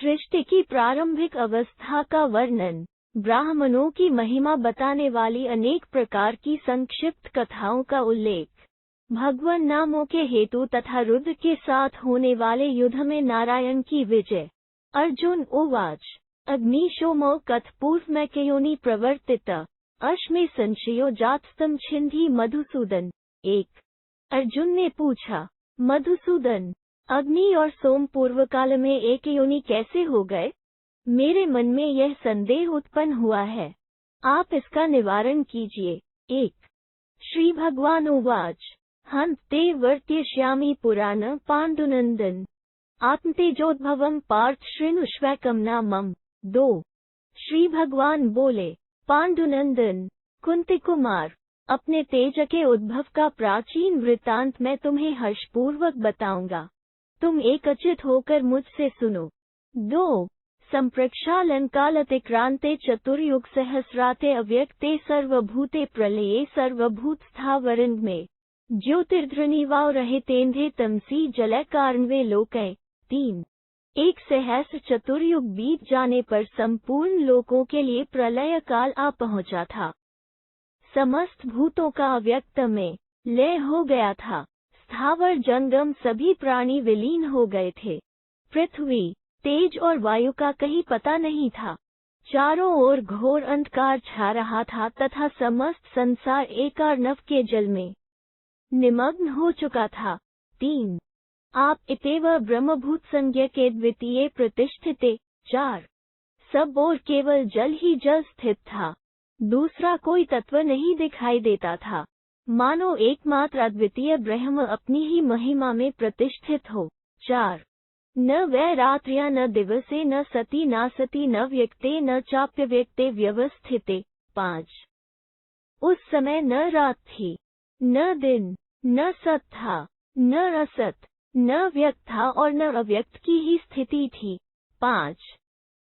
सृष्टि की प्रारंभिक अवस्था का वर्णन, ब्राह्मणों की महिमा बताने वाली अनेक प्रकार की संक्षिप्त कथाओं का उल्लेख, भगवान नामों के हेतु तथा रुद्र के साथ होने वाले युद्ध में नारायण की विजय। अर्जुन उवाच अग्निशोमो कथ पूर्वमैकयोनि प्रवर्तित अश्मे संशयो जातस्तम छिन्धि मधुसूदन। 1। अर्जुन ने पूछा, मधुसूदन, अग्नि और सोम पूर्व काल में एक योनि कैसे हो गए? मेरे मन में यह संदेह उत्पन्न हुआ है, आप इसका निवारण कीजिए। 1। श्री भगवान उवाच हन्ते वर्त्यश्यामि पुराण पाण्डुनंदन आत्मतेजोद्भवम् पार्थ शृणुष्वैकं नामम्। 2। श्री भगवान बोले, पाण्डुनंदन, कुंती कुमार, अपने तेज के उद्भव का प्राचीन वृत्तांत मैं तुम्हें हर्षपूर्वक बताऊंगा, तुम एकचित होकर मुझसे सुनो। 2। संप्रक्षालनकालतिक्रांते चतुर्युग सहस्राते अव्यक्ते सर्वभूते प्रलये सर्वभूत स्थावरंग में ज्योतिर्ध्वनिवाव रहेतेंधे तमसी जलय कारणवे लोकय। 3। एक सहस्र चतुर्युग बीत जाने पर संपूर्ण लोकों के लिए प्रलय काल आ पहुंचा था। समस्त भूतों का अव्यक्त में लय हो गया था। स्थावर जंगम सभी प्राणी विलीन हो गए थे। पृथ्वी, तेज और वायु का कहीं पता नहीं था। चारों ओर घोर अंधकार छा रहा था तथा समस्त संसार एकार्णव के जल में निमग्न हो चुका था। 3। आप इतेव ब्रह्मभूत संज्ञ के द्वितीय प्रतिष्ठिते। 4। सब और केवल जल ही जल स्थित था, दूसरा कोई तत्व नहीं दिखाई देता था, मानो एकमात्र अद्वितीय ब्रह्म अपनी ही महिमा में प्रतिष्ठित हो। 4। न वै रात्र्या न दिवसे न सती नासती न व्यक्ते न चाप्यव्यक्ते व्यवस्थिते। 5। उस समय न रात थी, न दिन, न सत था, न असत, न व्यक्त था और न अव्यक्त की ही स्थिति थी। 5।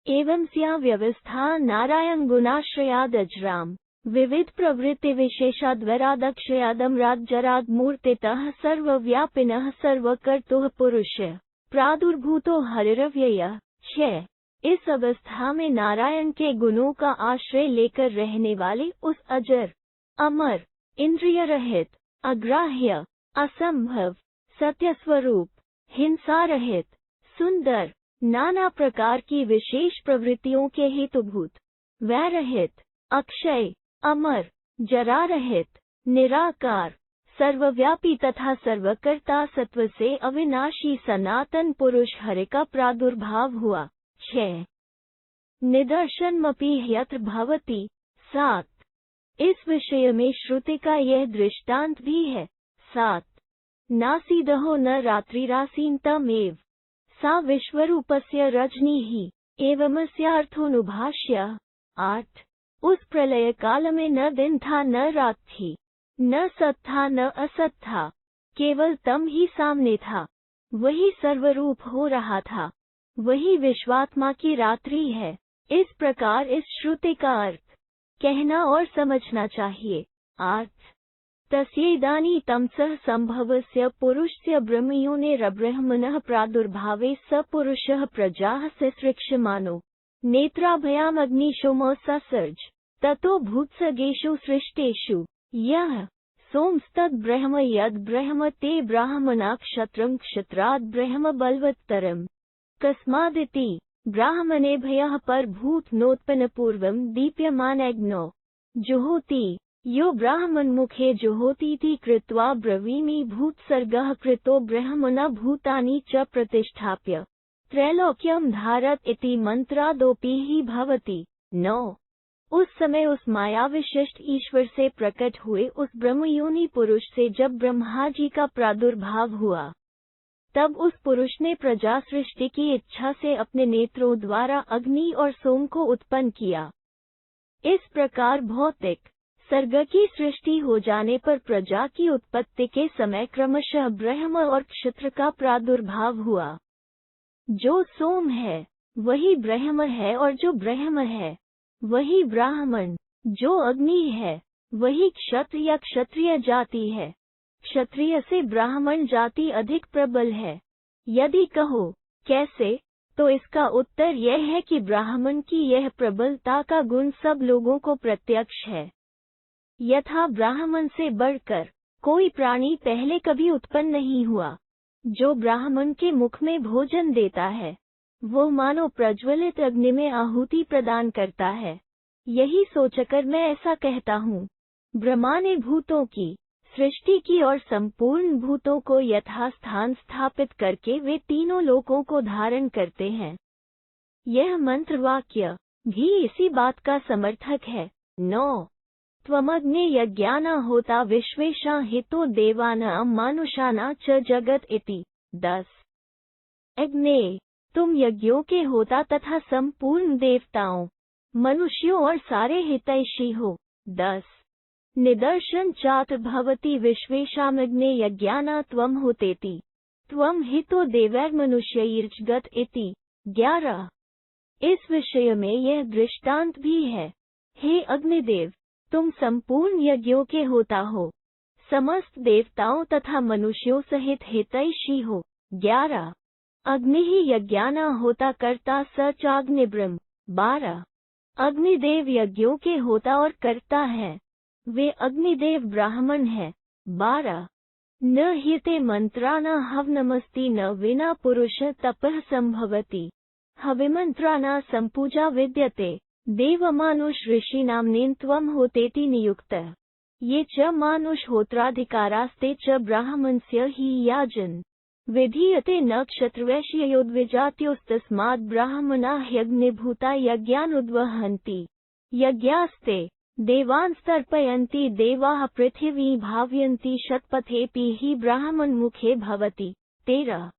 एवं स्या व्यवस्था नारायण गुणाश्रयाद अजराम विविध प्रवृत्ति विशेषाद्वरादक्षयादम राजराग मूर्तितः सर्वव्यापिनः सर्वकर्तुः पुरुषः प्रादुर्भूतो हरिरव्ययः। 6। इस अवस्था में नारायण के गुणों का आश्रय लेकर रहने वाले उस अजर, अमर, इंद्रिय रहित, अग्राह्य, असंभव, सत्य स्वरूप, हिंसा रहित, सुंदर, नाना प्रकार की विशेष प्रवृत्तियों के हेतुभूत, वै रहित, अक्षय, अमर, जरा रहित, निराकार, सर्वव्यापी तथा सर्वकर्ता सत्व से अविनाशी सनातन पुरुष हरि का प्रादुर्भाव हुआ। 6। निदर्शनमपि यत्र भवति। 7। इस विषय में श्रुति का यह दृष्टांत भी है। 7। नासीदहो न रात्रिरासीनतमेव सा विश्वरूपस्य रजनीः एवमस्यार्थोनुभाष्यः। 8। उस प्रलय काल में न दिन था न रात थी, न सत था न असत था, केवल तम ही सामने था, वही सर्वरूप हो रहा था, वही विश्वात्मा की रात्रि है। इस प्रकार इस श्रुति का अर्थ कहना और समझना चाहिए। 8। तस्यैदानी तमसः संभवस्य पुरुषस्य ब्रह्मयोनिरब्रह्मणः प्रादुर्भावे स पुरुषः प्रजाः सृक्ष्यमानो नेत्राभयामग्निशोमो ससर्ज ततो भूत्सर्गेषु सृष्टेषु यः सोमस्तद्ब्रह्म यद्ब्रह्म ते ब्राह्मणा क्षत्रं क्षत्राद् ब्रह्म बलवत्तरम् कस्मादिति ब्राह्मणेभ्यः परभूत नोत्पन्न पूर्वं दीप्यमानैग्नो जुहोति यो ब्राह्मणमुखे जुहोतीति कृत्वा ब्रवीमि भूत्सर्गः कृतो ब्रह्मणा भूतानि च प्रतिष्ठाप्य त्रैलोक्यं धारत इति मंत्रादोपि ही भवति। 9। उस समय उस माया विशिष्ट ईश्वर से प्रकट हुए उस ब्रह्मयोनि पुरुष से जब ब्रह्मा जी का प्रादुर्भाव हुआ, तब उस पुरुष ने प्रजा सृष्टि की इच्छा से अपने नेत्रों द्वारा अग्नि और सोम को उत्पन्न किया। इस प्रकार भौतिक सर्ग की सृष्टि हो जाने पर प्रजा की उत्पत्ति के समय क्रमशः ब्रह्म और क्षत्र का प्रादुर्भाव हुआ। जो सोम है वही ब्रह्म है और जो ब्रह्म है वही ब्राह्मण, जो अग्नि है वही क्षत्र या क्षत्रिय जाति है। क्षत्रिय से ब्राह्मण जाति अधिक प्रबल है। यदि कहो कैसे, तो इसका उत्तर यह है कि ब्राह्मण की यह प्रबलता का गुण सब लोगों को प्रत्यक्ष है। यथा ब्राह्मण से बढ़कर कोई प्राणी पहले कभी उत्पन्न नहीं हुआ। जो ब्राह्मण के मुख में भोजन देता है वो मानो प्रज्वलित अग्नि में आहुति प्रदान करता है। यही सोचकर मैं ऐसा कहता हूँ। ब्रह्मा ने भूतों की सृष्टि की और संपूर्ण भूतों को यथास्थान स्थापित करके वे तीनों लोकों को धारण करते हैं। यह मंत्र वाक्य भी इसी बात का समर्थक है। 9 त्वमग्ने यज्ञाना होता विश्वेशा हितो देवानां मानुषाना च जगत इति। 10 अग्ने तुम यज्ञों के होता तथा संपूर्ण देवताओं, मनुष्यों और सारे हितैषी हो। 10 निदर्शन चात्र भवति विश्वेशामग्ने यज्ञाना त्वम होतेति त्वम हितो देवैर्मनुष्यैर्जगत इति। 11 इस विषय में यह दृष्टांत भी है। हे अग्निदेव, तुम संपूर्ण यज्ञों के होता हो, समस्त देवताओं तथा मनुष्यों सहित हितैषी हो। 11 अग्नि ही यज्ञाना होता करता स चाग्निब्रह्म। 12 अग्निदेव यज्ञों के होता और करता है, वे अग्निदेव ब्राह्मण है। 12 न हिते मंत्राणा हवनमस्ति न विना पुरुष तपः संभवति हविमंत्राणा संपूजा विद्यते देवमानुष ऋषीनाम्नेन त्वं होतेति नियुक्तः ये च मानुष होत्राधिकारास्ते च ब्राह्मणस्य हि याजन विधीयते नक्षत्रवैश्ययोद्विजात्योस्तस्माद् ब्राह्मणा ह्यग्निभूता यज्ञानुद्वहन्ति यज्ञास्ते देवांस्तर्पयन्ति देवाः पृथिवी भावयन्ति शतपथेऽपि हि ब्राह्मण मुखे भवति। 13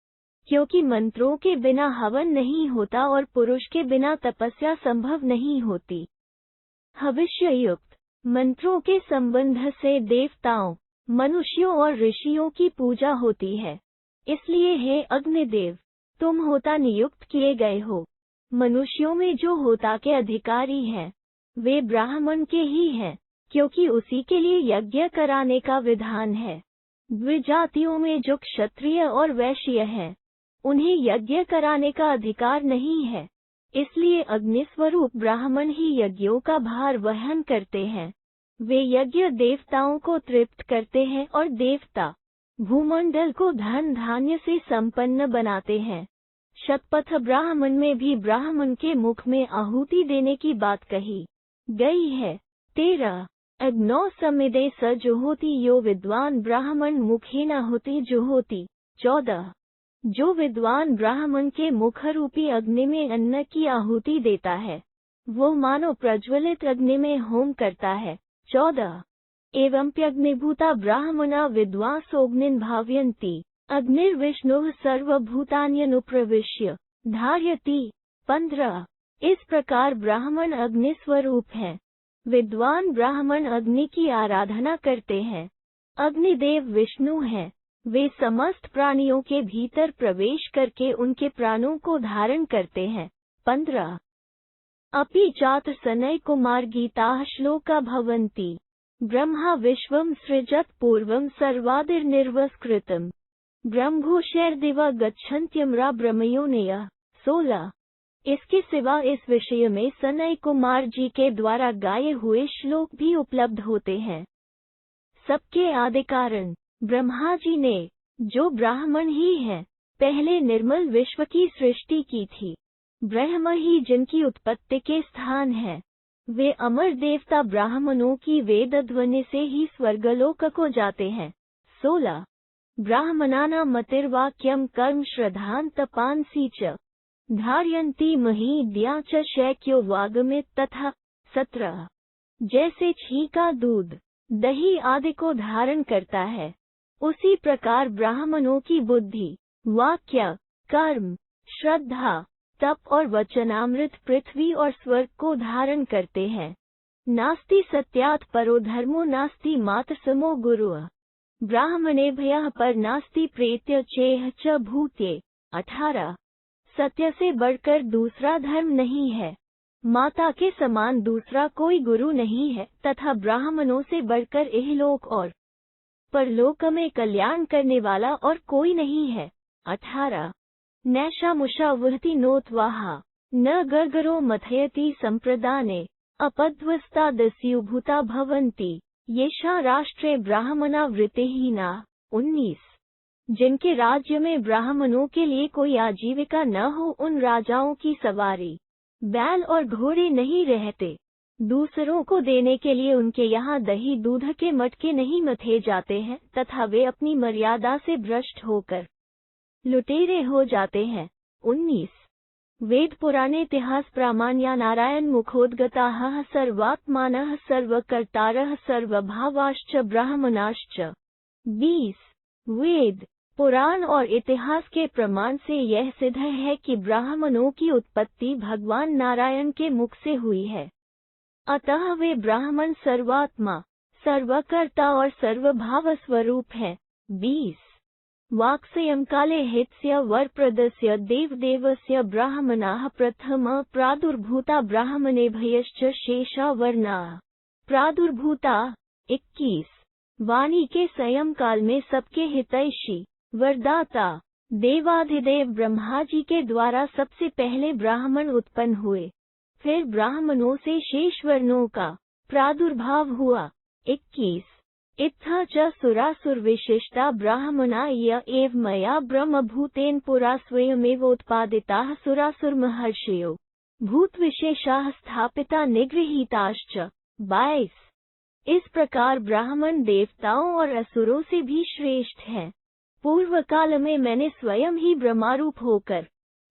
क्योंकि मंत्रों के बिना हवन नहीं होता और पुरुष के बिना तपस्या संभव नहीं होती। भविष्ययुक्त मंत्रों के संबंध से देवताओं, मनुष्यों और ऋषियों की पूजा होती है। इसलिए हे अग्निदेव, तुम होता नियुक्त किए गए हो। मनुष्यों में जो होता के अधिकारी हैं वे ब्राह्मण के ही हैं, क्योंकि उसी के लिए यज्ञ कराने का विधान है। द्विजातियों में जो क्षत्रिय और वैश्य हैं उन्हें यज्ञ कराने का अधिकार नहीं है। इसलिए अग्निस्वरूप ब्राह्मण ही यज्ञों का भार वहन करते हैं। वे यज्ञ देवताओं को तृप्त करते हैं और देवता भूमंडल को धन धान्य से संपन्न बनाते हैं। शतपथ ब्राह्मण में भी ब्राह्मण के मुख में आहुति देने की बात कही गई है। 13 अग्नौ समिदे स जुहोति यो विद्वान ब्राह्मण मुखे न होते जुहोति। 14 जो विद्वान ब्राह्मण के मुख रूपी अग्नि में अन्न की आहुति देता है वो मानो प्रज्वलित अग्नि में होम करता है। 14 एवंप्यग्निभूता ब्राह्मणा विद्वांसोऽग्निं भावयन्ति अग्निर्विष्णुः सर्वभूतान्यनुप्रविश्य धारयति। 15 इस प्रकार ब्राह्मण अग्नि स्वरूप है। विद्वान ब्राह्मण अग्नि की आराधना करते हैं। अग्निदेव विष्णु हैं। वे समस्त प्राणियों के भीतर प्रवेश करके उनके प्राणों को धारण करते हैं। 15 अपि चात्र सनय कुमार गीताः श्लोका भवन्ति ब्रह्मा विश्वं सृजत पूर्वं सर्वादिर्निर्वस्कृतम् ब्रह्मोषैर्दिवा गच्छन्त्यमरा ब्रह्मयोनयः। 16 इसके सिवा इस विषय में सनय कुमार जी के द्वारा गाए हुए श्लोक भी उपलब्ध होते हैं। सबके आदि कारण ब्रह्मा जी ने, जो ब्राह्मण ही हैं, पहले निर्मल विश्व की सृष्टि की थी। ब्रह्म ही जिनकी उत्पत्ति के स्थान है। वे अमर देवता ब्राह्मणों की वेद ध्वनि से ही स्वर्गलोक को जाते हैं। 16 ब्राह्मणानां मतिर्वाक्यं कर्म श्रद्धान्तपांसि च धारयन्ति महीद्या च शैक्यो वागमित। तथा 17 जैसे छी का दूध दही आदि को धारण करता है, उसी प्रकार ब्राह्मणों की बुद्धि, वाक्य, कर्म, श्रद्धा, तप और वचनामृत पृथ्वी और स्वर्ग को धारण करते हैं। नास्ति सत्यात् परो धर्मो नास्ति मातृसमो गुरुः ब्राह्मणेभ्यः पर नास्ति प्रेत्य चेह च भूत्ये। 18 सत्य से बढ़कर दूसरा धर्म नहीं है, माता के समान दूसरा कोई गुरु नहीं है, तथा ब्राह्मणों से बढ़कर इहलोक और परलोक में कल्याण करने वाला और कोई नहीं है। 18 नैषामुषा वहति नोत्वाहा न गर्गरो मथयति संप्रदाने अपध्वस्तादस्युभूता भवन्ति येषा राष्ट्रे ब्राह्मणा वृत्तिहीना। 19 जिनके राज्य में ब्राह्मणों के लिए कोई आजीविका न हो उन राजाओं की सवारी बैल और घोड़े नहीं रहते। दूसरों को देने के लिए उनके यहाँ दही दूध के मटके नहीं मथे जाते हैं तथा वे अपनी मर्यादा से भ्रष्ट होकर लुटेरे हो जाते हैं। 19 वेद पुराणे इतिहास प्रामाण्या नारायण मुखोद्गताः सर्वात्मानः सर्वकर्तारः सर्वभावाश्च ब्राह्मणाश्च। 20 वेद पुराण और इतिहास के प्रमाण से यह सिद्ध है कि ब्राह्मणों की उत्पत्ति भगवान नारायण के मुख से हुई है, अतः वे ब्राह्मण सर्वात्मा सर्वकर्ता और सर्वभाव स्वरूप है। 20 वाक्सयं काले हित्स्य वरप्रदस्य देवदेवस्य ब्राह्मणाः प्रथम प्रादुर्भूता ब्राह्मणेभ्यश्च शेषा वर्णाः। प्रादुर्भूता। 21 वाणी के संयम काल में सबके हितैषी वरदाता देवाधिदेव ब्रह्मा जी के द्वारा सबसे पहले ब्राह्मण उत्पन्न हुए, फिर ब्राह्मणों से शेष वर्णों का प्रादुर्भाव हुआ। 21 इत्था च सुरासुर विशिष्टा ब्राह्मणा य एव मया ब्रह्मभूतेन पुरा स्वयमेवोत्पादिताः सुरासुर महर्षयो भूत विशेषाः स्थापिता निगृहीताश्च। 22 इस प्रकार ब्राह्मण देवताओं और असुरों से भी श्रेष्ठ हैं। पूर्व काल में मैंने स्वयं ही ब्रह्मारूप होकर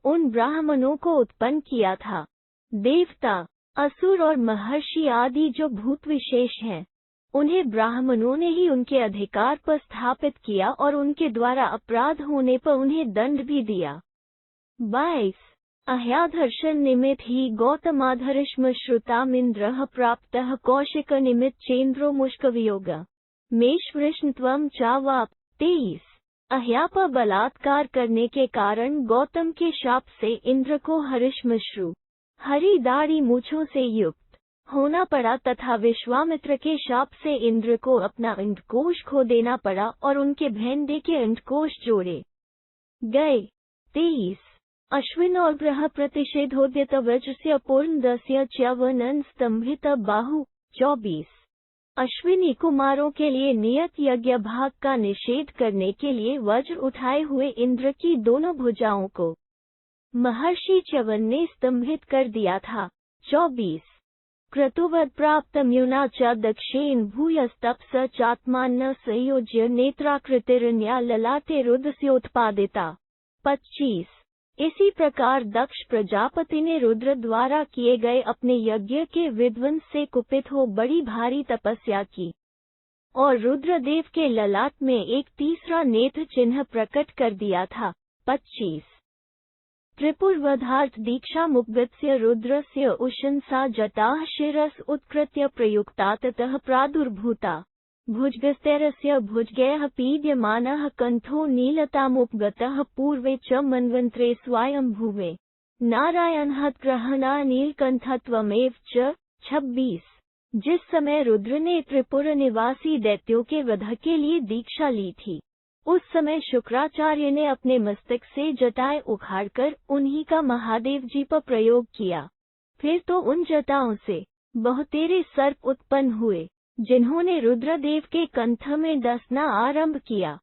उन ब्राह्मणों को उत्पन्न किया था। देवता असुर और महर्षि आदि जो भूत विशेष हैं उन्हें ब्राह्मणों ने ही उनके अधिकार पर स्थापित किया और उनके द्वारा अपराध होने पर उन्हें दंड भी दिया। 22 अह्यादर्शन निमित्त ही गौतमाधरिष्म श्रुतामिन्द्रः प्राप्तः कौशिक निमित्त चेन्द्रो मुष्कवियोग मेष वृष्णत्वम चावाप। 23 अह्या पर बलात्कार करने के कारण गौतम के शाप से इंद्र को हरिश्मश्रु हरी दाढ़ी मूछों से युक्त होना पड़ा तथा विश्वामित्र के शाप से इंद्र को अपना अंडकोश खो देना पड़ा और उनके भेंडे के अंडकोश जोड़े गए। 23 अश्विन और ग्रह प्रतिषेधोद्यत वज्रस्य पूर्णदस्य च्यवनन स्तंभित बाहु। 24 अश्विनी कुमारों के लिए नियत यज्ञ भाग का निषेध करने के लिए वज्र उठाए हुए इंद्र की दोनों भुजाओं को महर्षि च्यवन ने स्तंभित कर दिया था। 24 क्रतुवद प्राप्त म्युना च दक्षेण भूयस्तप्स चात्मान्न संयोज्य नेत्राकृतिरन्या ललाटे रुद्रस्योत्पादिता। 25 इसी प्रकार दक्ष प्रजापति ने रुद्र द्वारा किए गए अपने यज्ञ के विध्वंस से कुपित हो बड़ी भारी तपस्या की और रुद्रदेव के ललाट में एक तीसरा नेत्र चिन्ह प्रकट कर दिया था। 25 त्रिपुरवधार्थ दीक्षा मुग्गस्य रुद्रस्य उशंसा जटाः शिरस उत्कृत्य प्रयुक्ता ततः प्रादुर्भूता भुजगस्तैरस्य भुजगैः पीड्यमानः कंठो नीलतामुपगतः पूर्वे च मन्वन्त्रे स्वायंभुवे नारायणः ग्रहणा नीलकंठत्वमेव च। 26 जिस समय रुद्र ने त्रिपुर निवासी दैत्यों के वध के लिए दीक्षा ली थी उस समय शुक्राचार्य ने अपने मस्तक से जटाएं उखाड़कर उन्हीं का महादेव जी पर प्रयोग किया। फिर तो उन जटाओं से बहुतेरे सर्प उत्पन्न हुए जिन्होंने रुद्रदेव के कंठ में डसना आरंभ किया।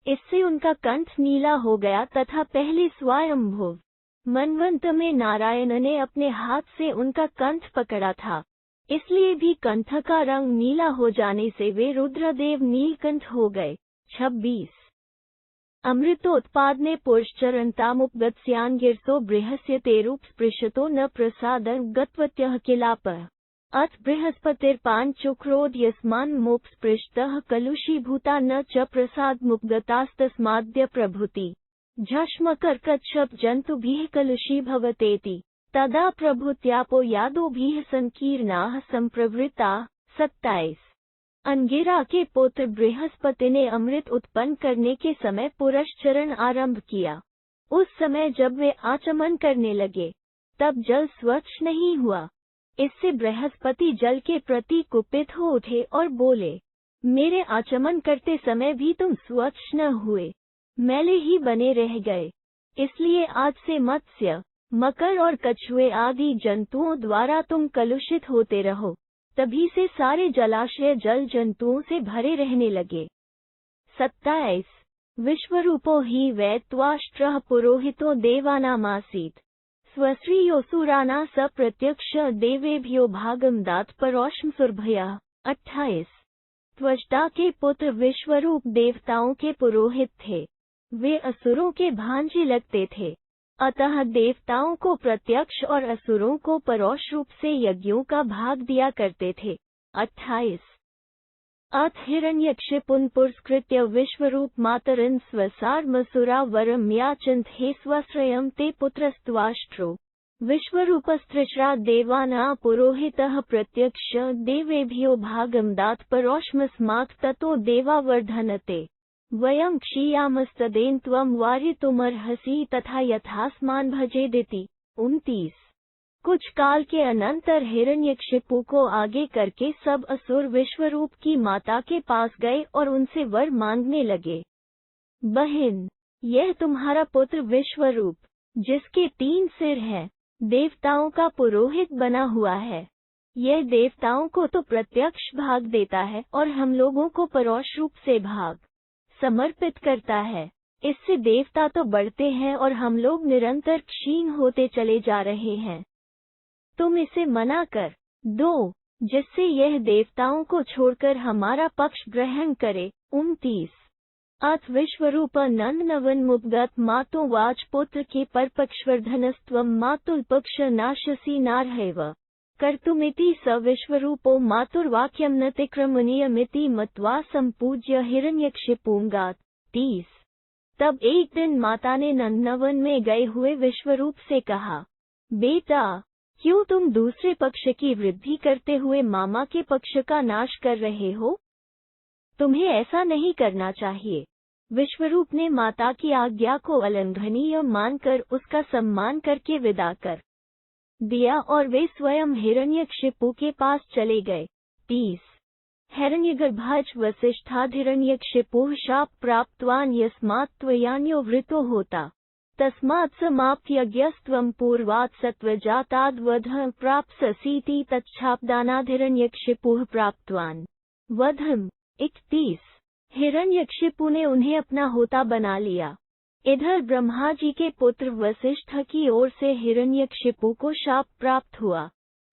इससे उनका कंठ नीला हो गया तथा पहले स्वयंभुव मनवंत में नारायण ने अपने हाथ से उनका कंठ पकड़ा था, इसलिए भी कंठ का रंग नीला हो जाने से वे रुद्रदेव नीलकंठ हो गए। 26 अमृतोत्पादने पुरुषचरणतामुपगत्स्यान् गिरसो बृहस्य तेरूप स्पृशतो न प्रसादं गत्वत्यः किलापः अथ बृहस्पतिर्पाञ्चुक्रोध यस्मान्मुपस्पृष्टः कलुषीभूता न च प्रसादमुपगतास्तस्माद्य प्रभृति झष्मकर्कच्छब्द जन्तुभिः कलुषी भवतेति तदा प्रभृत्यापो यादोभिः संकीर्णाः संप्रवृत्ता। 27 अंगिरा के पुत्र बृहस्पति ने अमृत उत्पन्न करने के समय पुरुषचरण आरंभ किया। उस समय जब वे आचमन करने लगे तब जल स्वच्छ नहीं हुआ। इससे बृहस्पति जल के प्रति कुपित हो उठे और बोले, मेरे आचमन करते समय भी तुम स्वच्छ न हुए, मैले ही बने रह गए। इसलिए आज से मत्स्य, मकर और कछुए आदि जंतुओं द्वारा तुम कलुषित होते रहो। तभी से सारे जलाशय जल जंतुओं से भरे रहने लगे। 27 विश्वरूपो हि वै त्वाष्ट्रः पुरोहितो देवानामासीत् स्वश्रीयोऽसुराणा स प्रत्यक्ष देवेभ्यो भागम दात परोष्म सुरभयः। 28 त्वष्टा के पुत्र विश्वरूप देवताओं के पुरोहित थे। वे असुरों के भांजे लगते थे, अतः देवताओं को प्रत्यक्ष और असुरों को परोक्ष रूप से यज्ञों का भाग दिया करते थे। 28 अथ हिरण्यक्षिपुं पुरस्कृत्य विश्वरूप मातरन् स्वसार्मसुरा वरं याचन्त हे स्वाश्रयं ते पुत्रस्त्वाष्ट्रो विश्वरूपस्त्रिश्रा देवानां पुरोहितः प्रत्यक्ष देवेभ्यो भागं दात परोक्ष्मस्मात् ततो देवावर्धनते वयं क्षीयामस्तदेन त्वं वारितुमर्हसि तथा यथास्मान् भजेदिति। 29 कुछ काल के अनंतर हिरण्यकशिपु को आगे करके सब असुर विश्वरूप की माता के पास गए और उनसे वर मांगने लगे। बहन, यह तुम्हारा पुत्र विश्वरूप, जिसके 3 सिर हैं, देवताओं का पुरोहित बना हुआ है। यह देवताओं को तो प्रत्यक्ष भाग देता है और हम लोगों को परोक्ष रूप से भाग समर्पित करता है। इससे देवता तो बढ़ते हैं और हम लोग निरंतर क्षीण होते चले जा रहे हैं। तुम इसे मना कर दो, जिससे यह देवताओं को छोड़कर हमारा पक्ष ग्रहण करे। 29 अथ विश्वरूप नंदनवनमुपगत मातो वाच पुत्र के परपक्षवर्धनस्त्वं मातुलपक्ष नाशसी नार्हैव कर्तुमिति स विश्वरूपो मातुर्वाक्यं न तिक्रमणीयमिति मत्वा संपूज्य हिरण्यकशिपुंगात। 30 तब एक दिन माता ने नंदनवन में गए हुए विश्वरूप से कहा, बेटा, क्यों तुम दूसरे पक्ष की वृद्धि करते हुए मामा के पक्ष का नाश कर रहे हो? तुम्हें ऐसा नहीं करना चाहिए। विश्वरूप ने माता की आज्ञा को उल्लंघनीय मानकर उसका सम्मान करके विदा कर दिया और वे स्वयं हिरण्यकशिपु के पास चले गए। 30 हिरण्यगर्भाच वसिष्ठाधिरण्यकशिपुः शाप प्राप्तवान् यस्मात् त्वयान्यो वृतो होता तस्मात् समाप्यज्ञस्त्वं पूर्वात् सत्वजाताद्वधः प्राप्स्यसीति तच्छापदानाधिरण्यकशिपुः प्राप्तवान् वधम्। 31 हिरण्यकशिपु ने उन्हें अपना होता बना लिया। इधर ब्रह्मा जी के पुत्र वसिष्ठ की ओर से हिरण्यकशिपु को शाप प्राप्त हुआ,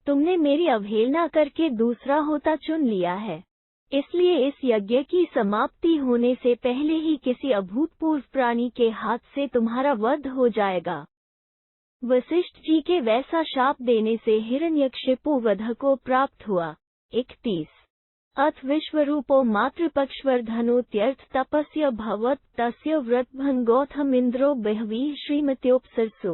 तुमने मेरी अवहेलना करके दूसरा होता चुन लिया है, इसलिए इस यज्ञ की समाप्ति होने से पहले ही किसी अभूतपूर्व प्राणी के हाथ से तुम्हारा वध हो जाएगा। वसिष्ठ जी के वैसा शाप देने से हिरण्यकशिपु वध को प्राप्त हुआ। 31 अथ विश्वरूपो मातृपक्षवर्धनोत्यर्थ तपस्य भवत् तस्य व्रतभङ्गोऽथमिन्द्रो बह्वीः श्रीमत्योऽप्सरसो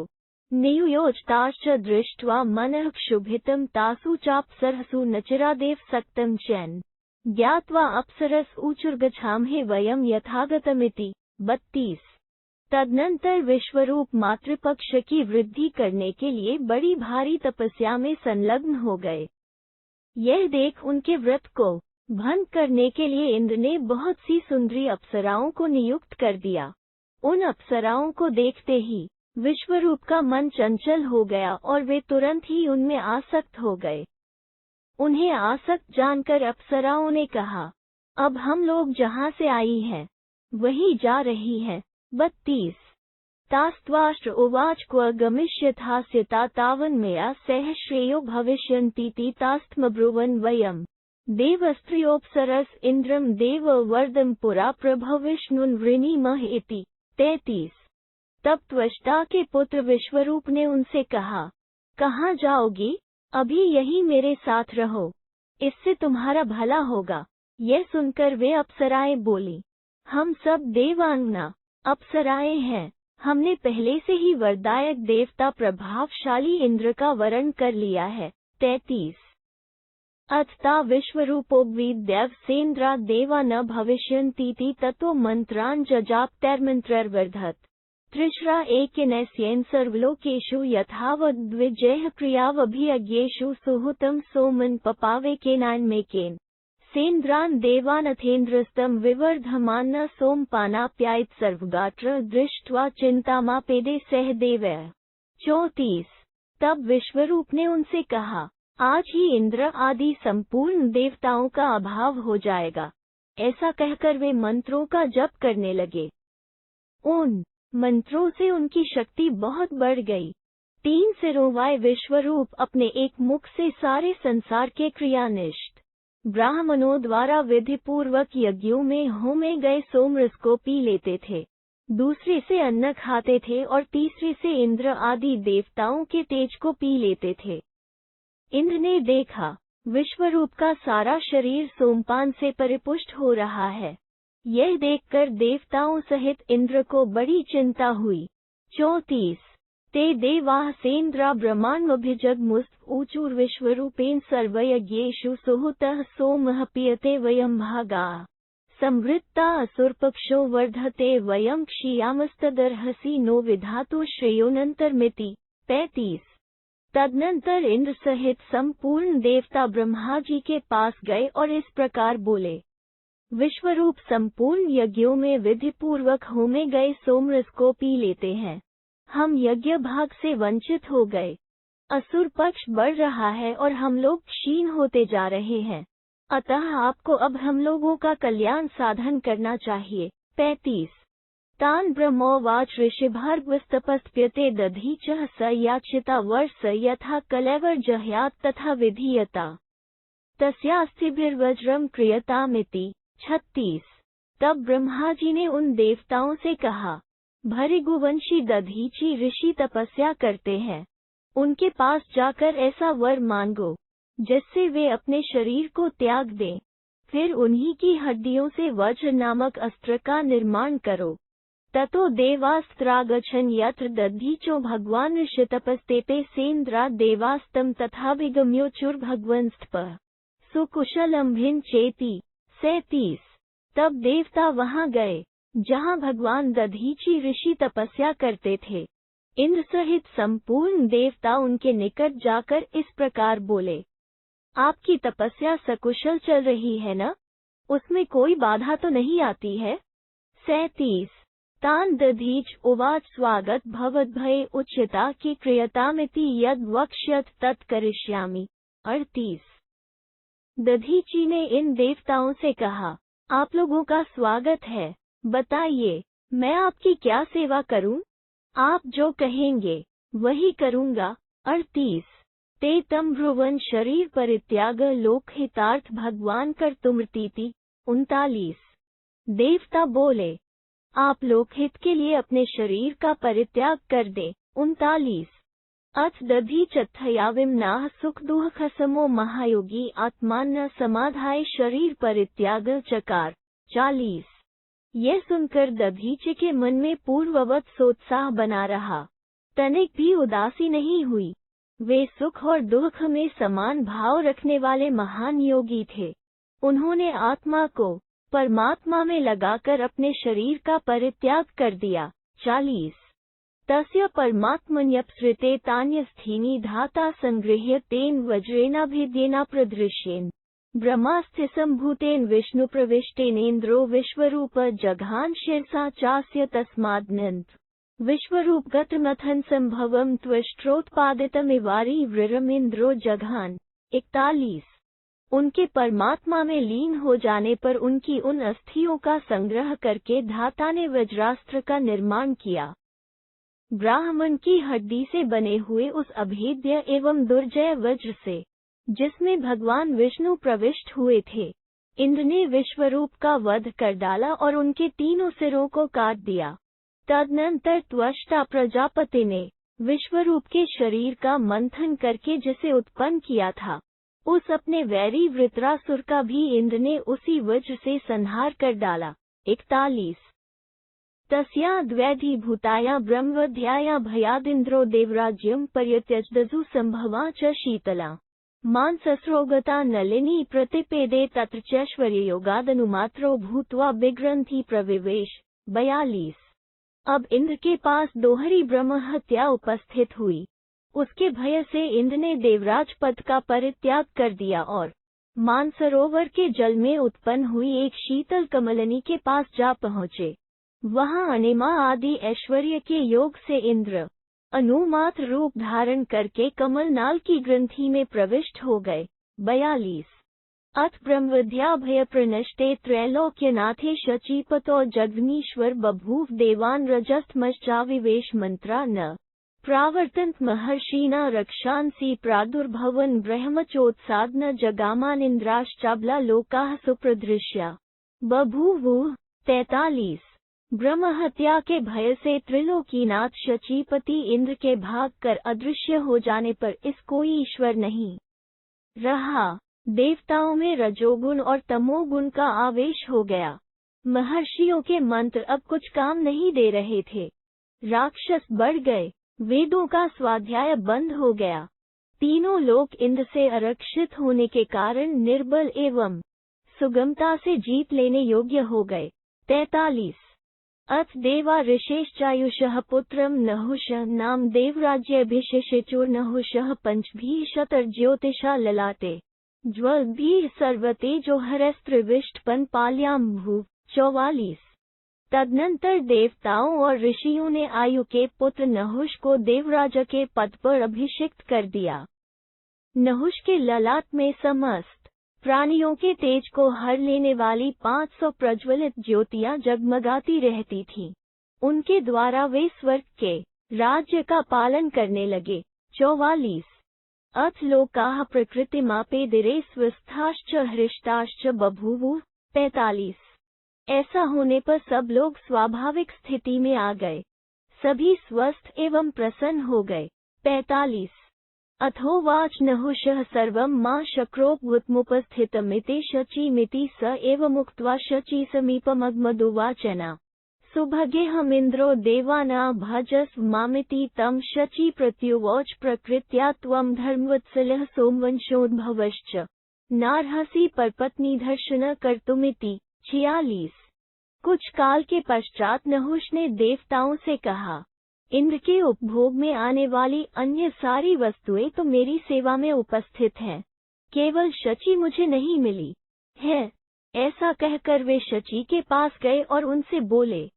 नियुयोजताश्च दृष्ट्वा मनः क्षुभितं तासु चाप्सरसु न चिरादेव सक्तं चैन ज्ञात्वा अप्सरस ऊचुर्गच्छामहे वयं यथागतमिति। 32 तदनंतर विश्वरूप मातृपक्ष की वृद्धि करने के लिए बड़ी भारी तपस्या में संलग्न हो गए। यह देख उनके व्रत को भंग करने के लिए इंद्र ने बहुत सी सुंदरी अप्सराओं को नियुक्त कर दिया। उन अप्सराओं को देखते ही विश्वरूप का मन चंचल हो गया और वे तुरंत ही उनमें आसक्त हो गए। उन्हें आसक्त जानकर अप्सराओं ने कहा, अब हम लोग जहाँ से आई हैं वहीं जा रही हैं। 32 तास्त्वाष्ट्र उवाच क्व गमिष्यथास्यता तावन्मया सह श्रेयो भविष्यन्तीति तास्तमब्रुवन् वयम् देवस्त्रियोऽप्सरस इन्द्रं देववर्दं पुरा प्रभविष्णुन् वृणीमः इति। 33 तब त्वष्टा के पुत्र विश्वरूप ने उनसे कहा, कहाँ जाओगी? अभी यहीं मेरे साथ रहो, इससे तुम्हारा भला होगा। यह सुनकर वे अप्सराएं बोली, हम सब देवांगना अप्सराएं हैं, हमने पहले से ही वरदायक देवता प्रभावशाली इंद्र का वरण कर लिया है। 33 अथता विश्वरूपोऽब्वीद्दैव सेन्द्रा देवा न भविष्यन्तीति ततो मन्त्रान् जजाप्तैर्मन्त्रैर्वर्धत त्रिश्रा एकेनैस्येन सर्वलोकेषु यथावद्विजयः क्रियावभियज्ञेषु सुहुतं सोमन् पपावेकेनान्मेकेन सेन्द्रान् देवानथेन्द्रस्तं विवर्धमान्न सोमपानाप्यायत सर्वगात्र दृष्ट्वा चिंतामापेदे सह देवः। 34। तब विश्वरूप ने उनसे कहा, आज ही इंद्र आदि संपूर्ण देवताओं का अभाव हो जाएगा। ऐसा कहकर वे मंत्रों का जप करने लगे। उन मंत्रों से उनकी शक्ति बहुत बढ़ गई। 3 सिरों वाले विश्वरूप अपने एक मुख से सारे संसार के क्रियानिष्ठ ब्राह्मणों द्वारा विधिपूर्वक यज्ञों में होमे गए सोमरस को पी लेते थे, दूसरे से अन्न खाते थे और तीसरे से इंद्र आदि देवताओं के तेज को पी लेते थे। इंद्र ने देखा, विश्वरूप का सारा शरीर सोमपान से परिपुष्ट हो रहा है। यह देखकर देवताओं सहित इंद्र को बड़ी चिंता हुई। 34। ते देवाः सेन्द्रा ब्रह्माण्डमभिजगमुस्त ऊचुर्विश्वरूपेण सर्वयज्ञेषु सुहुतः सोमः पीयते वयं भागाः संवृत्ता असुरपक्षो वर्धते वयं क्षीयामस्तदर्हसि नो विधातु श्रेयोनंतरमिति। 35। तदनंतर इंद्र सहित संपूर्ण देवता ब्रह्मा जी के पास गए और इस प्रकार बोले, विश्वरूप संपूर्ण यज्ञों में विधिपूर्वक होमे गए सोमरस को पी लेते हैं। हम यज्ञ भाग से वंचित हो गए। असुर पक्ष बढ़ रहा है और हम लोग क्षीण होते जा रहे हैं, अतः आपको अब हम लोगों का कल्याण साधन करना चाहिए। 35। तान ब्रह्मोवाच ऋषिभार्गवस्तपस्प्यते दधीचः स याचिता वर्ष यथा कलैवर जह्यात् तथा विधीयता तस्यास्थिभिर्वज्रम क्रियतामिति। 36। तब ब्रह्मा जी ने उन देवताओं से कहा, भृगुवंशी दधीची ऋषि तपस्या करते हैं, उनके पास जाकर ऐसा वर मांगो जिससे वे अपने शरीर को त्याग दें, फिर उन्हीं की हड्डियों से वज्र नामक अस्त्र का निर्माण करो। ततो देवास्त्रागछन् यत्र दधीचो भगवान् ऋषितपस्तेपे सेन्द्रा देवास्तम तथाभिगम्योचुर्भगवंस्तपः सुकुशलम् चेति। 37। तब देवता वहां गए जहां भगवान दधीची ऋषि तपस्या करते थे। इंद्र सहित संपूर्ण देवता उनके निकट जाकर इस प्रकार बोले, आपकी तपस्या सकुशल चल रही है न? उसमें कोई बाधा तो नहीं आती है? 37। तान दधीच उवाच स्वागत भवद्भये उच्यता की क्रियतामिति यद वक्ष्यत तत्करिष्यामि। 38। दधीची ने इन देवताओं से कहा, आप लोगों का स्वागत है, बताइए मैं आपकी क्या सेवा करूं? आप जो कहेंगे वही करूंगा। 38। ते तम ब्रुवन शरीर परित्याग लोकहितार्थ भगवान कर तुमृतीति। 39। देवता बोले, आप लोकहित के लिए अपने शरीर का परित्याग कर दे। 39। अथ दधीचथयाविम्नाः सुख दुःख समो महायोगी आत्मान्न समाधाय शरीर परित्याग चकार। 40। यह सुनकर दधीचि के मन में पूर्ववत सोत्साह बना रहा, तनिक भी उदासी नहीं हुई। वे सुख और दुख में समान भाव रखने वाले महान योगी थे। उन्होंने आत्मा को परमात्मा में लगाकर अपने शरीर का परित्याग कर दिया। 40। तस्य परमात्मन्यप्सृते तान्यस्थीनि धाता संगृह्य तेन वज्रेणाभिद्येना प्रदृश्येन ब्रह्मास्त्य सम्भूतेन विष्णु प्रविष्टेनेन्द्रो विश्वरूप जघान शिरसा चास्य तस्मादनंत विश्वरूप गतमथन संभवम त्वष्ट्रोत्पादितमिवारी वृरमिंद्रो जघान। 41। उनके परमात्मा में लीन हो जाने पर उनकी उन अस्थियों का संग्रह करके धाता ने वज्रास्त्र का निर्माण किया। ब्राह्मण की हड्डी से बने हुए उस अभेद्य एवं दुर्जय वज्र से जिसमें भगवान विष्णु प्रविष्ट हुए थे, इंद्र ने विश्वरूप का वध कर डाला और उनके तीनों सिरों को काट दिया। तदनंतर त्वष्टा प्रजापति ने विश्वरूप के शरीर का मंथन करके जिसे उत्पन्न किया था, उस अपने वैरी वृत्रासुर का भी इंद्र ने उसी वज्र से संहार कर डाला। 41। तस्या द्वैधीभूताया ब्रह्मवध्याया भयादिन्द्रो देवराज्यं पर्यत्यजदजु संभवा च शीतला मानसस्रोगता नलिनी प्रतिपेदे तत्र चैश्वर्ययोगादनुमात्रो भूत्वा बिग्रंथि प्रविवेश। 42। अब इंद्र के पास दोहरी ब्रह्म हत्या उपस्थित हुई। उसके भय से इंद्र ने देवराज पद का परित्याग कर दिया और मानसरोवर के जल में उत्पन्न हुई एक शीतल कमलनी के पास जा पहुँचे। वहाँ अनिमा आदि ऐश्वर्य के योग से इंद्र अनुमात्र रूप धारण करके कमलनाल की ग्रंथि में प्रविष्ट हो गए। 42 अथ ब्रह्मविद्या भय प्रनष्टे त्रैलोक्यनाथे शचीपतो जगनीश्वर बभूव देवान रजस्तमश्चाविवेश मंत्रा न प्रावर्तन्त महर्षिना रक्षांसि प्रादुर्भवन ब्रह्मचोत्सादन जगामानिन्द्राश्चाबला लोकाः सुप्रदृश्या बभूवुः। 43 ब्रह्महत्या के भय से त्रिलोकीनाथ शचीपति इंद्र के भाग कर अदृश्य हो जाने पर इस कोई ईश्वर नहीं रहा। देवताओं में रजोगुण और तमोगुण का आवेश हो गया। महर्षियों के मंत्र अब कुछ काम नहीं दे रहे थे। राक्षस बढ़ गए। वेदों का स्वाध्याय बंद हो गया। तीनों लोक इंद्र से आरक्षित होने के कारण निर्बल एवं सुगमता से जीत लेने योग्य हो गए। 43 अथ देवा ऋषेश्चायुषः पुत्रम नहुषः नाम देवराज्यभिषेचुर्नहुषः पंचभिः शतर्ज्योतिषा ललाटे ज्वलभिः सर्वतेजोहरस्त्रिविष्टपन पाल्याम भूव। 44 तदनंतर देवताओं और ऋषियों ने आयु के पुत्र नहुष को देवराज के पद पर अभिषिक्त कर दिया। नहुष के ललाट में समस्त प्राणियों के तेज को हर लेने वाली 500 प्रज्वलित ज्योतियां जगमगाती रहती थीं। उनके द्वारा वे स्वर्ग के राज्य का पालन करने लगे। 44 अथ लोकाः प्रकृतिमापेदिरे स्वस्थाश्च हृष्टाश्च बभूवुः। 45 ऐसा होने पर सब लोग स्वाभाविक स्थिति में आ गए। सभी स्वस्थ एवं प्रसन्न हो गए। 45 अथोवाच नहुषः सर्वं मा शक्रोपभूतमुपस्थितमिति शचीमिति स एवमुक्त्वा शची समीपमग्मदुवाचना सुभगेऽहमिन्द्रो देवानाभजस्व मामिति तं शची प्रत्युवाच प्रकृत्या त्वं धर्मवत्सलः सोमवंशोद्भवश्च नार्हसि परपत्नीधर्षण कर्तुमिति। 46 कुछ काल के पश्चात नहुष ने देवताओं से कहा, इंद्र के उपभोग में आने वाली अन्य सारी वस्तुएं तो मेरी सेवा में उपस्थित हैं, केवल शची मुझे नहीं मिली है। ऐसा कहकर वे शची के पास गए और उनसे बोले,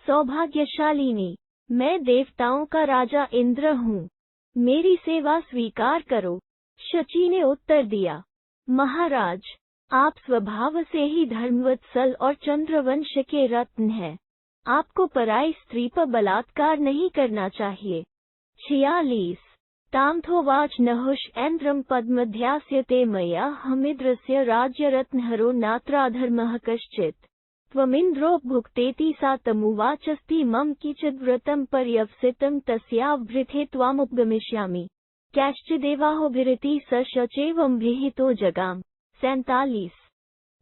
सौभाग्यशालिनी, मैं देवताओं का राजा इंद्र हूँ, मेरी सेवा स्वीकार करो। शची ने उत्तर दिया, महाराज, आप स्वभाव से ही धर्मवत्सल और चंद्रवंश के रत्न हैं। आपको पराई स्त्री पर बलात्कार नहीं करना चाहिए। 46 तामथोवाच नहुष ऐन्द्रं पद्मध्यास्यते मया हमिद्रस्य राज्यरत्नहरो नात्राधर्मः कश्चित् त्वमिन्द्रो भुक्तेति सा तमुवाचस्ति मम किचिद्व्रतं पर्यवसितं तस्यावभृते त्वामुपगमिष्यामि कैश्चिदेवाहोभिरिति स शचेवं विहितो जगाम। 47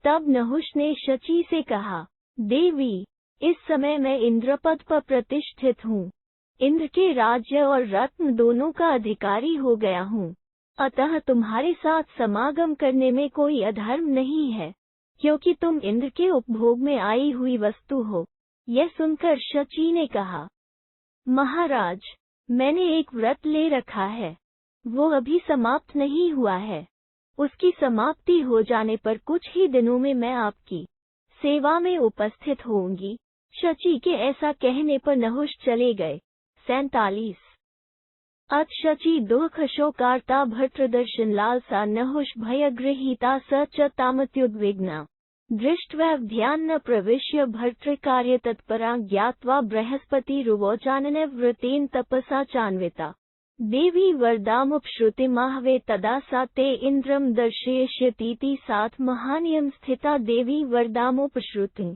तब नहुष ने शची से कहा, देवी, इस समय मैं इंद्रपद पर प्रतिष्ठित हूँ, इंद्र के राज्य और रत्न दोनों का अधिकारी हो गया हूँ, अतः तुम्हारे साथ समागम करने में कोई अधर्म नहीं है, क्योंकि तुम इंद्र के उपभोग में आई हुई वस्तु हो। यह सुनकर शची ने कहा, महाराज, मैंने एक व्रत ले रखा है, वो अभी समाप्त नहीं हुआ है। उसकी समाप्ति हो जाने पर कुछ ही दिनों में मैं आपकी सेवा में उपस्थित होंगी। शची के ऐसा कहने पर नहुष चले गए। 47 अथ शची दुःख शोकार्ता भर्तृदर्शन लालसा नहुष भयगृहीता स च तामत्युद्विग्ना दृष्ट्वा ध्यान प्रविश्य भर्तृकार्य तत्परा ज्ञात्वा बृहस्पतिरुवोचानन व्रतेन तपसा चान्विता देवी वरदामुपश्रुतिमाहवे तदा सा ते इंद्रम दर्शयिष्यतीति साथ महानियम स्थिता देवी वरदामुपश्रुति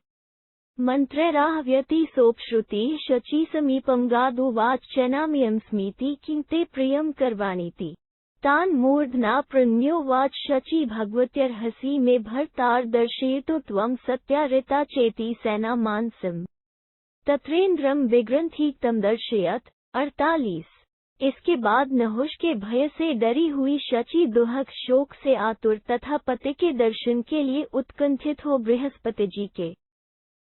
मंत्रैराहव्यति सोपश्रुतिः शची समीपं गादुवाच चैनामियं स्मीति किं ते प्रियं करवाणीति तान् मूर्धना प्रणम्योवाच शची भगवत्यर्हसि मे भर्तार दर्शयितु त्वं सत्यारिता चेति सेना मानसम् तत्रेन्द्रम विग्रन्थि तम दर्शयत। 48 इसके बाद नहुष के भय से डरी हुई शची दुहक शोक से आतुर तथा पति के दर्शन के लिए उत्कंठित हो बृहस्पति जी के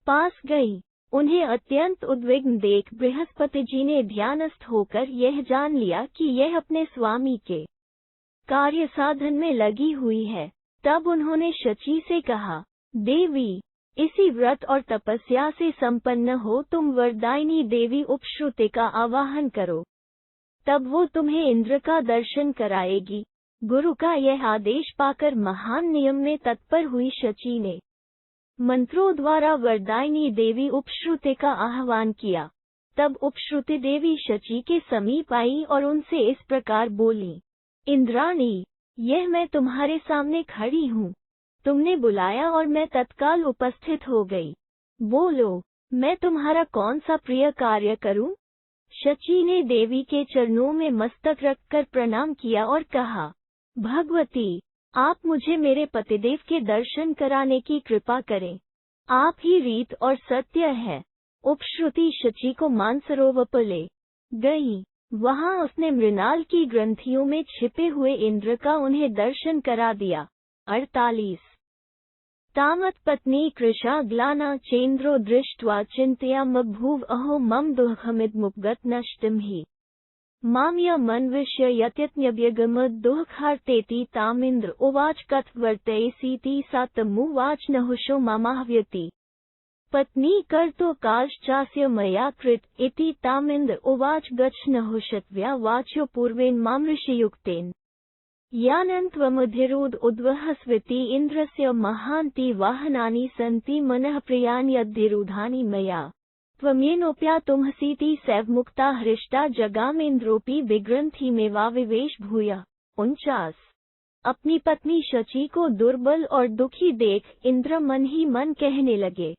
पास गई। उन्हें अत्यंत उद्विग्न देख बृहस्पति जी ने ध्यानस्थ होकर यह जान लिया कि यह अपने स्वामी के कार्य साधन में लगी हुई है। तब उन्होंने शची से कहा, देवी, इसी व्रत और तपस्या से संपन्न हो तुम वरदायिनी देवी उपश्रुति का आवाहन करो, तब वो तुम्हें इंद्र का दर्शन कराएगी। गुरु का यह आदेश पाकर महान नियम में तत्पर हुई शची ने मंत्रों द्वारा वरदायिनी देवी उपश्रुति का आह्वान किया। तब उपश्रुति देवी शची के समीप आई और उनसे इस प्रकार बोली, इंद्राणी, यह मैं तुम्हारे सामने खड़ी हूँ। तुमने बुलाया और मैं तत्काल उपस्थित हो गई। बोलो, मैं तुम्हारा कौन सा प्रिय कार्य करूं? शची ने देवी के चरणों में मस्तक रखकर प्रणाम किया और कहा, भगवती, आप मुझे मेरे पतिदेव के दर्शन कराने की कृपा करें। आप ही रीत और सत्य है। उपश्रुति शची को मानसरोवर पर ले गई। वहां उसने मृणाल की ग्रंथियों में छिपे हुए इंद्र का उन्हें दर्शन करा दिया। 48 तामत पत्नी कृशा ग्लाना चेन्द्रो दृष्ट्वा चिन्तयामबभूव अहो मम दुःखमिदमुपगत नष्टं हि मामयमन्विष्य यत्यज्ञव्यगमद् दुःखार्तेति तामिन्द्र उवाच कथवर्तयसीति सा तमुवाच नहुषो मामाह्वयति पत्नी कर्तो काश्चास्य मया कृत इति तामिन्द्र उवाच गच्छ नहुषत्व्या वाच्यो पूर्वेन मामऋषियुक्तेन यानन्त्वमधिरोध उद्वहस्विति इन्द्रस्य महान्ति वाहनानि सन्ति मनः प्रियानि अद्धिरूढानि मया त्वमेनोप्यातुमहसीति सैवमुक्ता हृष्टा जगामेन्द्रोऽपि विग्रन्थिमेवाविवेश भूयः। 49 अपनी पत्नी शची को दुर्बल और दुखी देख इंद्र मन ही मन कहने लगे,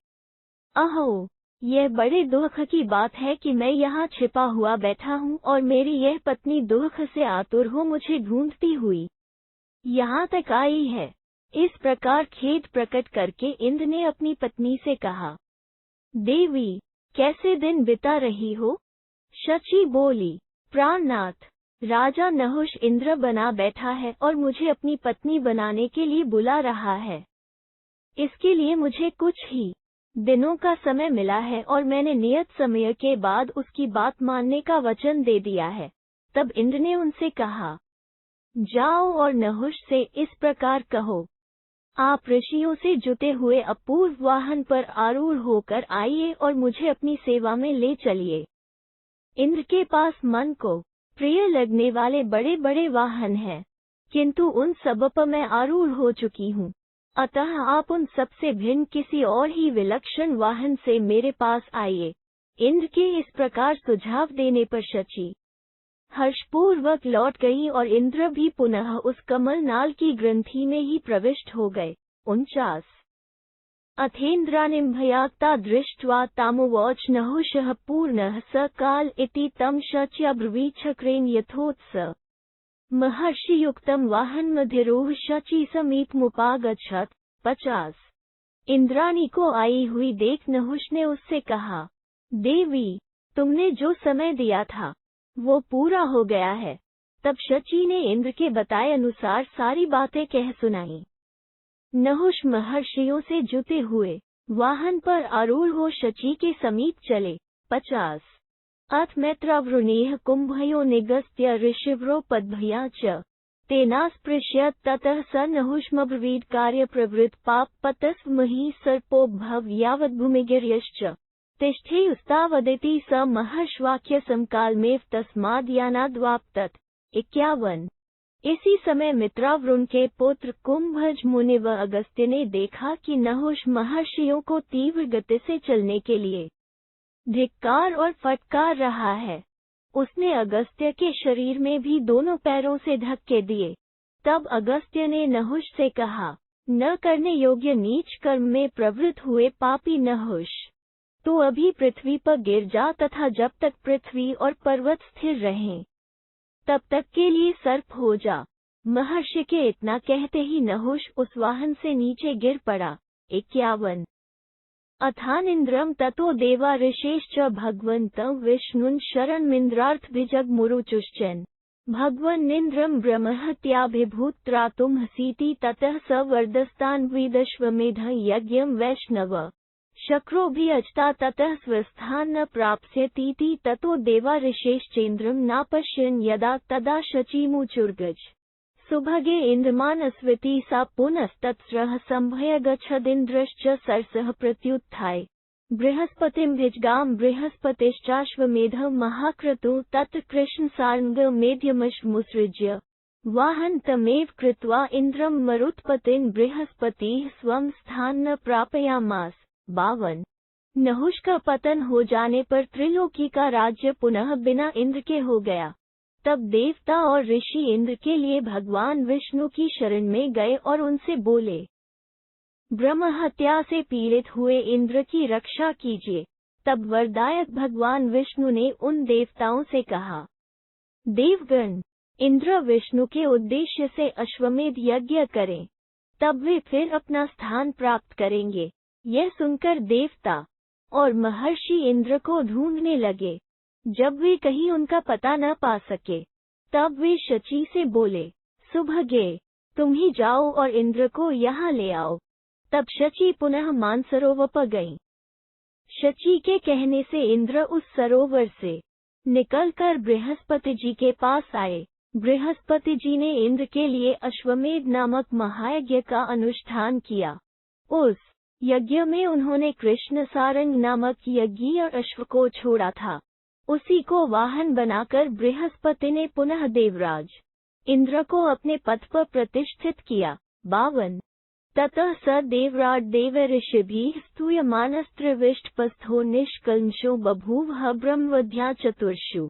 अहो, यह बड़े दुख की बात है कि मैं यहाँ छिपा हुआ बैठा हूँ और मेरी यह पत्नी दुख से आतुर हो मुझे ढूंढती हुई यहाँ तक आई है। इस प्रकार खेद प्रकट करके इंद्र ने अपनी पत्नी से कहा, देवी, कैसे दिन बिता रही हो? शची बोली, प्राणनाथ, राजा नहुष इंद्र बना बैठा है और मुझे अपनी पत्नी बनाने के लिए बुला रहा है। इसके लिए मुझे कुछ ही दिनों का समय मिला है और मैंने नियत समय के बाद उसकी बात मानने का वचन दे दिया है। तब इंद्र ने उनसे कहा, जाओ और नहुष से इस प्रकार कहो, आप ऋषियों से जुटे हुए अपूर्व वाहन पर आरूढ़ होकर आइए और मुझे अपनी सेवा में ले चलिए। इंद्र के पास मन को प्रिय लगने वाले बड़े बड़े वाहन हैं, किंतु उन सब पर मैं आरूढ़ हो चुकी हूँ। अतः आप उन सबसे भिन्न किसी और ही विलक्षण वाहन से मेरे पास आइए। इंद्र के इस प्रकार सुझाव देने पर शची हर्षपूर्वक लौट गई और इंद्र भी पुनः उस कमल नाल की ग्रंथि में ही प्रविष्ट हो गए। 49 अथेन्द्रानिं भयाक्ता दृष्ट्वा तामुवाच नहुषः पूर्णः स काल इति तं शच्याब्रवीच्छक्रेण यथोत्स महर्षियुक्तं वाहनमधिरोह शची समीपमुपागच्छत्। 50 इंद्राणी को आई हुई देख नहुष ने उससे कहा, देवी, तुमने जो समय दिया था वो पूरा हो गया है। तब शची ने इंद्र के बताए अनुसार सारी बातें कह सुनाई। नहुष महर्षियों से जुटे हुए वाहन पर आरूढ़ हो शची के समीप चले। 50 अथ मैत्रावृणेह कुंभयो निगस्त्य ऋषिव्रो पद्भया च तेनास्पृश्य ततः स नहुषमब्रवीद कार्य प्रवृत्त पाप पतस्व मही सर्पो भव यावद्भूमिगिर्यश्च तिष्ठेयुस्तावदिति स महर्षवाक्य समकालमेव तस्माद्यानाद्वाप्तत्। 51 इसी समय मित्रावरुण के पुत्र कुंभज मुनि व अगस्त्य ने देखा कि नहुष महर्षियों को तीव्र गति से चलने के लिए धिक्कार और फटकार रहा है। उसने अगस्त्य के शरीर में भी दोनों पैरों से धक्के दिए। तब अगस्त्य ने नहुष से कहा, न करने योग्य नीच कर्म में प्रवृत्त हुए पापी नहुष, तो अभी पृथ्वी पर गिर जा तथा जब तक पृथ्वी और पर्वत स्थिर रहें तब तक के लिए सर्प हो जा। महर्षि के इतना कहते ही नहुष उस वाहन से नीचे गिर पड़ा। 51 अथानिन्द्रम ततो देवा ऋषेश्च भगवन्तं विष्णुं शरणमिन्द्रार्थभिजग्मुरुचुश्चैन् भगवन्निन्द्रं ब्रह्महत्याभिभूत त्रातुमहसीति ततः स वर्धस्तान् विदश्वमेध यज्ञं वैष्णव शक्रोभियजता ततः स्वस्थान् न प्राप्स्यतीति ततो देवा ऋषेश्चेन्द्रं नापश्यन् यदा तदा शचीमुचुर्गज। सुभगे इन्द्रमानस्विति सा पुनस्तत्स्रः संभय गच्छदिन्द्रश्च सरसः प्रत्युत्थाय बृहस्पतिं भिजगाम बृहस्पतिश्चाश्वमेधं महाक्रतु तत् कृष्णसारङ्गमेध्यमश्मुसृज्य वाहनतमेव कृत्वा इन्द्रं मरुत्पतिं बृहस्पतिः स्वं स्थान न प्रापयामास। 52। नहुष का पतन हो जाने पर त्रिलोकी का राज्य पुनः बिना इंद्र के हो गया। तब देवता और ऋषि इंद्र के लिए भगवान विष्णु की शरण में गए और उनसे बोले, ब्रह्म हत्या से पीड़ित हुए इंद्र की रक्षा कीजिए। तब वरदायक भगवान विष्णु ने उन देवताओं से कहा, देवगण, इंद्र विष्णु के उद्देश्य से अश्वमेध यज्ञ करें, तब वे फिर अपना स्थान प्राप्त करेंगे। यह सुनकर देवता और महर्षि इंद्र को ढूंढने लगे। जब वे कहीं उनका पता न पा सके, तब वे शची से बोले, सुभगे, तुम ही जाओ और इंद्र को यहाँ ले आओ। तब शची पुनः मानसरोवर पर गईं। शची के कहने से इंद्र उस सरोवर से निकलकर बृहस्पति जी के पास आए। बृहस्पति जी ने इंद्र के लिए अश्वमेध नामक महायज्ञ का अनुष्ठान किया। उस यज्ञ में उन्होंने कृष्ण सारंग नामक यज्ञीय अश्व को छोड़ा था। उसी को वाहन बनाकर बृहस्पति ने पुनः देवराज इंद्र को अपने पद पर प्रतिष्ठित किया। 52। ततः स देवराट देवऋषिभिः स्तूयमानस्त्रिविष्टपस्थो निष्कल्मषो बभूव ब्रह्मवद्या चतुर्षु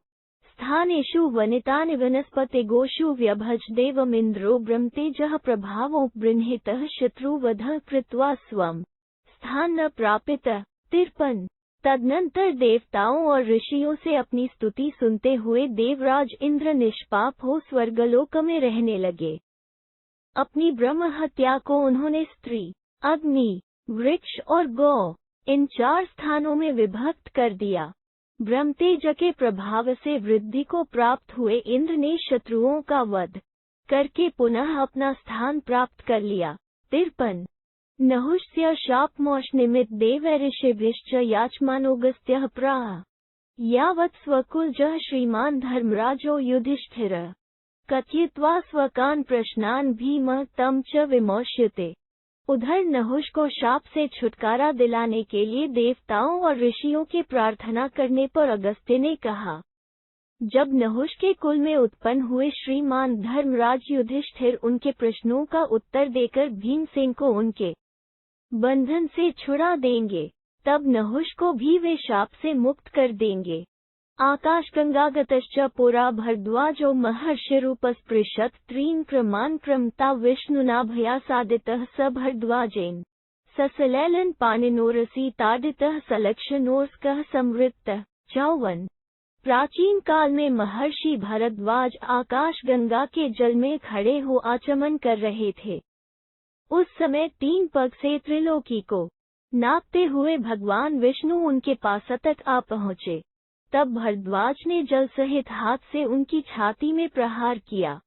स्थानेषु वनितानि वनस्पतिगोषु व्यभज देवमिन्द्रो ब्रह्मतेजः प्रभावो बृंहितः शत्रुवधः कृत्वा स्वं स्थान न प्रापित। 53। तदनंतर देवताओं और ऋषियों से अपनी स्तुति सुनते हुए देवराज इंद्र निष्पाप हो स्वर्गलोक में रहने लगे। अपनी ब्रह्म हत्या को उन्होंने स्त्री, अग्नि, वृक्ष और गौ इन 4 स्थानों में विभक्त कर दिया। ब्रह्मतेज के प्रभाव से वृद्धि को प्राप्त हुए इंद्र ने शत्रुओं का वध करके पुनः अपना स्थान प्राप्त कर लिया। 53। नहुष्य शापमोक्ष निमित्त देवऋषिभिश्च याचमानोऽगस्त्यः प्राह यावत् स्वकुलजः श्रीमान् धर्मराजो युधिष्ठिरः कथयित्वा स्वकान् प्रश्नान् भीमः तं च विमोक्ष्यते। उधर नहुष को शाप से छुटकारा दिलाने के लिए देवताओं और ऋषियों के प्रार्थना करने पर अगस्त्य ने कहा, जब नहुष के कुल में उत्पन्न हुए श्रीमान धर्मराज युधिष्ठिर उनके प्रश्नों का उत्तर देकर भीमसेन को उनके बंधन से छुड़ा देंगे, तब नहुष को भी वे शाप से मुक्त कर देंगे। आकाशगंगागतश्च पुरा भरद्वाजो महर्षिरूपस्पृशत् त्रीन् क्रमान् क्रमता विष्णुनाभयासादितः स भरद्वाजेन ससलेलन पाणिनोरसी ताडितः सलक्षणोर्स्कः संवृत्तः। 54। प्राचीन काल में महर्षि भरद्वाज आकाशगंगा के जल में खड़े हो आचमन कर रहे थे। उस समय 3 पग से त्रिलोकी को नापते हुए भगवान विष्णु उनके पास तक आ पहुँचे। तब भरद्वाज ने जल सहित हाथ से उनकी छाती में प्रहार किया।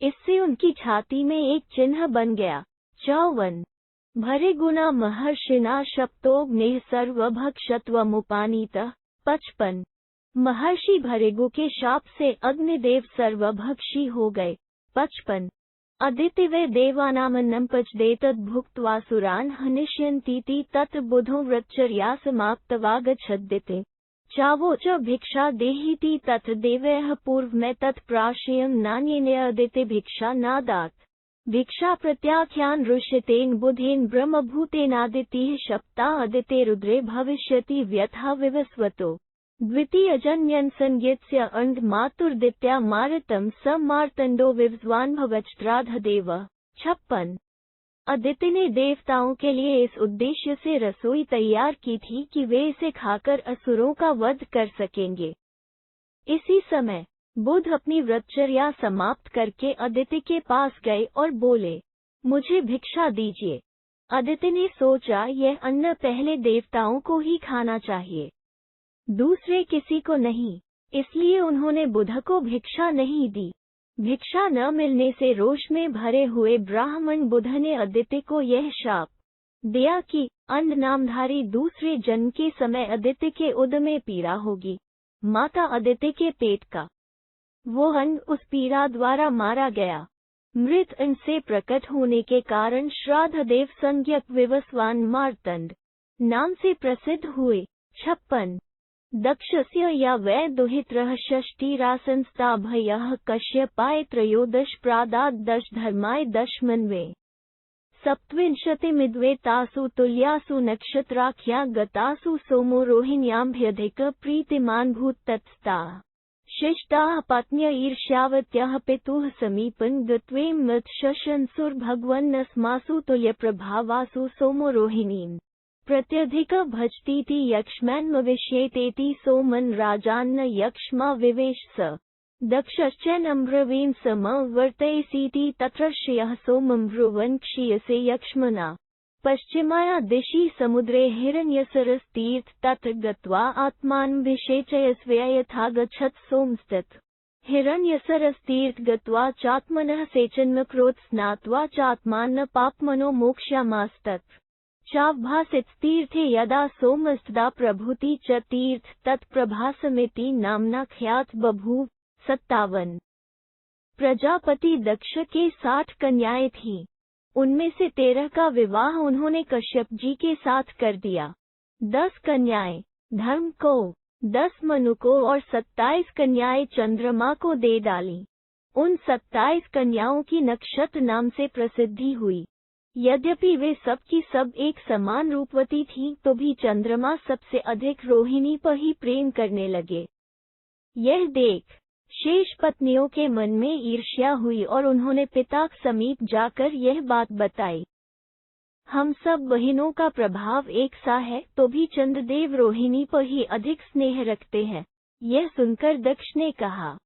इससे उनकी छाती में एक चिन्ह बन गया। 54। भरे गुना महर्षिना शप्तोग्निः सर्वभक्षत्वमुपानीतः। 55। महर्षि भरेगु के शाप से अग्निदेव सर्वभक्षी हो गए। 55। अदितिवे देवानामन्नं पचदेतद् भुक्त्वा सुरान् हनिष्यन्तीति तत्र बुधो व्रतचर्या समाप्तवागच्छद्दिते चावोच भिक्षा देहीति तत्र देवैः पूर्वमें तत्प्राश्रयं नान्येन अदिते भिक्षा नादात्। भिक्षा प्रत्याख्यान ऋषितेन बुधेन ब्रह्मभूतेनादितिः शप्ता अदिते रुद्रे भविष्यति व्यथा विवस्वतो। द्वितीयजन्यन् संज्ञस्य अंड मातुर्दित्या मारुतं स मार्तंडो विवस्वान् भवच्त्राधदेवः। 56। अदिति ने देवताओं के लिए इस उद्देश्य से रसोई तैयार की थी कि वे इसे खाकर असुरों का वध कर सकेंगे। इसी समय बुध अपनी व्रतचर्या समाप्त करके अदिति के पास गए और बोले, मुझे भिक्षा दीजिए। अदिति ने सोचा यह अन्न पहले देवताओं को ही खाना चाहिए, दूसरे किसी को नहीं, इसलिए उन्होंने बुध को भिक्षा नहीं दी। भिक्षा न मिलने से रोष में भरे हुए ब्राह्मण बुध ने अदिति को यह शाप दिया कि अंध नामधारी दूसरे जन्म के समय अदिति के उदर में पीड़ा होगी। माता अदिति के पेट का वो अंग उस पीड़ा द्वारा मारा गया। मृत अन्न से प्रकट होने के कारण श्राद्ध देव संज्ञक विवस्वान मार्तंड नाम से प्रसिद्ध हुए। 56 दक्षस्य या वै दुहित्रः षष्टिरासंस्ताभयः कश्यपाय त्रयोदश प्रादाद्दश धर्माय दशमन्वे सप्तविंशतिमिद्वे तासु तुल्यासु नक्षत्राख्या गतासु सोमो रोहिण्याभ्यधिक प्रीतिमान् भूतत्स्ताः शिष्टाः पत्न्य ईर्ष्यावत्यः पितुः समीपं गत्वें मत्शशंसुर्भगवन्नस्मासु तुल्यप्रभावासु सोमो रोहिणीम् प्रत्यधिक भजतीति यक्ष्मन्मविष्येतेति सोमन् राजान्न यक्ष्मा विवेश स दक्षश्चैनम्ब्रवीन् समवर्तयसीति तत्र श्रियः सोमं ब्रुवन् क्षीयसे यक्ष्मणा पश्चिमाया दिशि समुद्रे हिरण्यसरस्तीर्थ तत्र गत्वा आत्मानभिषेचयस्वे यथा गच्छत् सोमस्तत् हिरण्यसरस्तीर्थ गत्वा चात्मनः सेचन्मक्रोत् स्नात्वा चात्मान्न पाप्मनो मोक्ष्यामास्तत् चाभासिततीर्थे यदा सोमस्तदा प्रभूति च तीर्थ तत्प्रभासमिति नाम्ना ख्यात बभूव। 57 प्रजापति दक्ष के 60 कन्याएं थीं। उनमें से 13 का विवाह उन्होंने कश्यप जी के साथ कर दिया। 10 कन्याएं धर्म को, 10 मनु को और 27 कन्याएं चंद्रमा को दे डाली। उन 27 कन्याओं की नक्षत्र नाम से प्रसिद्धि हुई। यद्यपि वे सब की सब एक समान रूपवती थीं, तो भी चंद्रमा सबसे अधिक रोहिणी पर ही प्रेम करने लगे। यह देख शेष पत्नियों के मन में ईर्ष्या हुई और उन्होंने पिता के समीप जाकर यह बात बताई। हम सब बहनों का प्रभाव एक सा है, तो भी चंद्रदेव रोहिणी पर ही अधिक स्नेह रखते हैं। यह सुनकर दक्ष ने कहा,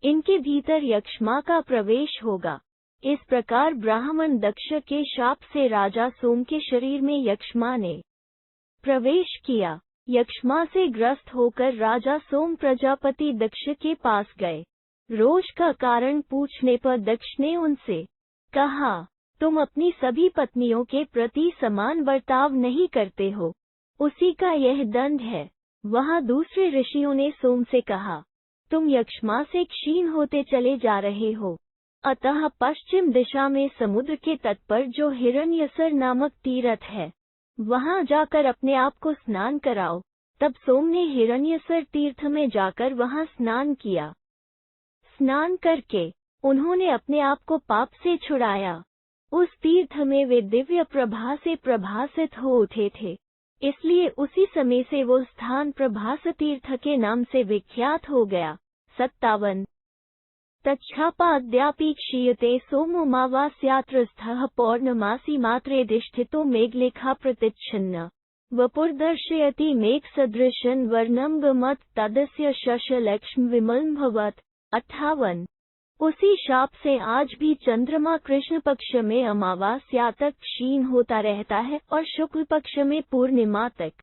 इनके भीतर यक्ष्मा का प्रवेश होगा। इस प्रकार ब्राह्मण दक्ष के शाप से राजा सोम के शरीर में यक्ष्मा ने प्रवेश किया। यक्ष्मा से ग्रस्त होकर राजा सोम प्रजापति दक्ष के पास गए। रोष का कारण पूछने पर दक्ष ने उनसे कहा, तुम अपनी सभी पत्नियों के प्रति समान बर्ताव नहीं करते हो, उसी का यह दंड है। वहाँ दूसरे ऋषियों ने सोम से कहा, तुम यक्ष्मा से क्षीण होते चले जा रहे हो, अतः पश्चिम दिशा में समुद्र के तट पर जो हिरण्यसर नामक तीर्थ है, वहां जाकर अपने आप को स्नान कराओ। तब सोम ने हिरण्यसर तीर्थ में जाकर वहां स्नान किया। स्नान करके उन्होंने अपने आप को पाप से छुड़ाया। उस तीर्थ में वे दिव्य प्रभा से प्रभासित हो उठे थे, इसलिए उसी समय से वो स्थान प्रभास तीर्थ के नाम से विख्यात हो गया। 57 तच्छापाद्यापि क्षीयते सोमोमावास्यात्रस्थः पौर्णमासी मात्रेधिष्ठितो मेघलेखा प्रतिच्छिन्न वपुर्दर्शयति मेघसदृशं वर्णं गमत् तदस्य शशलक्ष्म विमलं भवत्। 58 उसी शाप से आज भी चंद्रमा कृष्ण पक्ष में अमावास्या तक क्षीण होता रहता है और शुक्ल पक्ष में पूर्णिमा तक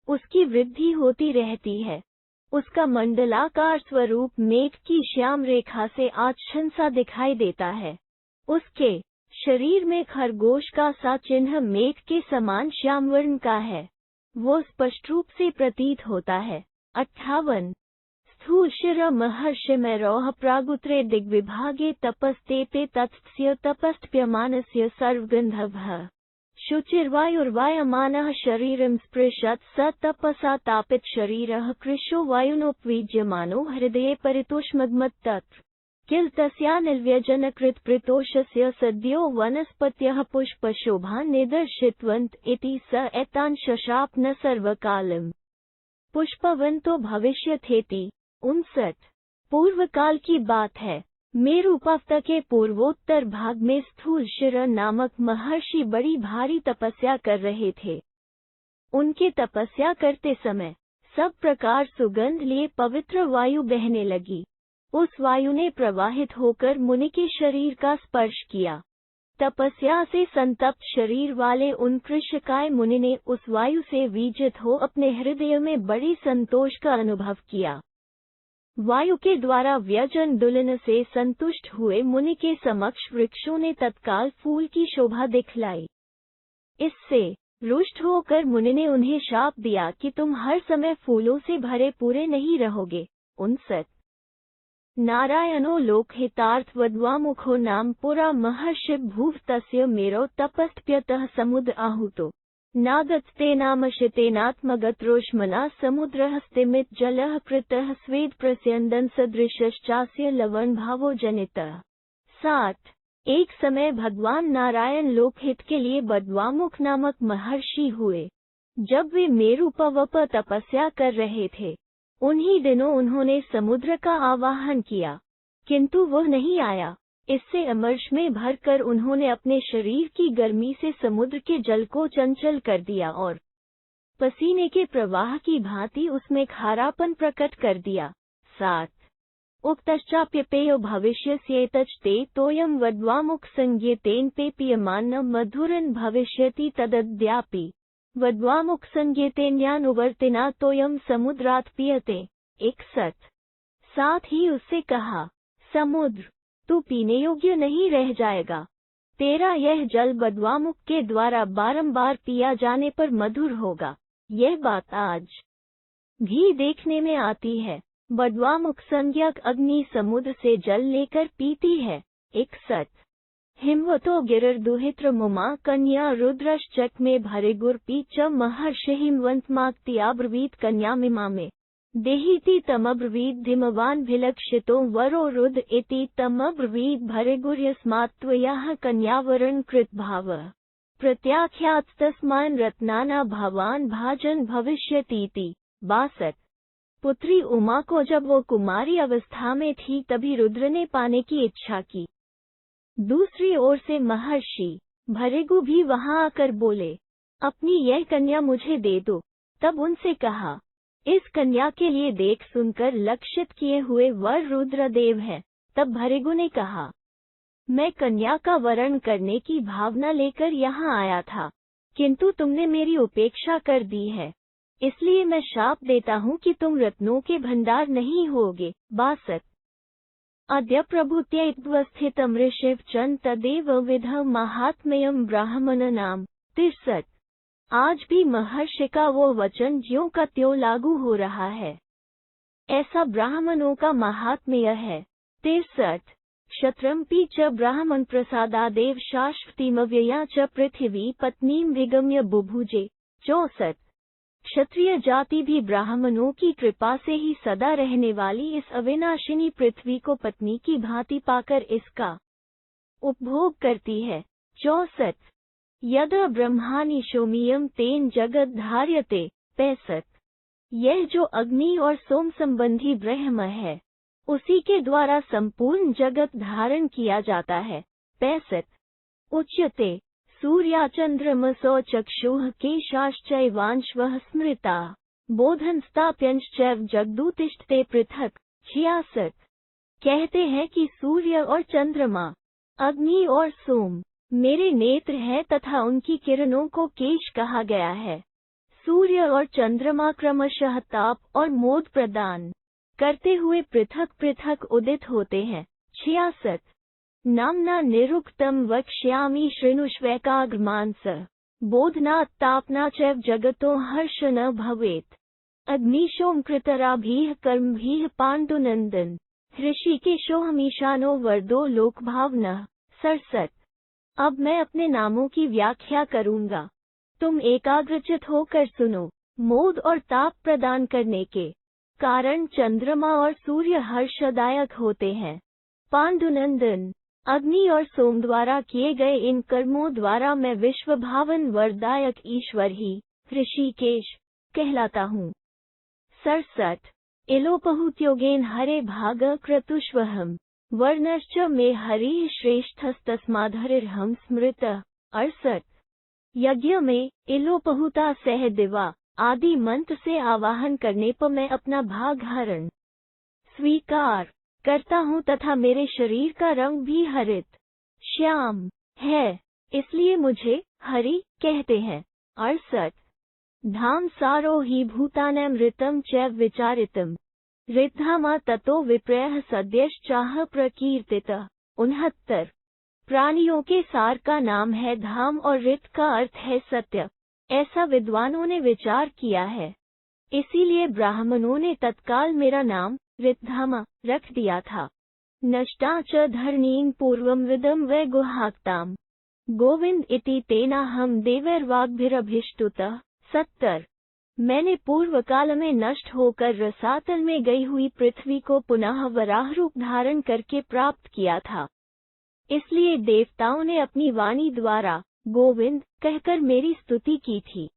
उसकी वृद्धि होती रहती है। उसका मंडलाकार स्वरूप मेघ की श्याम रेखा से आच्छन्न सा दिखाई देता है। उसके शरीर में खरगोश का सा चिन्ह मेघ के समान श्यामवर्ण का है, वो स्पष्ट रूप से प्रतीत होता है। 58 स्थूलशिर महर्षिमैरोह प्रागुत्रे दिग्विभागे तपस्तेपे तत्स्य तपस्प्यमानस्य सर्वगन्धर्वः शुचिर्वायुर्वायमानः शरीरं स्पृशत् स तपसा तापित शरीरः कृशो वायुनोपवीज्यमानो हृदये परितोषमग्मत्तत् किल तस्यानिलव्यजनकृत प्रीतोषस्य सद्यो वनस्पत्यः पुष्पशोभान् निदर्शितवन्त इति स एतान् शशाप न सर्वकालम् पुष्पवन्तो भविष्यथेति। 59 पूर्व काल की बात है। मेरु पर्वत के पूर्वोत्तर भाग में स्थूलशिर नामक महर्षि बड़ी भारी तपस्या कर रहे थे। उनके तपस्या करते समय सब प्रकार सुगंध लिए पवित्र वायु बहने लगी। उस वायु ने प्रवाहित होकर मुनि के शरीर का स्पर्श किया। तपस्या से संतप्त शरीर वाले उन कृशकाय मुनि ने उस वायु से विजित हो अपने हृदय में बड़ी संतोष का अनुभव किया। वायु के द्वारा व्यजन दुलन से संतुष्ट हुए मुनि के समक्ष वृक्षों ने तत्काल फूल की शोभा दिखलाई। इससे रुष्ट होकर मुनि ने उन्हें शाप दिया कि तुम हर समय फूलों से भरे पूरे नहीं रहोगे। 59 नारायणो लोकहितार्थवद्वामुखो नाम पुरा महर्षि भूः तस्य मेरो तपस्त्यतः समुद्र आहुतो नागत्स्ते नाम शितेनात्मगत्रोष्मना समुद्रः जलः कृतः स्वेद प्रस्यन्दन् सदृशश्चास्य लवण भावो जनितः। 7 एक समय भगवान नारायण लोकहित के लिए बद्वामुख नामक महर्षि हुए। जब वे मेरु पर्वत पर तपस्या कर रहे थे, उन्हीं दिनों उन्होंने समुद्र का आवाहन किया, किंतु वह नहीं आया। इससे अमर्ष में भरकर उन्होंने अपने शरीर की गर्मी से समुद्र के जल को चंचल कर दिया और पसीने के प्रवाह की भांति उसमें खारापन प्रकट कर दिया। 7 उक्तश्चाप्यपेयो भविष्यस्येतच्ते तोयं वद्वामुख संज्ञेतेन पेपीयमानं मधुरं भविष्यति तदद्यापि वद्वामुख संज्ञेतेन्यानुवर्तिना तोयं समुद्रात् पीयते। 61 साथ ही उससे कहा, समुद्र, तू पीने योग्य नहीं रह जाएगा। तेरा यह जल बद्वामुख के द्वारा बारंबार पिया जाने पर मधुर होगा। यह बात आज भी देखने में आती है। बद्वामुख संज्ञक अग्नि समुद्र से जल लेकर पीती है। 61 हिमवतो गिरिर्दुहित्र मुमा कन्या रुद्रश्चक में भरे गुरपी च महर्षि हिमवंतमाक्तियाब्रवीत कन्यामिमा में देहीति तमब्रवीत धिमवान भिलक्षितो वरो रुद्र इति तमब्रवीत भरेगुर्यस्मात्त्वयाः कन्यावरण कृत भाव प्रत्याख्यातस्तस्मान् रत्नाना भवान भाजन भविष्यतीति। 62 पुत्री उमा को जब वो कुमारी अवस्था में थी तभी रुद्र ने पाने की इच्छा की। दूसरी ओर से महर्षि भरेगु भी वहां आकर बोले, अपनी यह कन्या मुझे दे दो। तब उनसे कहा, इस कन्या के लिए देख सुनकर लक्षित किए हुए वर रुद्रदेव है। तब भरेगु ने कहा, मैं कन्या का वरण करने की भावना लेकर यहाँ आया था, किंतु तुमने मेरी उपेक्षा कर दी है, इसलिए मैं शाप देता हूँ कि तुम रत्नों के भंडार नहीं होगे। 62 अद्य प्रभुत्यैद्वस्थितं ऋषिवचन तदेव विध महात्म्यं ब्राह्मण नाम। 63 आज भी महर्षि का वो वचन ज्यों का त्यों लागू हो रहा है, ऐसा ब्राह्मणों का महात्म्य है। 63 क्षत्रमपि च ब्राह्मण प्रसादादेव शाश्वतीमव्यया च पृथिवी पत्नीं विगम्य बुभुजे। 64 क्षत्रिय जाति भी ब्राह्मणों की कृपा से ही सदा रहने वाली इस अविनाशिनी पृथ्वी को पत्नी की भांति पाकर इसका उपभोग करती है। 64 यद ब्रह्मानि शोमियम तेन जगत धार्यते। 65 यह जो अग्नि और सोम संबंधी ब्रह्म है, उसी के द्वारा संपूर्ण जगत धारण किया जाता है। 65 उच्यते सूर्याचंद्रमसो चक्षुः केशाश्चैवांश्वः स्मृता बोधनस्ताप्यंश्चैव जगदुतिष्ठते पृथक। 66 कहते हैं कि सूर्य और चंद्रमा, अग्नि और सोम मेरे नेत्र हैं तथा उनकी किरणों को केश कहा गया है। सूर्य और चंद्रमा क्रमशः ताप और मोद प्रदान करते हुए पृथक पृथक उदित होते हैं। 66 नाम्ना निरुक्तम वक्ष्यामि शृणुष्वैकाग्रमांस बोधनात् तापना चैव जगतो हर्ष न भवेत्। अग्निशोम कृतराभिः कर्मभिः पाण्डुनंदन ऋषिकेशोऽहमीशानो वरदो लोकभावनः। 67 अब मैं अपने नामों की व्याख्या करूंगा, तुम एकाग्रचित होकर सुनो। मोद और ताप प्रदान करने के कारण चंद्रमा और सूर्य हर्षदायक होते हैं। पांडुनंदन अग्नि और सोम द्वारा किए गए इन कर्मों द्वारा मैं विश्वभावन वरदायक ईश्वर ही ऋषिकेश कहलाता हूँ। 67 इलोपहुत्योगेन हरे भाग क्रतुष्वहम वर्णश्च मे हरिः श्रेष्ठस्तस्माद्धरिर्हं स्मृतः। 68 यज्ञ में इलोपहुता सह दिवा आदि मंत्र से आवाहन करने पर मैं अपना भाग हरण स्वीकार करता हूँ तथा मेरे शरीर का रंग भी हरित श्याम है, इसलिए मुझे हरि कहते हैं। 68 धाम सारोहि भूतानामृतं चैव विचारितम् ऋद्धामा ततो विप्रयः सद्यश्चाह प्रकीर्तितः। 69 प्राणियों के सार का नाम है धाम और ऋत का अर्थ है सत्य, ऐसा विद्वानों ने विचार किया है, इसीलिए ब्राह्मणों ने तत्काल मेरा नाम रिद्धामा रख दिया था। नष्टा च धरणीं पूर्वं विदम वै गुहाक्ताम गोविंद इति तेनाहम देवैर्वाग्भिरभिष्टुतः। 70। मैंने पूर्व काल में नष्ट होकर रसातल में गई हुई पृथ्वी को पुनः वराह रूप धारण करके प्राप्त किया था। इसलिए देवताओं ने अपनी वाणी द्वारा गोविंद कहकर मेरी स्तुति की थी।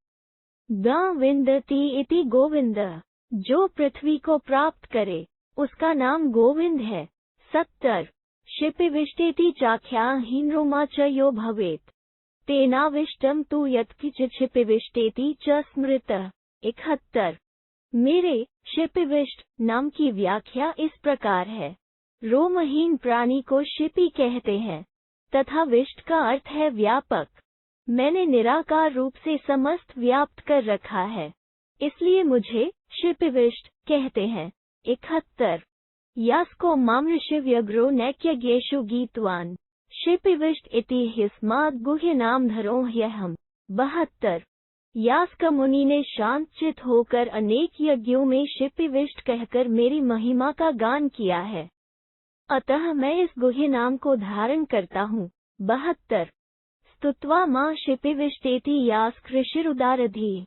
गोविंदति इति गोविंद, जो पृथ्वी को प्राप्त करे उसका नाम गोविंद है। 70। क्षिपिविष्टेति चाख्याहीन रोमा च यो भवेत् तेनाविष्टम तु यत्किंचित् क्षिपिविष्टेति च स्मृतः। 71। मेरे क्षिपिविष्ट नाम की व्याख्या इस प्रकार है। रोमहीन प्राणी को शिपि कहते हैं तथा विष्ट का अर्थ है व्यापक। मैंने निराकार रूप से समस्त व्याप्त कर रखा है, इसलिए मुझे क्षिपिविष्ट कहते हैं। 71। यास्को मामृषिव्यग्रो नैक्यज्ञेषु गीतवान् क्षिपिविष्ट इति ह्यस्माद् गुह्यनामधरो ह्यहम्। 72। यास्क मुनि ने शांत चित होकर अनेक यज्ञों में क्षिपिविष्ट कहकर मेरी महिमा का गान किया है, अतः मैं इस गुह्य नाम को धारण करता हूँ। 72। स्तुत्वा मां क्षिपिविष्टेति यास्क ऋषिरुदारधी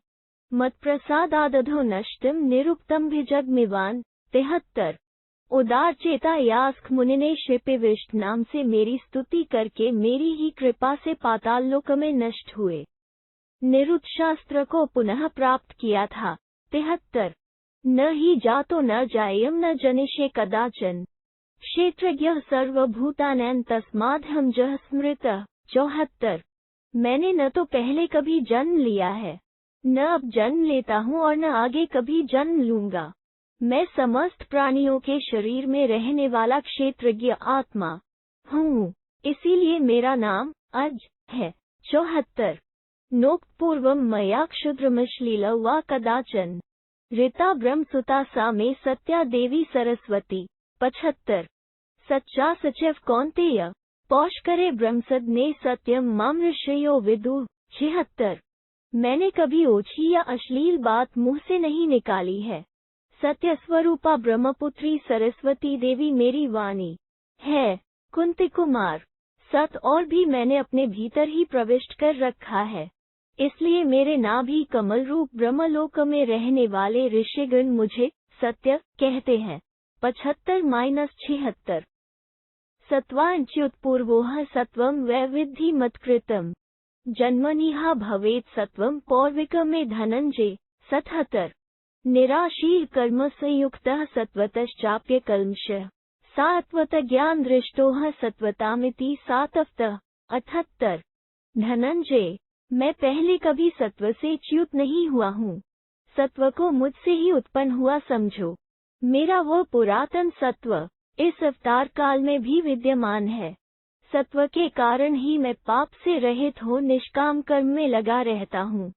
मत्प्रसादादधो नष्टम निरुक्तम भिजग्मिवान। 73। उदार चेता यास्क मुनि ने क्षिपिविष्ट नाम से मेरी स्तुति करके मेरी ही कृपा से पाताल लोक में नष्ट हुए निरुक्त शास्त्र को पुनः प्राप्त किया था। 73। न ही जातो न जायम न जनिष्ये कदाचन क्षेत्रज्ञः सर्वभूतानां तस्मादहं जः स्मृतः। 74। मैंने न तो पहले कभी जन्म लिया है, न अब जन्म लेता हूँ और न आगे कभी जन्म लूंगा। मैं समस्त प्राणियों के शरीर में रहने वाला क्षेत्रज्ञ आत्मा हूँ, इसीलिए मेरा नाम अज है। 74। नोक्त पूर्वम मया क्षुद्रमश्लील वा कदाचन ऋता ब्रह्मसुता सा मे सत्या देवी सरस्वती। 75। सच्चा सचिव कौन्तेय पौष्करे ब्रह्मसद ने सत्यम माम ऋषयो विदु। 76। मैंने कभी ओछी या अश्लील बात मुंह से नहीं निकाली है। सत्य स्वरूपा ब्रह्मपुत्री सरस्वती देवी मेरी वाणी है। कुंती कुमार। सत और भी मैंने अपने भीतर ही प्रविष्ट कर रखा है, इसलिए मेरे नाभि कमल रूप ब्रह्मलोक में रहने वाले ऋषिगण मुझे सत्य कहते हैं। 75-76। सत्वांच्युत्पूर्वोह सत्वं वैविद्धि मत्कृतम् जन्मनिहा भवेत् सत्वं पौर्विकं मे धनंजय। 77। निराशीः कर्म संयुक्तः सत्वतश्चाप्य कल्मषः सात्वत ज्ञान दृष्टोः सत्वतामिति सातवतः। 78। धनंजय, मैं पहले कभी सत्व से च्युत नहीं हुआ हूँ, सत्व को मुझसे ही उत्पन्न हुआ समझो। मेरा वो पुरातन सत्व इस अवतार काल में भी विद्यमान है। सत्व के कारण ही मैं पाप से रहित हो निष्काम कर्म में लगा रहता हूँ।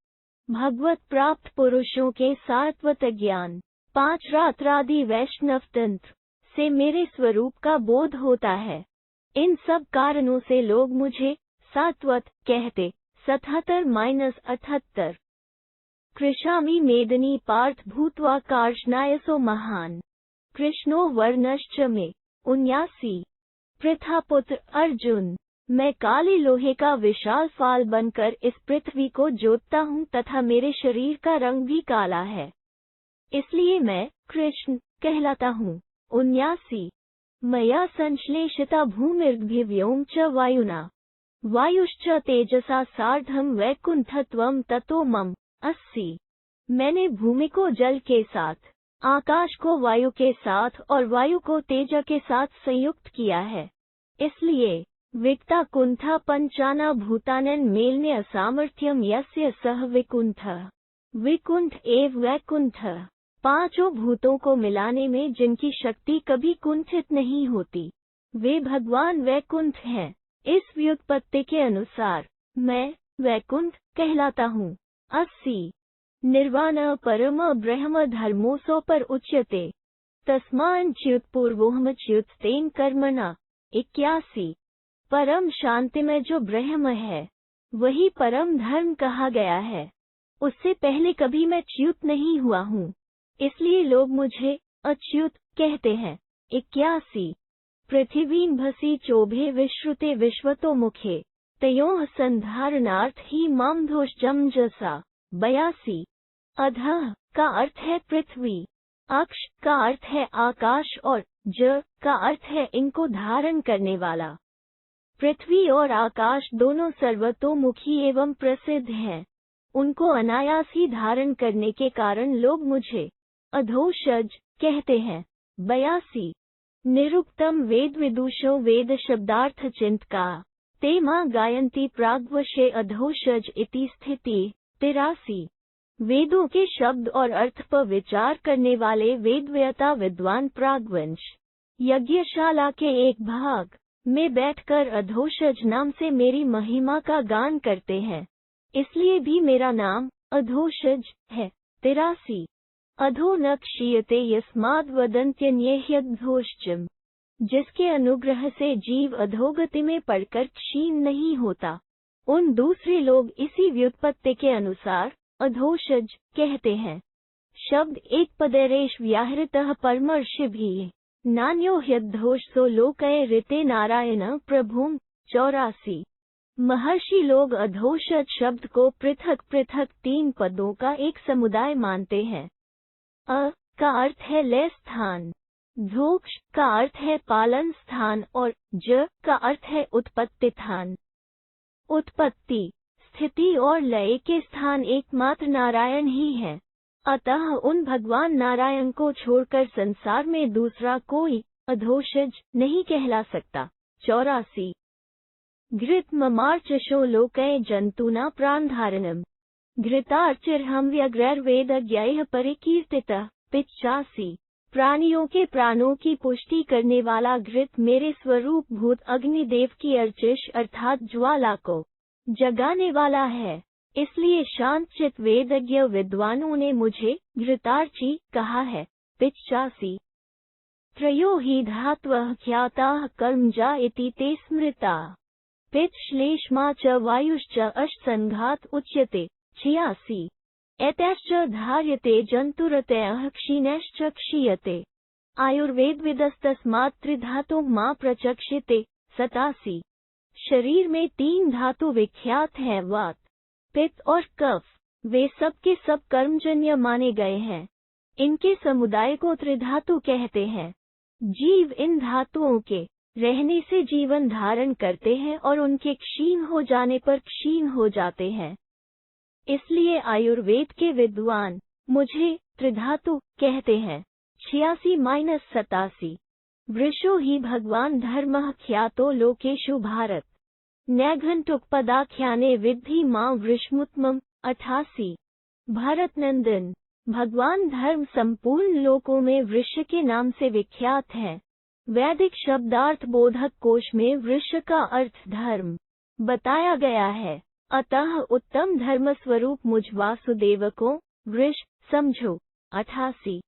भगवत प्राप्त पुरुषों के सात्वत ज्ञान 5 रात्रादि वैष्णव तंत्र से मेरे स्वरूप का बोध होता है। इन सब कारणों से लोग मुझे सात्वत कहते। 77-78। कृशामि मेदनी पार्थ भूत्वा कार्ष्णायसो महान कृष्णो वर्णश्च मे। 79। पृथापुत्र अर्जुन, मैं काले लोहे का विशाल फाल बनकर इस पृथ्वी को जोतता हूँ तथा मेरे शरीर का रंग भी काला है, इसलिए मैं कृष्ण कहलाता हूँ। 79। मया संश्लेषिता भूमिर्व्योम च वायुना वायुश्च तेजसा सार्धम वैकुंठत्वं ततो मम। 80। मैंने भूमि को जल के साथ, आकाश को वायु के साथ और वायु को तेज के साथ संयुक्त किया है, इसलिए विक्ता कुंठा पंचाना भूतानन मेलने असामर्थ्यम यस्य सह विकुंठ। विकुंठ एव वैकुंठ, पांचों भूतों को मिलाने में जिनकी शक्ति कभी कुंठित नहीं होती, वे भगवान वैकुंठ हैं। इस व्युत्पत्ति के अनुसार मैं वैकुंठ कहलाता हूँ। 80। निर्वाण परम ब्रह्म धर्मोसो पर उच्यते तस्माच्युत्पूर्वोहमच्युत्तेन कर्मणा। 81। परम शांति में जो ब्रह्म है वही परम धर्म कहा गया है, उससे पहले कभी मैं च्युत नहीं हुआ हूँ, इसलिए लोग मुझे अच्युत कहते हैं। 81 पृथिवीं भसी चोभे विश्रुते विश्वतो मुखे तयोः संधारणार्थ ही मामधोषजम जसा। 82 अधः का अर्थ है पृथ्वी, अक्ष का अर्थ है आकाश और ज का अर्थ है इनको धारण करने वाला। पृथ्वी और आकाश दोनों सर्वतोमुखी एवं प्रसिद्ध हैं। उनको अनायास ही धारण करने के कारण लोग मुझे अधोषज कहते हैं। 82 निरुक्तम वेद विदुषो वेद शब्दार्थ चिंतका ते मां गायन्ति प्राग्वशे अधोषज इति स्थिति। 83 वेदों के शब्द और अर्थ पर विचार करने वाले वेदव्यता विद्वान प्राग्वंश यज्ञशाला के एक भाग में बैठकर अधोषज नाम से मेरी महिमा का गान करते हैं, इसलिए भी मेरा नाम अधोषज है। 83 अधो न क्षीयते यस्माद् वदन्त्यन्ये ह्यधोषजम्, जिसके अनुग्रह से जीव अधोगति में पड़कर क्षीण नहीं होता, उन दूसरे लोग इसी व्युत्पत्ति के अनुसार अधोषज कहते हैं। शब्द एक पदैरेश व्याहृतः परमर्षिभिः नान्यो ह्यद्धोषसो लोकये ऋते नारायण प्रभुम्। 84 महर्षि लोग अधोषज शब्द को पृथक पृथक 3 पदों का एक समुदाय मानते हैं। अ का अर्थ है लय स्थान, धोक्ष का अर्थ है पालन स्थान और ज का अर्थ है उत्पत्ति स्थान। उत्पत्ति, स्थिति और लय के स्थान एकमात्र नारायण ही है, अतः उन भगवान नारायण को छोड़कर संसार में दूसरा कोई अधोषज नहीं कहला सकता। 84 घृत ममार्चशो लोकये जंतूना प्राणधारणम घृतार्चिर्हम व्यग्रैर्वेदज्ञैः परिकीर्तितः। 85 प्राणियों के प्राणों की पुष्टि करने वाला घृत मेरे स्वरूप भूत अग्निदेव की अर्चिश अर्थात ज्वाला को जगाने वाला है, इसलिए शांतचित वेदज्ञ विद्वानों ने मुझे घृतार्ची कहा है। 85 त्रयो हि धात्वः ख्याताः कर्मजा इति ते स्मृता पित्त श्लेष्मा च वायुश्च अष्टसंघात उच्यते। 86 एतैश्च धार्यते जन्तुरतयः क्षीणैश्च क्षीयते आयुर्वेदविदस्तस्मात् त्रिधातुः मा प्रचक्षते। 87 शरीर में 3 धातु विख्यात हैं, वात, पित्त और कफ। वे सब के सब कर्मजन्य माने गए हैं। इनके समुदाय को त्रिधातु कहते हैं। जीव इन धातुओं के रहने से जीवन धारण करते हैं और उनके क्षीण हो जाने पर क्षीण हो जाते हैं, इसलिए आयुर्वेद के विद्वान मुझे त्रिधातु कहते हैं। 86-87 वृषो ही भगवान धर्मः ख्यातो लोकेषु भारत नैघंटुकपदाख्याने विद्धि मां वृषमुत्तमम्। 88 भारत नंदन भगवान धर्म संपूर्ण लोकों में वृष के नाम से विख्यात है। वैदिक शब्दार्थ बोधक कोश में वृष का अर्थ धर्म बताया गया है, अतः उत्तम धर्म स्वरूप मुझ वासुदेव को वृष समझो। 88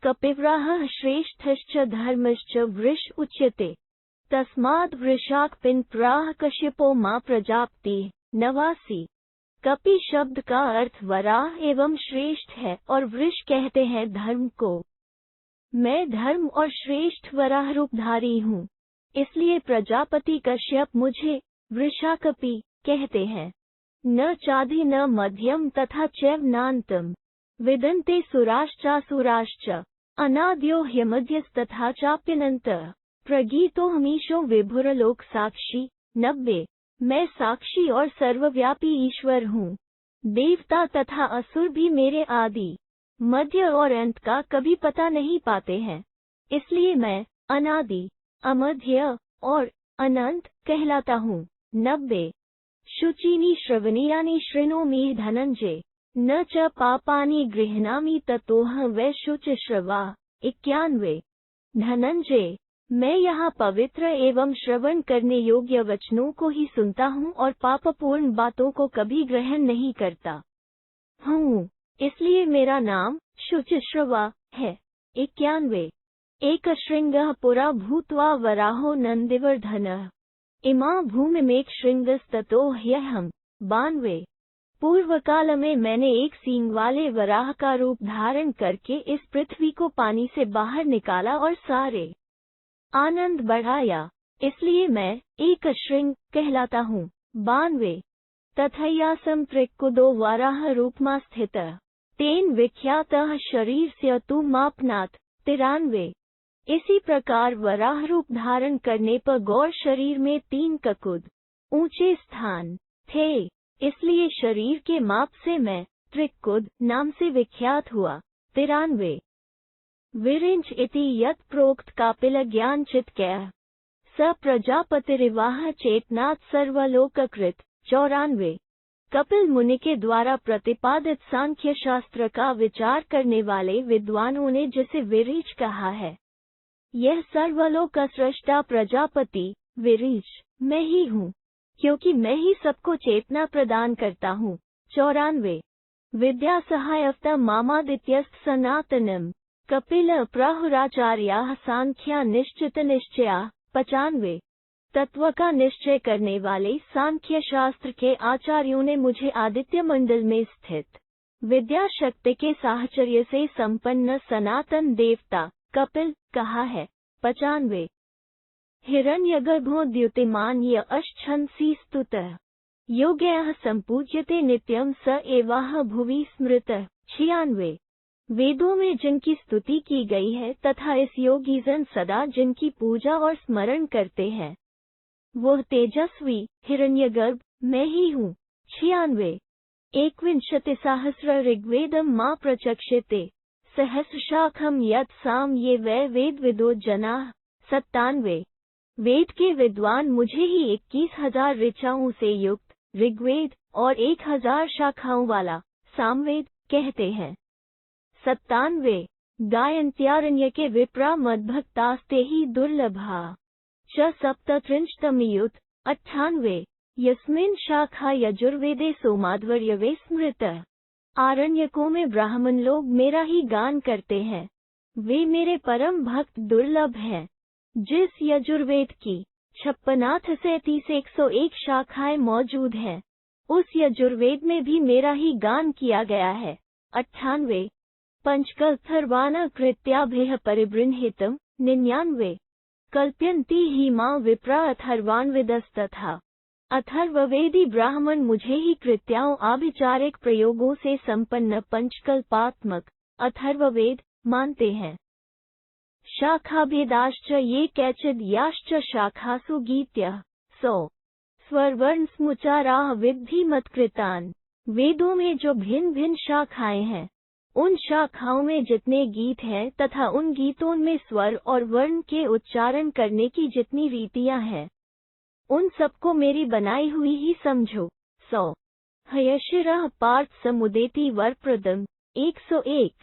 कपिवराहः श्रेष्ठश्च धर्मश्च वृष उच्यते तस्माद् वृषाक्पिन प्राह कश्यपो मां प्रजापति। 89 कपि शब्द का अर्थ वराह एवं श्रेष्ठ है और वृष कहते हैं धर्म को। मैं धर्म और श्रेष्ठ वराह रूपधारी हूँ, इसलिए प्रजापति कश्यप मुझे वृषाकपि कहते हैं। न चाधि न मध्यम तथा चैव नान्तम विदन्ते सुराश्चासुराश्च अनाद्यो ह्यमध्यस्तथा चाप्यनन्तः प्रगीतोऽहमीशो विभुरलोक साक्षी। 90 मैं साक्षी और सर्वव्यापी ईश्वर हूँ। देवता तथा असुर भी मेरे आदि, मध्य और अंत का कभी पता नहीं पाते हैं, इसलिए मैं अनादि, अमध्य और अनंत कहलाता हूँ। 90 शुचीनि श्रवणीयानि शृणोमि धनंजय न च पापानि गृह्णामि ततोह वै शुच श्रवा। 91 धनंजय मैं यहाँ पवित्र एवं श्रवण करने योग्य वचनों को ही सुनता हूँ और पापपूर्ण बातों को कभी ग्रहण नहीं करता हूँ, इसलिए मेरा नाम शुचिश्रवा है। 91 एक श्रृंगः पुरा भूत्वा वराहो नंदिवर्धनः इमा भूमिमेक श्रृंगस्ततो ह्यहम्। 92 पूर्व काल में मैंने एक सींग वाले वराह का रूप धारण करके इस पृथ्वी को पानी से बाहर निकाला और सारे आनंद बढ़ाया, इसलिए मैं एक श्रृंग कहलाता हूँ। 92 तथैयासम त्रिक्कुदो वराह रूपमा स्थित तेन विख्यात शरीर से तु मापनाथ। 93 इसी प्रकार वराह रूप धारण करने पर गौर शरीर में 3 ककुद ऊंचे स्थान थे, इसलिए शरीर के माप से मैं त्रिक्कुद नाम से विख्यात हुआ। 93 विरिंच इति यत् प्रोक्त कापिल ज्ञान चित्कय स प्रजापतिरिवाह चेतनात् सर्वलोककृत। 94 कपिल मुनि के द्वारा प्रतिपादित सांख्य शास्त्र का विचार करने वाले विद्वानों ने जिसे विरीच कहा है, यह सर्वलोक सृष्टा प्रजापति विरीच मैं ही हूँ, क्योंकि मैं ही सबको चेतना प्रदान करता हूँ। 94 विद्या सहायता मामादित्यस्त सनातनम कपिल प्राहुराचार्याः सांख्या निश्चित निश्चया। 95 तत्व का निश्चय करने वाले सांख्य शास्त्र के आचार्यों ने मुझे आदित्य मंडल में स्थित विद्या शक्ति के साहचर्य से संपन्न सनातन देवता कपिल कहा है। 95 हिरण्यगर्भो द्युतिमान य अश्छंसी स्तुतः योग्यः संपूज्यते नित्यं स एवाह भुवि स्मृतः। 96 वेदों में जिनकी स्तुति की गई है तथा इस योगी जन सदा जिनकी पूजा और स्मरण करते हैं, वह तेजस्वी हिरण्यगर्भ मैं ही हूँ। 96 एकविंशति सहस्र ऋग्वेदम मां प्रचक्षते सहस्र शाखम यत् साम ये वै वेद विदो जनाः। 97 वेद के विद्वान मुझे ही 21,000 ऋचाओं से युक्त ऋग्वेद और 1,000 शाखाओं वाला सामवेद कहते हैं। 97 गायन्त्यारण्य के विप्रा मद्भक्तास्ते ही दुर्लभा च सप्तत्रिंशतमयुत। 98 यस्मिन् शाखा यजुर्वेदे सोमाध्वर्यवे स्मृतः आरण्यकों में ब्राह्मण लोग मेरा ही गान करते हैं, वे मेरे परम भक्त दुर्लभ हैं। जिस यजुर्वेद की 56,101 शाखाएं मौजूद हैं, उस यजुर्वेद में भी मेरा ही गान किया गया है। 98 पंचकल्पथर्वाण कृत्याभिः परिबृंहितम्। 99 कल्प्यन्ति हि मां विप्रा अथर्वाणविदस्तथा अथर्ववेदी ब्राह्मण मुझे ही कृत्याओं आभिचारिक प्रयोगों से संपन्न पंचकल्पात्मक अथर्ववेद मानते हैं। शाखाभेदाश्च ये कैचिद् याश्च शाखासु गीत्यः 100 स्वरवर्ण स्मुचाराः विद्धि मत्कृतान्। वेदों में जो भिन्न भिन्न शाखाएं हैं, उन शाखाओं में जितने गीत हैं तथा उन गीतों में स्वर और वर्ण के उच्चारण करने की जितनी रीतियां हैं, उन सबको मेरी बनाई हुई ही समझो। 100 हयशिरः पार्थ समुदेति वरप्रदम्। 101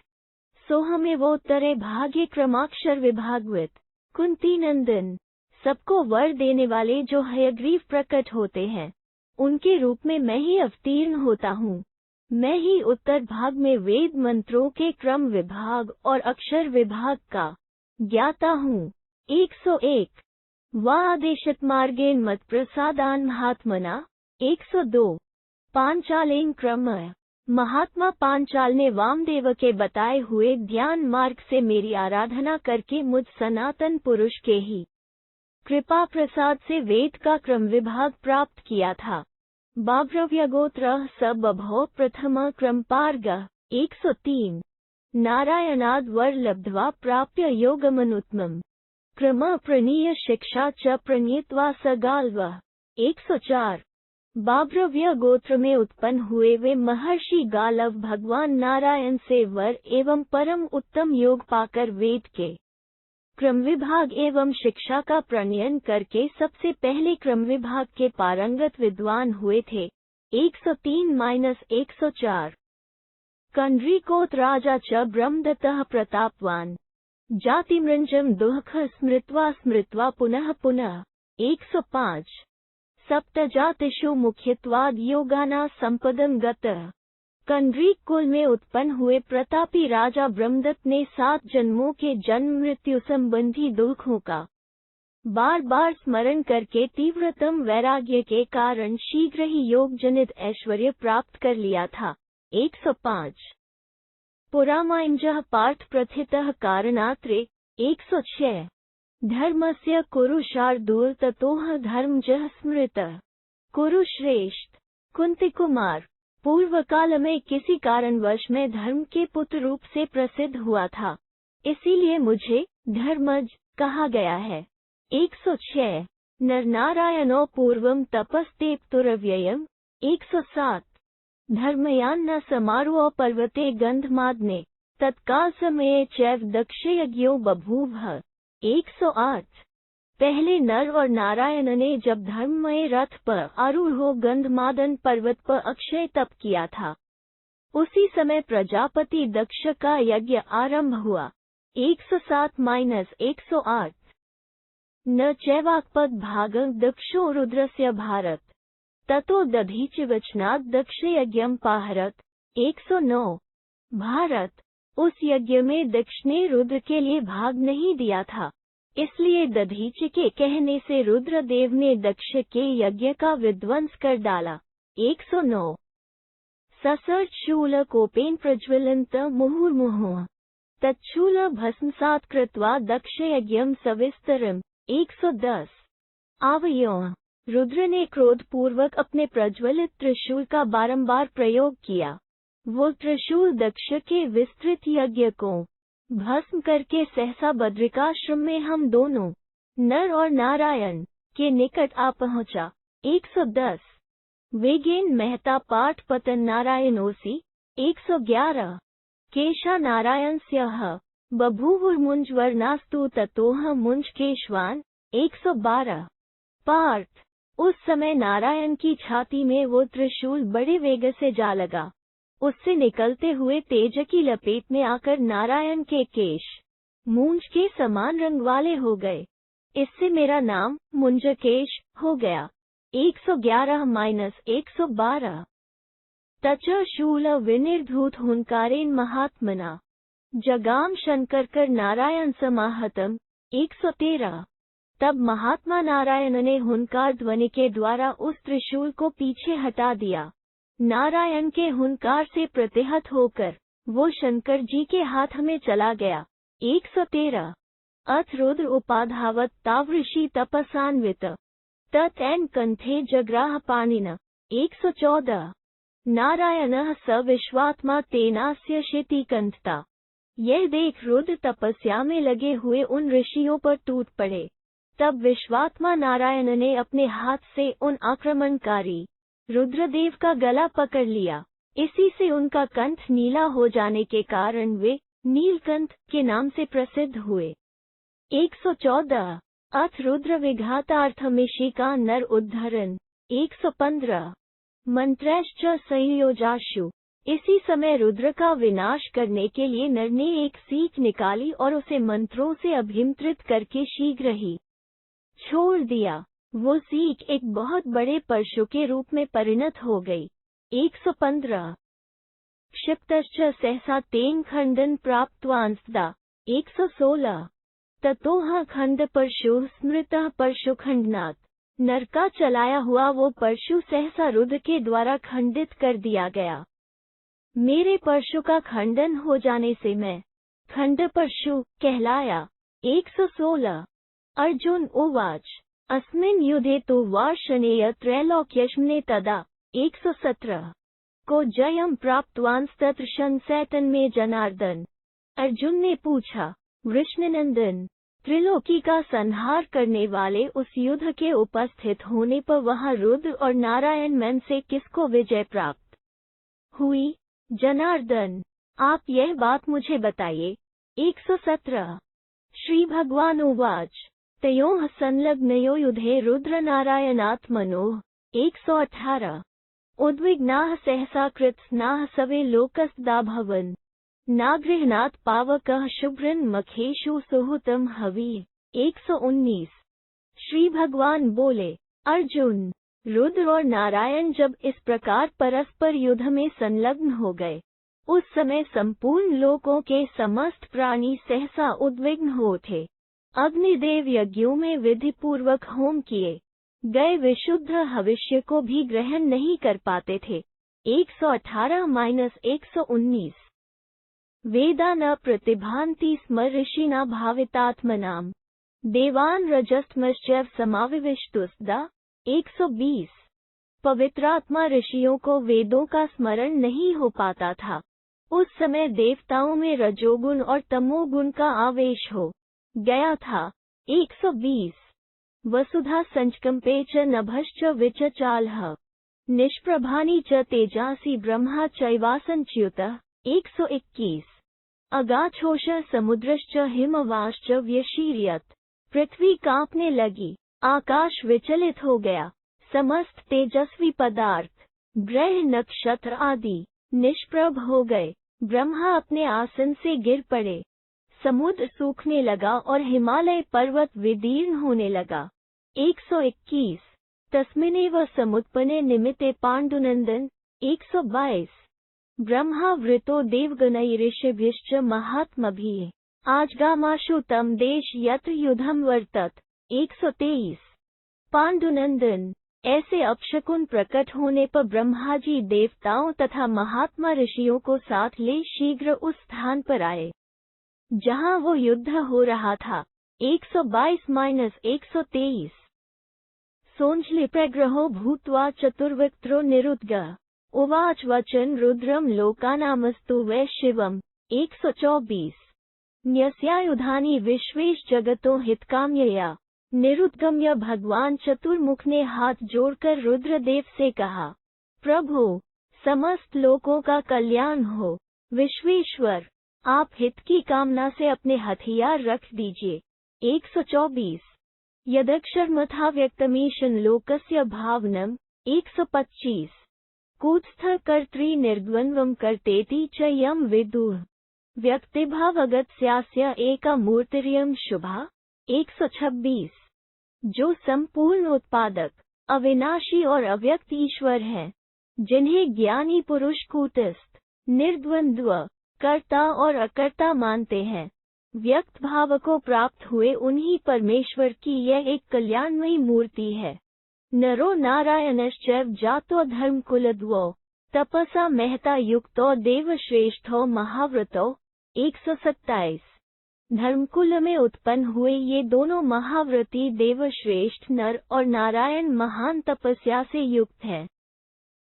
सोहमेवोत्तरे भागे क्रमाक्षर विभागवित कुंती नंदन। सबको वर देने वाले जो हयग्रीव प्रकट होते हैं, उनके रूप में मैं ही अवतीर्ण होता हूँ। मैं ही उत्तर भाग में वेद मंत्रों के क्रम विभाग और अक्षर विभाग का ज्ञाता हूँ। 101 वादेशत मार्गेण मत प्रसादान महात्मना। 102 पांचालेन क्रम महात्मा पांचाल ने वामदेव के बताए हुए ध्यान मार्ग से मेरी आराधना करके मुझ सनातन पुरुष के ही कृपा प्रसाद से वेद का क्रम विभाग प्राप्त किया था। बाभ्रव्यगोत्रः स बभौ प्रथम क्रमपार्गः। 103 नारायणाद् वर लब्ध्वा प्राप्य योगमनुत्तमम् क्रम प्रणीय शिक्षा च प्रणीत्वा स गाल्वः। 104 बाभ्रव्य गोत्र में उत्पन्न हुए वे महर्षि गालव भगवान नारायण से वर एवं परम उत्तम योग पाकर वेद के क्रम विभाग एवं शिक्षा का प्रणयन करके सबसे पहले क्रम विभाग के पारंगत विद्वान हुए थे। 103-104 कंड्रीकोत राजा च ब्रह्मदत्तः प्रतापवान जातिमृञ्जं दुःख स्मृत्वा स्मृत्वा पुनः पुनः। 105 सप्तजातिषु मुख्यत्वाद् योगाना संपदं गतः कंड्रीक कुल में उत्पन्न हुए प्रतापी राजा ब्रह्मदत्त ने 7 जन्मों के जन्म मृत्यु संबंधी दुखों का बार बार स्मरण करके तीव्रतम वैराग्य के कारण शीघ्र ही योग जनित ऐश्वर्य प्राप्त कर लिया था। 105 पुरामाइंजः पार्थ प्रथितः कारणात्रे। 106 धर्मस्य कुरु शार्दूल ततोह धर्मजः स्मृतः। कुरु श्रेष्ठ। कुंती कुमार, पूर्व काल में किसी कारणवश में धर्म के पुत्र रूप से प्रसिद्ध हुआ था, इसीलिए मुझे धर्मज कहा गया है। 106 नरनारायणो पूर्वम तपस्तेप्तुरव्ययम्। 107 धर्मयान्न समारोह पर्वते गंधमादने तत्काल समये चैव दक्षयज्ञो बभूव। 108 पहले नर और नारायण ने जब धर्ममय रथ पर आरूढ़ हो गंधमादन पर्वत पर अक्षय तप किया था, उसी समय प्रजापति दक्ष का यज्ञ आरंभ हुआ। 107-108 न चैवाक्पद भागं दक्षो रुद्रस्य भारत ततो दधीच वचनात् दक्ष यज्ञम पाहरत। 109 भारत, उस यज्ञ में दक्ष ने रुद्र के लिए भाग नहीं दिया था, इसलिए दधीच के कहने से रुद्रदेव ने दक्ष के यज्ञ का विध्वंस कर डाला। 109 ससर्ज शूल कोपेन प्रज्वलंत मुहुर्मुहुः तच्छूल भस्मसात् कृत्वा दक्ष यज्ञम सविस्तरम्। 110 आवयोः, रुद्र ने क्रोध पूर्वक अपने प्रज्वलित त्रिशूल का बारंबार प्रयोग किया। वो त्रिशूल दक्ष के विस्तृत यज्ञ को भस्म करके सहसा बद्रिकाश्रम में हम दोनों नर और नारायण के निकट आ पहुंचा। 110 वेगेन मेहता पाठ पतन नारायणोसी। 111 केशा नारायण स्यः बभूवुर्मुंजवर्णास्तु ततोह मुंज केशवान। 112 पार्थ, उस समय नारायण की छाती में वो त्रिशूल बड़े वेग से जा लगा। उससे निकलते हुए तेज की लपेट में आकर नारायण के केश मूंज के समान रंग वाले हो गए। इससे मेरा नाम मुंजकेश हो गया। 111-112 तच शूल विनिर्धूत हुंकारेण महात्मना जगाम शंकर कर नारायण समाहतम। 113 तब महात्मा नारायण ने हुंकार ध्वनि के द्वारा उस त्रिशूल को पीछे हटा दिया। नारायण के हुंकार से प्रतिहत होकर वो शंकर जी के हाथ में चला गया। 113 अथ रुद्र उपाधावत तावृषि तपसान्वित ततैन कंठे जग्राह पाणिन। 114 नारायणः स विश्वात्मा तेनास्य शिति कंठता। यह देख रुद्र तपस्या में लगे हुए उन ऋषियों पर टूट पड़े। तब विश्वात्मा नारायण ने अपने हाथ से उन आक्रमणकारी रुद्रदेव का गला पकड़ लिया। इसी से उनका कंठ नीला हो जाने के कारण वे नीलकंठ के नाम से प्रसिद्ध हुए। 114 अथ रुद्र विघातार्थमिशिका नर उद्धरन। 115 मंत्रैश्च संयोजाशु। इसी समय रुद्र का विनाश करने के लिए नर ने एक सीख निकाली और उसे मंत्रों से अभिमंत्रित करके शीघ्र ही छोड़ दिया। वो सीख एक बहुत बड़े परशु के रूप में परिणत हो गई। 115 क्षिप्तश्च सहसा तेन खंडन प्राप्तवांस्दा। 116 ततोह खंड परशु स्मृतः परशु खंडनात्। नर का चलाया हुआ वो परशु सहसा रुद्र के द्वारा खंडित कर दिया गया। मेरे परशु का खंडन हो जाने से मैं खंड परशु कहलाया। 116 अर्जुन उवाच अस्मिन् युद्धे तो वार्षणेय त्रैलोक्यश्मने तदा। 117 को जयम प्राप्तवांस्तत्र संसैतन में जनार्दन। अर्जुन ने पूछा, वृषणनंदन, त्रिलोकी का संहार करने वाले उस युद्ध के उपस्थित होने पर वहां रुद्र और नारायण में से किसको विजय प्राप्त हुई? जनार्दन, आप यह बात मुझे बताइए। 117 श्री भगवान उवाच तयोः संलग्नयो युधे रुद्र नारायणात्मनोः। 118 उद्विग्नाः सहसा कृत्स्नाः सवे लोकस्तदाभवन् नागृह्णात् पावकः शुभ्रन् मखेषु सुहुतम् हविः। 119 श्री भगवान बोले, अर्जुन, रुद्र और नारायण जब इस प्रकार परस्पर युद्ध में संलग्न हो गए, उस समय संपूर्ण लोकों के समस्त प्राणी सहसा उद्विग्न हो उठे। अग्निदेव यज्ञों में विधि पूर्वक होम किए गए विशुद्ध भविष्य को भी ग्रहण नहीं कर पाते थे। 118-119 वेदा न प्रतिभान्ति स्म ऋषिना भावितात्मनाम देवान रजस्तमश्चैव समाविविष्टुस्दा। 120 पवित्रात्मा ऋषियों को वेदों का स्मरण नहीं हो पाता था। उस समय देवताओं में रजोगुण और तमोगुण का आवेश हो गया था। 120 वसुधा संचकंपे च नभश्च विचचालः निष्प्रभानि च तेजासि ब्रह्मा चैवासंच्युतः। 121 अगाछोष समुद्रश्च हिमवाश्च व्यशीर्यत पृथ्वी कांपने लगी, आकाश विचलित हो गया, समस्त तेजस्वी पदार्थ ग्रह नक्षत्र आदि निष्प्रभ हो गए, ब्रह्मा अपने आसन से गिर पड़े, समुद्र सूखने लगा और हिमालय पर्वत विदीर्ण होने लगा। 121 तस्मिनेव समुत्पन्ने निमित्ते पाण्डुनंदन। 122 ब्रह्मावृतो देवगणैरिषिभिश्च महात्मभिः आजगामाशु तम देश यत्र युद्धम वर्तत। 123 पाण्डुनंदन ऐसे अपशकुन प्रकट होने पर ब्रह्मा जी देवताओं तथा महात्मा ऋषियों को साथ ले शीघ्र उस स्थान पर आए जहां वो युद्ध हो रहा था। 122-123 सोंझलिप्रग्रहो भूत्वा चतुर्वक्त्रो निरुद्गः उवाच वचन रुद्रम लोकानामस्तु वै शिवम। 124 न्यस्यायुधानि विश्वेश जगतो हितकाम्यया। निरुद्गम्य भगवान चतुर्मुख ने हाथ जोड़कर रुद्रदेव से कहा, प्रभु समस्त लोकों का कल्याण हो, विश्वेश्वर आप हित की कामना से अपने हथियार रख दीजिए। 124 यदक्षरमथा व्यक्तमीशन लोकस्य भावनम। 125 कूत्स्थ कर्त्री निर्द्वन्द्वं कर्तेति च यम विदुः व्यक्तिभावगतस्यास्य एका मूर्तिरियं शुभा। 126 जो संपूर्ण उत्पादक, अविनाशी और अव्यक्त ईश्वर हैं, जिन्हें ज्ञानी पुरुष कूटस्थ, निर्द्वंद्व, कर्ता और अकर्ता मानते हैं, व्यक्त भाव को प्राप्त हुए उन्हीं परमेश्वर की यह एक कल्याणमयी मूर्ति है। नरो नारायणश्चैव जातो धर्मकुलद्वो तपसा महता युक्तो देवश्रेष्ठो महाव्रतो। 127 धर्मकुल में उत्पन्न हुए ये दोनों महाव्रती देवश्रेष्ठ नर और नारायण महान तपस्या से युक्त हैं।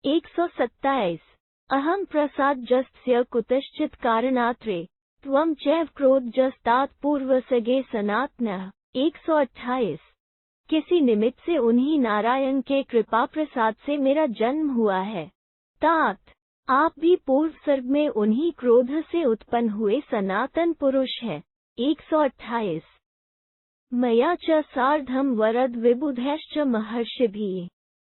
127 अहम प्रसादजस्य कुतश्चित् कारणात्रे त्वं चैव क्रोधजस्तात् पूर्वसगे सनातनः। 128 किसी निमित्त से उन्हीं नारायण के कृपा प्रसाद से मेरा जन्म हुआ है, तात आप भी पूर्व सर्ग में उन्हीं क्रोध से उत्पन्न हुए सनातन पुरुष हैं। 128 मया च सार्धम वरद विबुधैश्च महर्षिभिः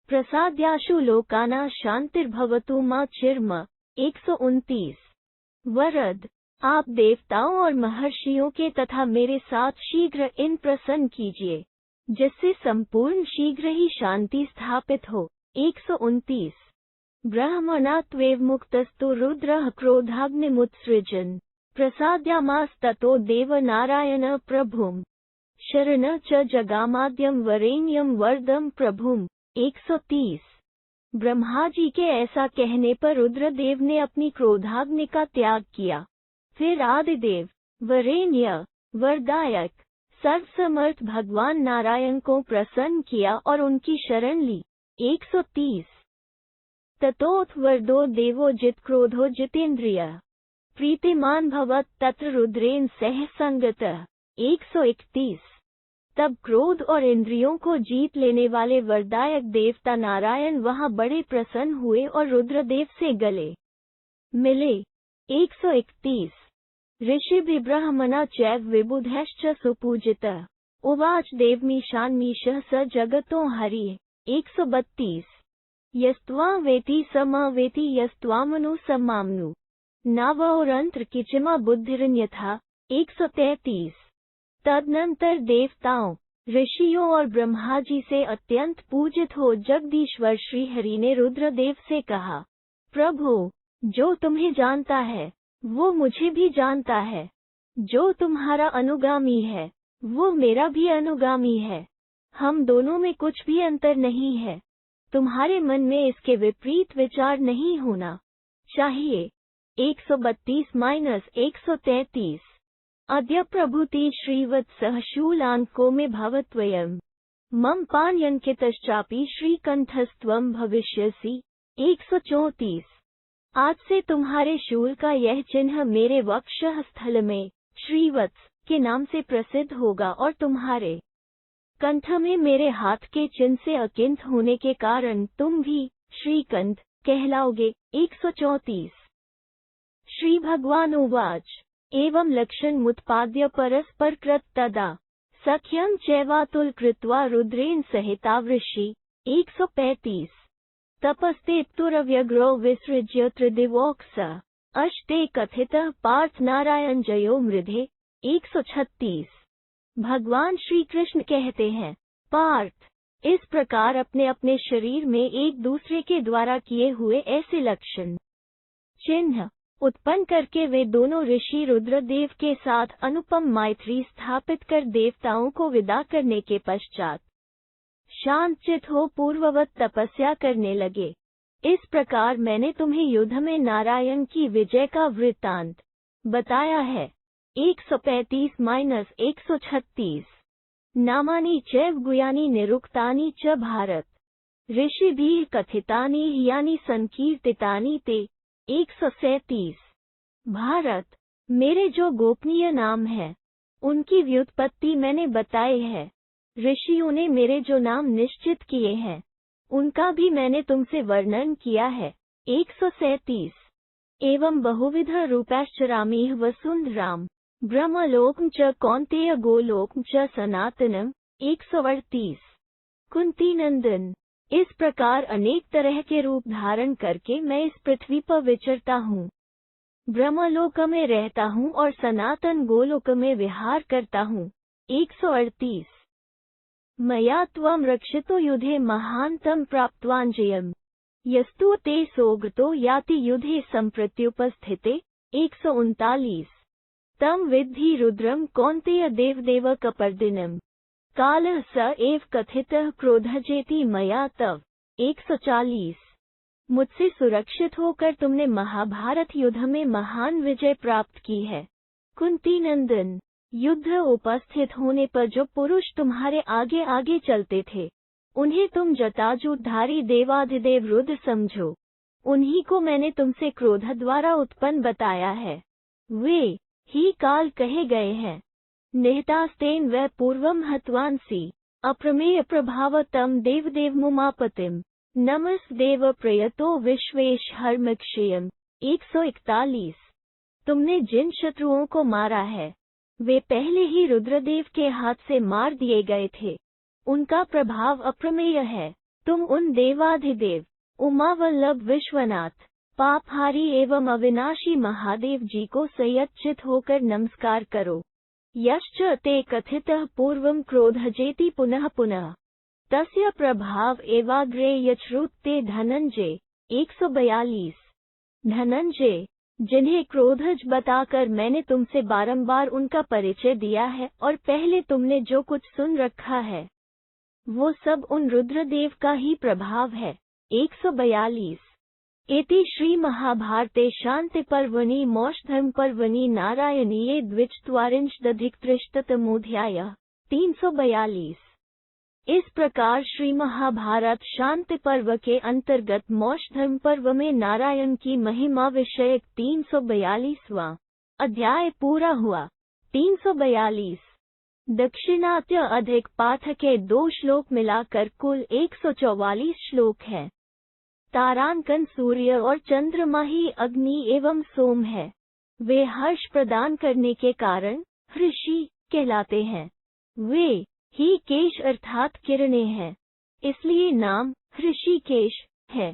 प्रसाद्याशु लोकाना शांतिर्भवतु मा चिर्म। 129 वरद आप देवताओं और महर्षियों के तथा मेरे साथ शीघ्र इन प्रसन्न कीजिए, जिससे संपूर्ण शीघ्र ही शांति स्थापित हो। 129 ब्रह्मणा त्वेव मुक्तस्तु रुद्रः क्रोधाग्निमुत्सृजन् प्रसाद्यामास्ततो देव नारायण प्रभुम् शरण च जगामाद्यम वरेण्यम वरदम प्रभुम्। 130 ब्रह्मा जी के ऐसा कहने पर रुद्रदेव ने अपनी क्रोधाग्नि का त्याग किया, फिर आदिदेव, वरेण्य, वरदायक, सर्वसमर्थ भगवान नारायण को प्रसन्न किया और उनकी शरण ली। 130 ततोथ वरदो देवो जित क्रोधो जितेन्द्रिय प्रीतिमान भवत तत्र रुद्रेन सह संगतः। 131 तब क्रोध और इंद्रियों को जीत लेने वाले वरदायक देवता नारायण वहां बड़े प्रसन्न हुए और रुद्रदेव से गले मिले। 131 ऋषि ब्रह्मणा चैव विबुधैश्च सुपूजितः उवाच देवमीशान्मीशः स जगतो हरिः। 132 यस्त्वां वेति समा वेति यस्त्वामनु समामनु नावौरंत्र किचिमा बुद्धिरन्यथा। 133 तदनंतर देवताओं, ऋषियों और ब्रह्मा जी से अत्यंत पूजित हो जगदीश्वर श्री हरि ने रुद्रदेव से कहा, प्रभु जो तुम्हें जानता है वो मुझे भी जानता है, जो तुम्हारा अनुगामी है वो मेरा भी अनुगामी है। हम दोनों में कुछ भी अंतर नहीं है। तुम्हारे मन में इसके विपरीत विचार नहीं होना चाहिए। 132-133 अद्य प्रभुति श्रीवत्सः शूलांको में भवत्वयम् मम पाण्यंकितश्चापि श्रीकंठस्त्वं भविष्यसि। 134 आज से तुम्हारे शूल का यह चिन्ह मेरे वक्षः स्थल में श्रीवत्स के नाम से प्रसिद्ध होगा और तुम्हारे कंठ में मेरे हाथ के चिन्ह से अकिंत होने के कारण तुम भी श्रीकंठ कहलाओगे। 134 श्री भगवान उवाच एवं लक्षणमुत्पाद्य परस्पर कृत तदा सख्यं चैवातुल कृत्वा रुद्रेण सहिता वृषि। 135 तपस्तेप्तुरव्यग्रो विसृज्य त्रिदिवोक्स अष्टे कथितः पार्थ नारायण जयो मृधे। 136 भगवान श्री कृष्ण कहते हैं, पार्थ, इस प्रकार अपने अपने शरीर में एक दूसरे के द्वारा किए हुए ऐसे लक्षण चिन्ह उत्पन्न करके वे दोनों ऋषि रुद्रदेव के साथ अनुपम मैत्री स्थापित कर देवताओं को विदा करने के पश्चात शांतचित हो पूर्ववत तपस्या करने लगे। इस प्रकार मैंने तुम्हें युद्ध में नारायण की विजय का वृत्तांत बताया है। 135-136 नामानि चैव गुह्यानि निरुक्तानि च भारत ऋषिभिः कथितानि यानि संकीर्तितानि ते। 137 भारत, मेरे जो गोपनीय नाम है उनकी व्युत्पत्ति मैंने बताई है। ऋषियों ने मेरे जो नाम निश्चित किए हैं उनका भी मैंने तुमसे वर्णन किया है। 137 एवं बहुविध रूपैश्चरामिह वसुंधराम ब्रह्मलोकं च कौन्तेय गोलोकं च सनातनम्। 138 कुंती नंदन, इस प्रकार अनेक तरह के रूप धारण करके मैं इस पृथ्वी पर विचरता हूँ, ब्रह्मलोक में रहता हूँ और सनातन गोलोक में विहार करता हूँ। 138 मया त्वं रक्षितो युधे महान्तं प्राप्त्वाञ्जयम् यस्तु ते सोगतो याति युधे सम्प्रत्युपस्थिते। 139 तं विद्धि रुद्रं कौन्तेय देवदेव कपर्दिनम् कालः स एव कथितः क्रोधजेति मया तव। 140 मुझसे सुरक्षित होकर तुमने महाभारत युद्ध में महान विजय प्राप्त की है। कुंती नंदन, युद्ध उपस्थित होने पर जो पुरुष तुम्हारे आगे आगे चलते थे उन्हें तुम जटाजूटधारी देवाधिदेव रुद्र समझो। उन्हीं को मैंने तुमसे क्रोध द्वारा उत्पन्न बताया है। वे ही काल कहे गए हैं। निहतास्तेन वै पूर्वं हत्वांसि अप्रमेय प्रभावतम देवदेव मुमापतिम नमस्देव प्रयतो विश्वेश हर्मक्षयम्। 141 तुमने जिन शत्रुओं को मारा है वे पहले ही रुद्रदेव के हाथ से मार दिए गए थे। उनका प्रभाव अप्रमेय है। तुम उन देवाधिदेव उमावल्लभ विश्वनाथ पापहारी एवं अविनाशी महादेव जी को संयतचित होकर नमस्कार करो। यश्च ते कथितः पूर्वं क्रोधजेति पुनः पुनः तस्य प्रभाव एवाग्रे यच्छ्रुते धनंजय। 142 धनंजय, जिन्हें क्रोधज बताकर मैंने तुमसे बारंबार उनका परिचय दिया है और पहले तुमने जो कुछ सुन रखा है वो सब उन रुद्रदेव का ही प्रभाव है। 142 इति श्री महाभारते शांति पर्वणि मौषधर्म पर्वणि नारायणीये द्विचत्वारिंशदधिकत्रिशतमोऽध्यायः। 342 इस प्रकार श्री महाभारत शांति पर्व के अंतर्गत मौषधर्म पर्व में नारायण की महिमा विषयक 342वां अध्याय पूरा हुआ। 342 दक्षिणात्य अधिक पाठ के 2 श्लोक मिलाकर कुल 144 श्लोक हैं। तारांकन सूर्य और चंद्रमा ही अग्नि एवं सोम है। वे हर्ष प्रदान करने के कारण ऋषि कहलाते हैं। वे ही केश अर्थात किरणें हैं, इसलिए नाम ऋषिकेश है।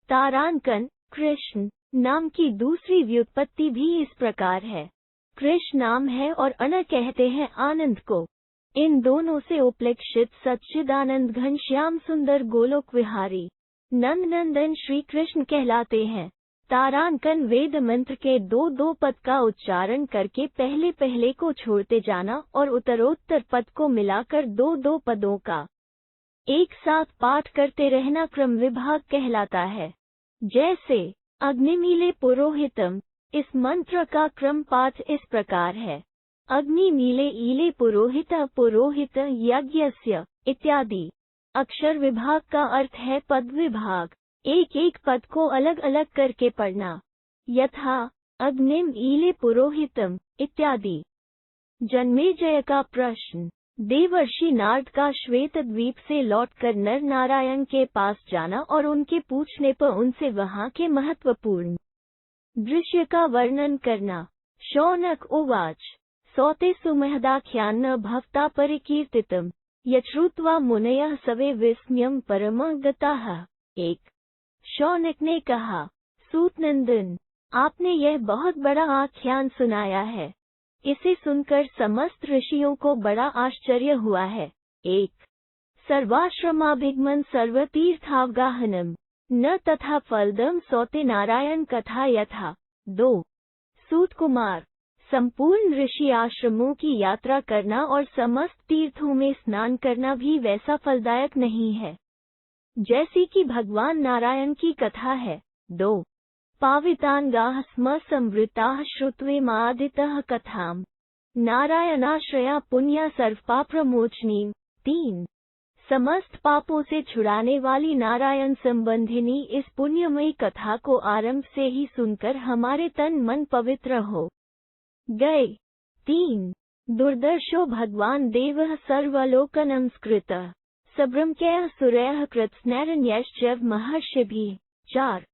तारांकन कृष्ण नाम की दूसरी व्युत्पत्ति भी इस प्रकार है। कृष्ण नाम है और अन कहते हैं आनंद को। इन दोनों से उपलक्षित सच्चिदानंद घनश्याम सुंदर गोलोक विहारी नंद नंदन श्री कृष्ण कहलाते हैं। तारांकन वेद मंत्र के 2-2 पद का उच्चारण करके पहले पहले को छोड़ते जाना और उत्तरोत्तर पद को मिलाकर 2-2 पदों का एक साथ पाठ करते रहना क्रम विभाग कहलाता है। जैसे अग्निमीले पुरोहितम, इस मंत्र का क्रम पाठ इस प्रकार है। अग्निमीले ईले पुरोहित पुरोहित यज्ञस्य इत्यादि। अक्षर विभाग का अर्थ है पद विभाग, एक एक पद को अलग अलग करके पढ़ना। यथा अग्निम ईले पुरोहितम इत्यादि। जन्मेजय का प्रश्न। देवर्षि नारद का श्वेत द्वीप से लौटकर नर नारायण के पास जाना और उनके पूछने पर उनसे वहां के महत्वपूर्ण दृश्य का वर्णन करना। शौनक उवाच सौते सुमहदाख्यान्न भवता परिकीर्तितम् यच्छ्रुत्वा मुनयः सवे विस्मयम् परमं गताः। एक शौनक ने कहा, सूतनंदन, आपने यह बहुत बड़ा आख्यान सुनाया है, इसे सुनकर समस्त ऋषियों को बड़ा आश्चर्य हुआ है। एक सर्वाश्रमाभिगमन सर्वतीर्थावगाहनम न तथा फलदम सौते नारायण कथा यथा। 2 सूत कुमार, संपूर्ण ऋषि आश्रमों की यात्रा करना और समस्त तीर्थों में स्नान करना भी वैसा फलदायक नहीं है जैसी कि भगवान नारायण की कथा है। 2 पावितांगाः स्म संवृताः श्रुत्वेमादितः कथाम् नारायणाश्रया पुण्या सर्वपापप्रमोचनीम्। 3 समस्त पापों से छुड़ाने वाली नारायण संबंधिनी इस पुण्यमयी कथा को आरंभ से ही सुनकर हमारे तन मन पवित्र हो गए। 3 दुर्दर्शो भगवान देवः सर्वलोकनमस्कृतः सब्रह्मण्यः सूर्यः कृत्स्नैरण्यश्च महर्षिभिः। 4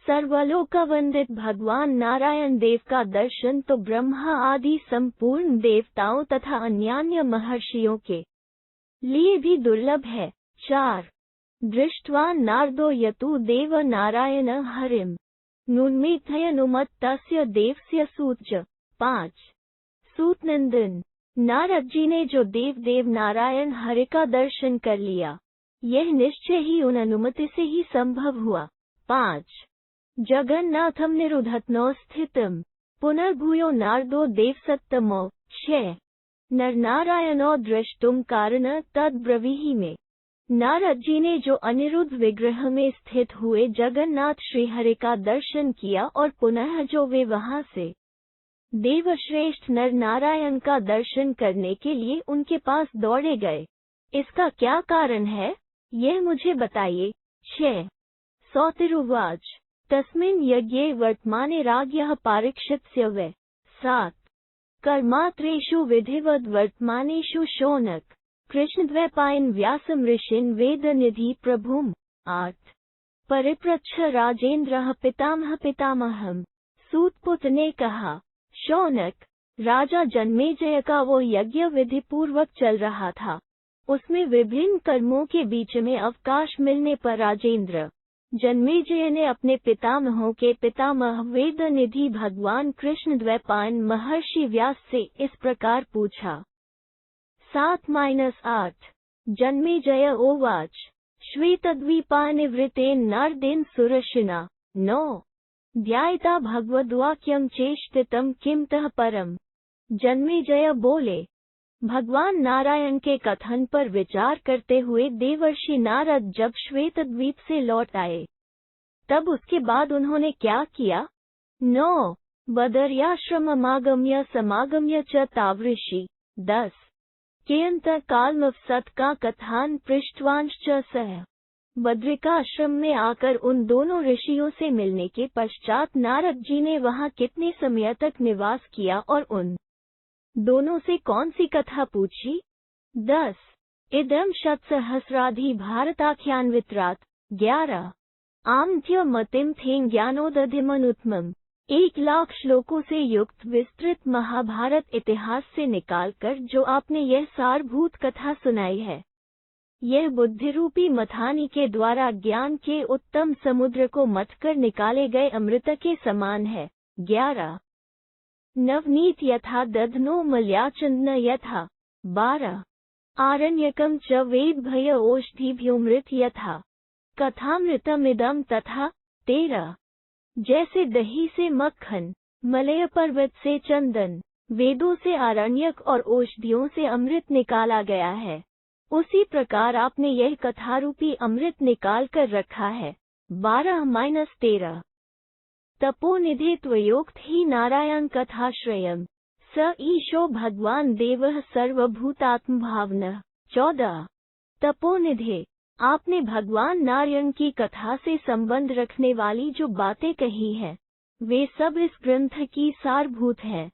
सर्वलोकवंदित भगवान नारायण देव का दर्शन तो ब्रह्मा आदि संपूर्ण देवताओं तथा अन्यान्य महर्षियों के लिए भी दुर्लभ है। 4 दृष्ट्वा नारदो यतु देव नारायण हरिम नुन्मेथयनुमत तस्य देवस्य सूच। 5 सूतनंदन, नारद जी ने जो देव नारायण हरि का दर्शन कर लिया, यह निश्चय ही उन अनुमति से ही संभव हुआ। 5 जगन्नाथम निरुधत्नो स्थितम पुनर्भूयो नारदो देवसत्तमो। 6 नरनारायणो द्रष्टुम कारण तद्ब्रवीहि में, नारद जी ने जो अनिरुद्ध विग्रह में स्थित हुए जगन्नाथ श्रीहरि का दर्शन किया और पुनः जो वे वहां से देवश्रेष्ठ नर नारायण का दर्शन करने के लिए उनके पास दौड़े गए, इसका क्या कारण है, यह मुझे बताइए। 6 सौतिरुवाच तस्मिन् यज्ञे वर्तमाने राज्ञः पारीक्षितस्य वै। 7 कर्मात्रेषु विधिवद् वर्तमानेषु शौनक कृष्णद्वैपायन व्यासम ऋषिन् वेदनिधि प्रभुम्। 8 परिपृच्छ राजेन्द्रः पितामह पितामहम्। सूतपुत्र ने कहा, शौनक, राजा जन्मेजय का वो यज्ञ विधि पूर्वक चल रहा था, उसमें विभिन्न कर्मों के बीच में अवकाश मिलने पर राजेंद्र जन्मेजय ने अपने पितामहों के पितामह वेदनिधि भगवान कृष्ण द्वैपायन महर्षि व्यास से इस प्रकार पूछा। 7-8 जन्मेजय उवाच श्वेतद्वीपानिवृतेन नारदेन सुरर्षिणा। 9 ध्यायता भगवद्वाक्यम चेष्टितम किमतः परम। जन्मेजय बोले, भगवान नारायण के कथन पर विचार करते हुए देवर्षि नारद जब श्वेत द्वीप से लौट आए, तब उसके बाद उन्होंने क्या किया। 9 बदर्याश्रममागम्य समागम्य च तावृषि। 10 केयंत कालमवसत का कथान पृष्ठवांश्च सह। बद्रिकाश्रम में आकर उन दोनों ऋषियों से मिलने के पश्चात नारद जी ने वहां कितने समय तक निवास किया और उन दोनों से कौन सी कथा पूछी। 10 इदं शतसहस्राधि भारताख्यान वित्रात। 11 आमथ्य मतिम थें ज्ञानोदधिमनुत्मम। 1,00,000 श्लोकों से युक्त विस्तृत महाभारत इतिहास से निकालकर जो आपने यह सारभूत कथा सुनाई है, यह बुद्धिरूपी मथानी के द्वारा ज्ञान के उत्तम समुद्र को मथकर निकाले गए अमृत के समान है। 11 नवनीत यथा दधनो मल्याचंदन यथा। 12 आरण्यकम च वेद भय ओषधिभ्योमृत यथा कथामृतमिदं तथा। 13 जैसे दही से मक्खन, मलय पर्वत से चंदन, वेदों से आरण्यक और औषधियों से अमृत निकाला गया है, उसी प्रकार आपने यह कथारूपी अमृत निकाल कर रखा है। 12-13 तपोनिधे त्वयोक्त ही नारायण कथाश्रयम् स ईशो भगवान देवः सर्वभूतात्म भावनः। 14 तपोनिधे, आपने भगवान नारायण की कथा से संबंध रखने वाली जो बातें कही हैं, वे सब इस ग्रंथ की सारभूत है।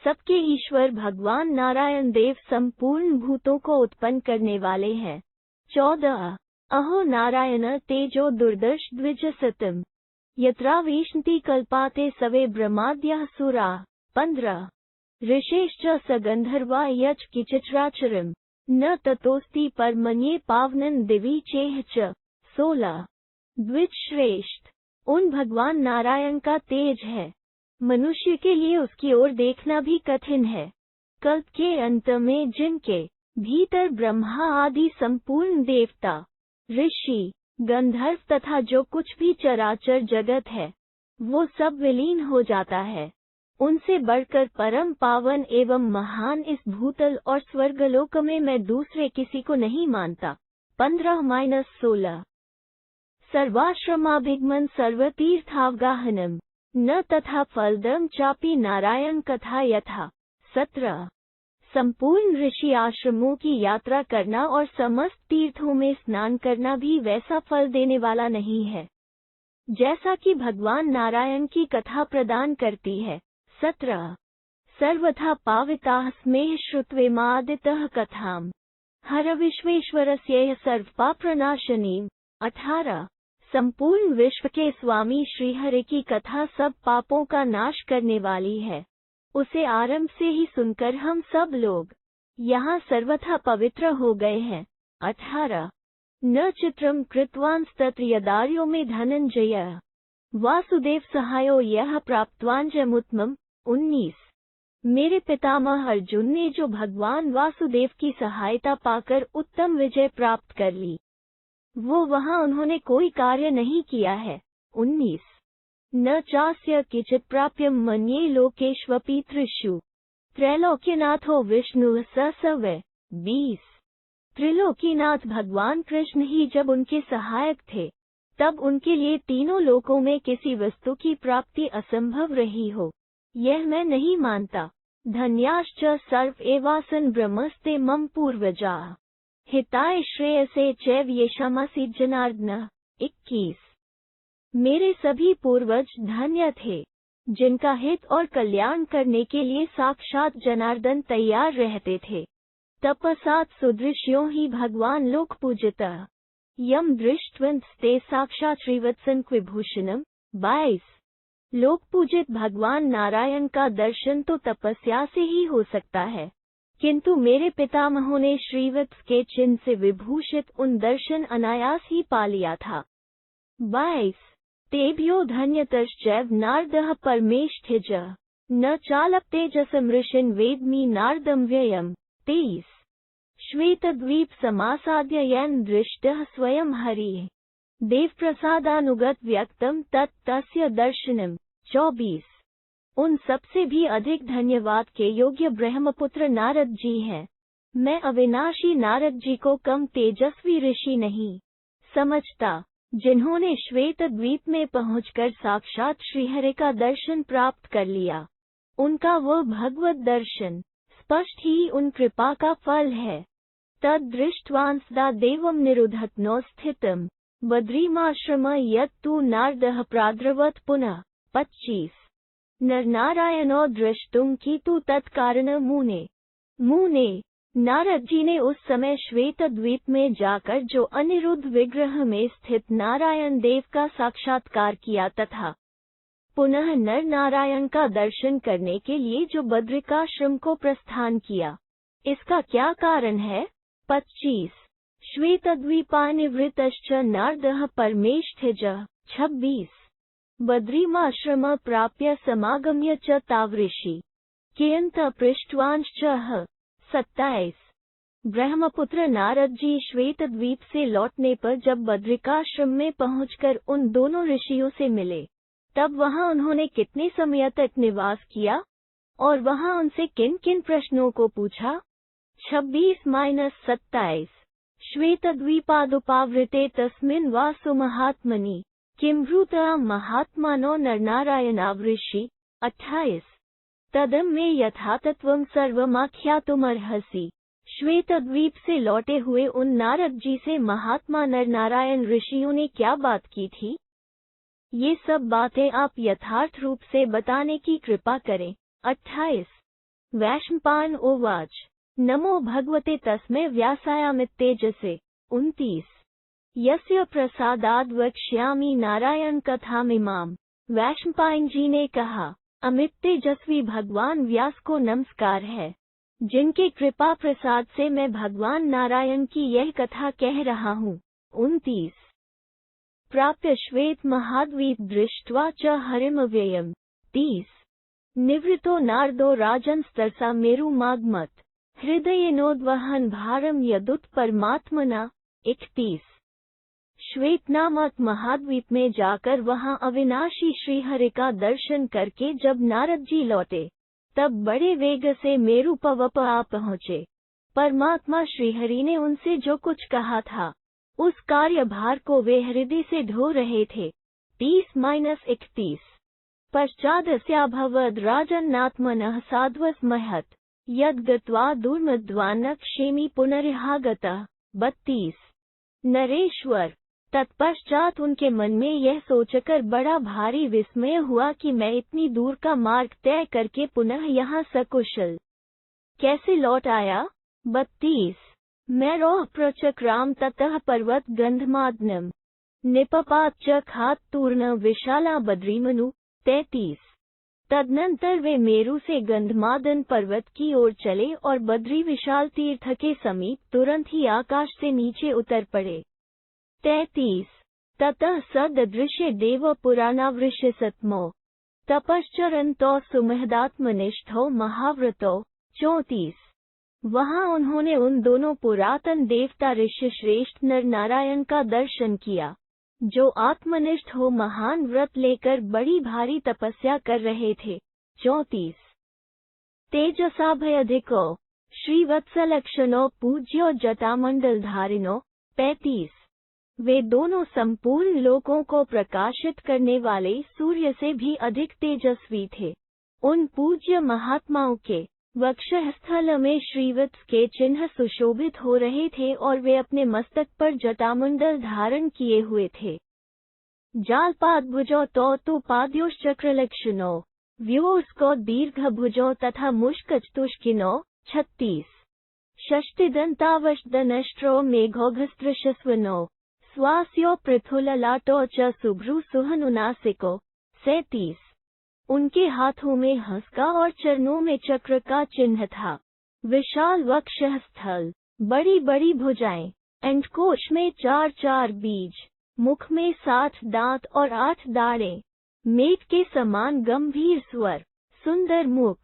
सबके ईश्वर भगवान नारायण देव संपूर्ण भूतों को उत्पन्न करने वाले हैं। 14 अहो नारायण तेजो दुर्दर्श द्विजसतम यत्राविशन्ति कल्पाते सवे ब्रह्माद्यः सुराः। 15 ऋषेश्च सगन्धर्वा यच् किचिच्राचरम् न ततोस्ति परमन्ये पावनन् दिवि चेह च। 16 द्विज श्रेष्ठ, उन भगवान नारायण का तेज है, मनुष्य के लिए उसकी ओर देखना भी कठिन है। कल्प के अंत में जिनके भीतर ब्रह्मा आदि संपूर्ण देवता, ऋषि, गंधर्व तथा जो कुछ भी चराचर जगत है, वो सब विलीन हो जाता है। उनसे बढ़कर परम पावन एवं महान इस भूतल और स्वर्गलोक में मैं दूसरे किसी को नहीं मानता। 15-16 सर्वाश्रमाभिगमन सर्वतीर्थावगाहनम न तथा फलदम चापि नारायण कथा यथा। 17 संपूर्ण ऋषि आश्रमों की यात्रा करना और समस्त तीर्थों में स्नान करना भी वैसा फल देने वाला नहीं है जैसा कि भगवान नारायण की कथा प्रदान करती है। 17 सर्वथा पाविताः स्मेह श्रुत्वेमादितः कथाम् हर विश्वेश्वरस्य सर्वपापप्रणाशिनीम्। 18 संपूर्ण विश्व के स्वामी श्रीहरि की कथा सब पापों का नाश करने वाली है, उसे आरंभ से ही सुनकर हम सब लोग यहाँ सर्वथा पवित्र हो गए हैं। 18 न चित्रम कृतवांस्तत्र यदार्यो में धनंजय वासुदेव सहायो यह प्राप्तवांजमुत्तमम्। 19 मेरे पितामह अर्जुन ने जो भगवान वासुदेव की सहायता पाकर उत्तम विजय प्राप्त कर ली, वो वहाँ उन्होंने कोई कार्य नहीं किया है। 19 न चास्य किचित् प्राप्यम मन्ये लोकेष्वपि त्रिषु त्रैलोक्यनाथो विष्णु स वै। 20 त्रिलोकीनाथ भगवान कृष्ण ही जब उनके सहायक थे, तब उनके लिए तीनों लोकों में किसी वस्तु की प्राप्ति असंभव रही हो, यह मैं नहीं मानता। धन्याश्च सर्व एवासन ब्रह्मस्ते मम पूर्वजाः हिताय श्रेयसे चैव येषामसि जनार्दन। 21 मेरे सभी पूर्वज धन्य थे, जिनका हित और कल्याण करने के लिए साक्षात जनार्दन तैयार रहते थे। तपसात् सुदृश्यों ही भगवान लोक पूजितः यम दृष्टवंस्ते साक्षात् श्रीवत्संकविभूषणम्। 22 लोक पूजित भगवान नारायण का दर्शन तो तपस्या से ही हो सकता है, किंतु मेरे पितामहों ने श्रीवत्स के चिन्ह से विभूषित उन दर्शन अनायास ही पा लिया था। 22 तेभ्यो धन्यतश्चैव नारदः परमेष्ठिज न चालपतेजसमृषिन् वेद्मि नारदं व्ययम्। 23 श्वेतद्वीप समासाद्य येन दृष्टः स्वयं हरिः देवप्रसादानुगत व्यक्तम तत् तस्य दर्शनम्। 24 उन सबसे भी अधिक धन्यवाद के योग्य ब्रह्मपुत्र नारद जी हैं। मैं अविनाशी नारद जी को कम तेजस्वी ऋषि नहीं समझता, जिन्होंने श्वेत द्वीप में पहुंचकर साक्षात श्रीहरि का दर्शन प्राप्त कर लिया। उनका वह भगवत दर्शन स्पष्ट ही उन कृपा का फल है। तद दृष्ट्वांसदा देवम निरुधत्नो स्थितम् बद्रीमाश्रम यत्तु नारदः प्राद्रवत् पुनः। 25 नरनारायणो दृष्टुम कितु तत्कारण मुने नारद जी ने उस समय श्वेत द्वीप में जाकर जो अनिरुद्ध विग्रह में स्थित नारायण देव का साक्षात्कार किया तथा पुनः नर नारायण का दर्शन करने के लिए जो बद्रिकाश्रम को प्रस्थान किया, इसका क्या कारण है? 25 श्वेतद्वीपानिवृतश्च नारदः परमेष्ठिज। 26 बद्रीमाश्रम प्राप्य समागम्य च तावृषि कियन्त पृष्ठवांश्च। 27 ब्रह्मपुत्र नारद जी श्वेत द्वीप से लौटने पर जब बद्रिकाश्रम में पहुंचकर उन दोनों ऋषियों से मिले, तब वहां उन्होंने कितने समय तक निवास किया और वहां उनसे किन किन प्रश्नों को पूछा? 26-27 श्वेतद्वीपादुपावृते तस्मिन् वासु महात्मनि किम्ब्रूता महात्मानो नरनारायणावृषि। 28 तदम में यथातत्वम सर्वमाख्यातुमर्हसि। श्वेतद्वीप से लौटे हुए उन नारद जी से महात्मा नरनारायण ऋषियों ने क्या बात की थी? ये सब बातें आप यथार्थ रूप से बताने की कृपा करें। 28 वैशंपायन उवाच नमो भगवते तस्मै व्यासायामित्येजसे। 29 यस्य प्रसादाद् वक्ष्यामि नारायण कथामिमाम। वैशंपायन जी ने कहा, अमित तेजस्वी भगवान व्यास को नमस्कार है, जिनके कृपा प्रसाद से मैं भगवान नारायण की यह कथा कह रहा हूँ। 29 प्राप्य श्वेत महाद्वीप दृष्ट्वा च हरिमव्ययम्। 30 निवृतो नारदो राजन्स्तरसा मेरुमागमत् हृदयेनोद्वहन् भारं यदुत परमात्मना। 31 श्वेत नामक महाद्वीप में जाकर वहां अविनाशी श्रीहरि का दर्शन करके जब नारद जी लौटे, तब बड़े वेग से मेरु पर्वत आ पहुँचे। परमात्मा श्रीहरि ने उनसे जो कुछ कहा था, उस कार्यभार को वे हृदय से ढो रहे थे। 30-31 पश्चादस्याभवद् राजन्नात्मनः साध्वस् महत् यद् गत्वा दुर्मद्वान्न क्षेमी पुनरिहागतः। 32 नरेश्वर तत्पश्चात उनके मन में यह सोचकर बड़ा भारी विस्मय हुआ कि मैं इतनी दूर का मार्ग तय करके पुनः यहाँ सकुशल कैसे लौट आया। 32 मैरोह प्रचक्राम ततः पर्वत गंधमादनम निपपात च खात तूर्ण विशाला बद्रीमनु। 33 तदनंतर वे मेरु से गंधमादन पर्वत की ओर चले और बद्री विशाल तीर्थ के समीप तुरंत ही आकाश से नीचे उतर पड़े। 33 ततः सदृश्य देव पुराणावृष्य सत्मो तपश्चरन्तो सुमहदात्मनिष्ठो महाव्रतो। 34 वहां उन्होंने उन दोनों पुरातन देवता ऋषि श्रेष्ठ नर नारायण का दर्शन किया, जो आत्मनिष्ठ हो महान व्रत लेकर बड़ी भारी तपस्या कर रहे थे। 34 तेजसाभयधिको श्रीवत्सलक्षणो पूज्यो जटामंडलधारिणो। 35 वे दोनों संपूर्ण लोकों को प्रकाशित करने वाले सूर्य से भी अधिक तेजस्वी थे। उन पूज्य महात्माओं के वक्षस्थल में श्रीवत्स के चिन्ह सुशोभित हो रहे थे और वे अपने मस्तक पर जटामंडल धारण किए हुए थे। जालपाद भुजो तो पाद्योश्चक्रलक्षणो व्योस्को दीर्घ भुजो तथा मुष्कचतुष्किनो। 36 षष्टिदंतावशदनष्ट्रो मेघोघस्त्रशस्वनो स्वास्यो पृथुललाटो च सुभ्रु सुहनुनासिको। 37 उनके हाथों में हंसका और चरणों में चक्र का चिन्ह था। विशाल वक्षस्थल, बड़ी बड़ी भुजाएं, अंडकोश में 4-4 बीज, मुख में 60 दांत और 8 दाढ़ें, मेघ के समान गंभीर स्वर, सुंदर मुख,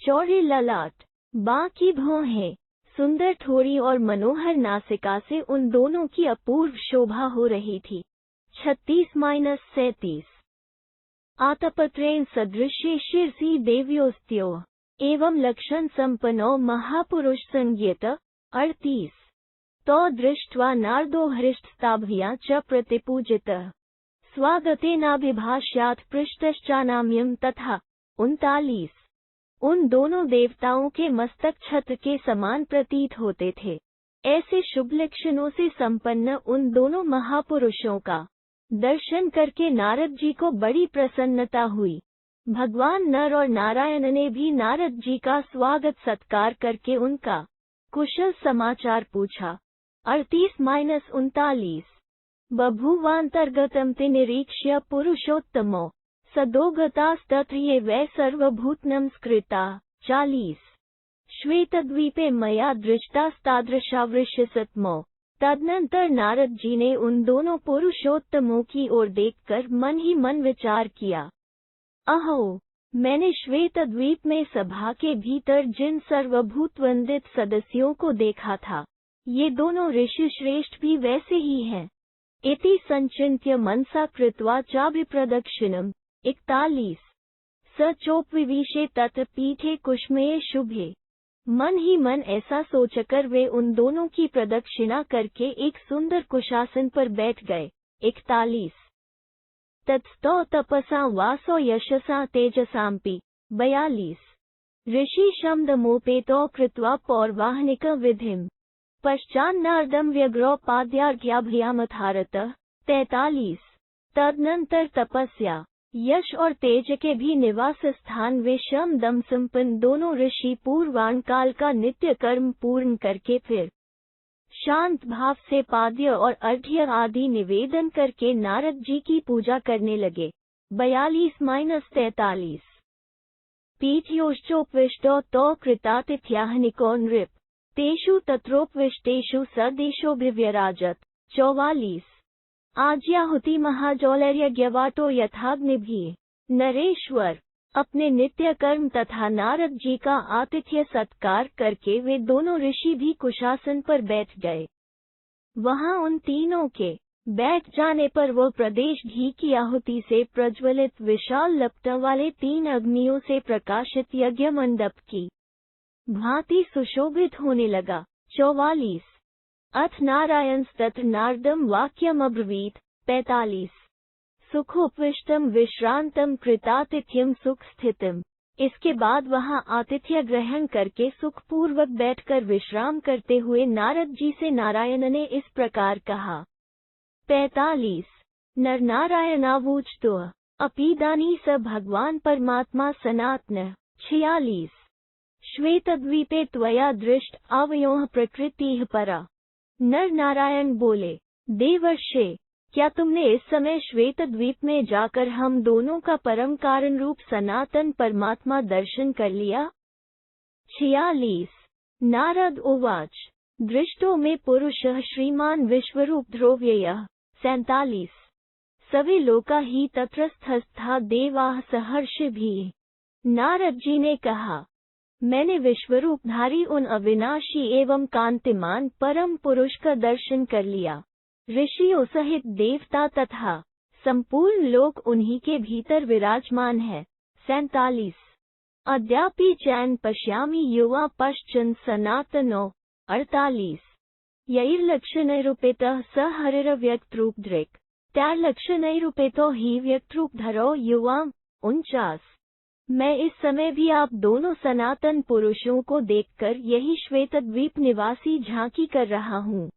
चौड़े ललाट, बांकी भौहें, सुंदर ठोड़ी और मनोहर नासिका से उन दोनों की अपूर्व शोभा हो रही थी। 36-37 आतपत्रेण सदृश्ये शिरसि देव्योस्त्यो एवं लक्षण संपन्नो महापुरुष संज्ञेत। 38 तो दृष्ट्वा नारदो हृष्टस्ताभया च प्रतिपूजितः स्वागतेनाभिभाष्यात् पृष्टश्चानाम्यं तथा। 39 उन दोनों देवताओं के मस्तक छत्र के समान प्रतीत होते थे। ऐसे शुभ लक्षणों से संपन्न उन दोनों महापुरुषों का दर्शन करके नारद जी को बड़ी प्रसन्नता हुई। भगवान नर और नारायण ने भी नारद जी का स्वागत सत्कार करके उनका कुशल समाचार पूछा। 38-39 बभूवांतर्गतम ते निरीक्ष्य पुरुषोत्तमो सदोगतास्तत्र ये वै सर्वभूतनम स्कृता। 40 श्वेतद्वीपे मया दृष्टास्तादृशावृष्य सत्मो। तदनंतर नारद जी ने उन दोनों पुरुषोत्तमों की ओर देखकर मन ही मन विचार किया, अहो, मैंने श्वेतद्वीप में सभा के भीतर जिन सर्वभूत वंदित सदस्यों को देखा था, ये दोनों ऋषि श्रेष्ठ भी वैसे ही हैं। इति संचिन्त्य मनसा कृत्वा चाभिप्रदक्षिणम् 41 स चोपविशे तत्र पीठे कुष्मये शुभे। मन ही मन ऐसा सोचकर वे उन दोनों की प्रदक्षिणा करके एक सुंदर कुशासन पर बैठ गए। 41 तत्स्थौ तपसा वासो यशसा तेजसाम्पि। 42 ऋषि शमदमोपेतो कृत्वा पौर्वाहनिक विधिम पश्चान्नार्दम व्यग्रोपाद्यार्घ्याभ्यामथारत। 43 तदनंतर तपस्या, यश और तेज के भी निवास स्थान वे शम दम संपन्न दोनों ऋषि पूर्वाण काल का नित्य कर्म पूर्ण करके फिर शांत भाव से पाद्य और अर्घ्य आदि निवेदन करके नारद जी की पूजा करने लगे। 42-43 पीठयोश्चोपविष्टो तो कृतातिथ्याः निको नृप तेषु तत्रोपविष्टेषु सदेशोभिव्यराजत। 44 आज्याहुति महाजौलर्यज्ञवाटो यथाग्निभिः। नरेश्वर अपने नित्य कर्म तथा नारद जी का आतिथ्य सत्कार करके वे दोनों ऋषि भी कुशासन पर बैठ गए। वहां उन तीनों के बैठ जाने पर वह प्रदेश घी की आहुति से प्रज्वलित विशाल लपटों वाले 3 अग्नियों से प्रकाशित यज्ञ मंडप की भांति सुशोभित होने लगा। 44 अथ नारायणस्तत्र नारदम वाक्यम अब्रवीत। 45 सुखोपविष्टम विश्रांतम कृतातिथ्यम सुख स्थितम। इसके बाद वहां आतिथ्य ग्रहण करके सुखपूर्वक बैठकर विश्राम करते हुए नारद जी से नारायण ने इस प्रकार कहा। 45 नर नारायणावूचतो अपीदानी स भगवान परमात्मा सनातन। 46 श्वेतद्वीपे त्वया दृष्ट आवयोः प्रकृतिः परा। नर नारायण बोले, देवर्षे क्या तुमने इस समय श्वेत द्वीप में जाकर हम दोनों का परम कारण रूप सनातन परमात्मा दर्शन कर लिया? 46 नारद उवाच दृष्टो में पुरुषः श्रीमान विश्वरूप ध्रुव्ययः। 47 सवे लोका ही तत्रस्थस्था देवाः सहर्षिभिः। नारद जी ने कहा, मैंने विश्वरूपधारी उन अविनाशी एवं कांतिमान परम पुरुष का दर्शन कर लिया। ऋषियों सहित देवता तथा संपूर्ण लोक उन्हीं के भीतर विराजमान है। 47 अद्यापि चैन पश्यामि युवा पश्चन सनातनो। 48 यैर्लक्षणैरूपितः स हरिरव्यक्तरूपधृक् तैर्लक्षणैरूपितो हि व्यक्तरूपधरो युवाम्। 49 मैं इस समय भी आप दोनों सनातन पुरुषों को देखकर यही श्वेतद्वीप निवासी झांकी कर रहा हूँ।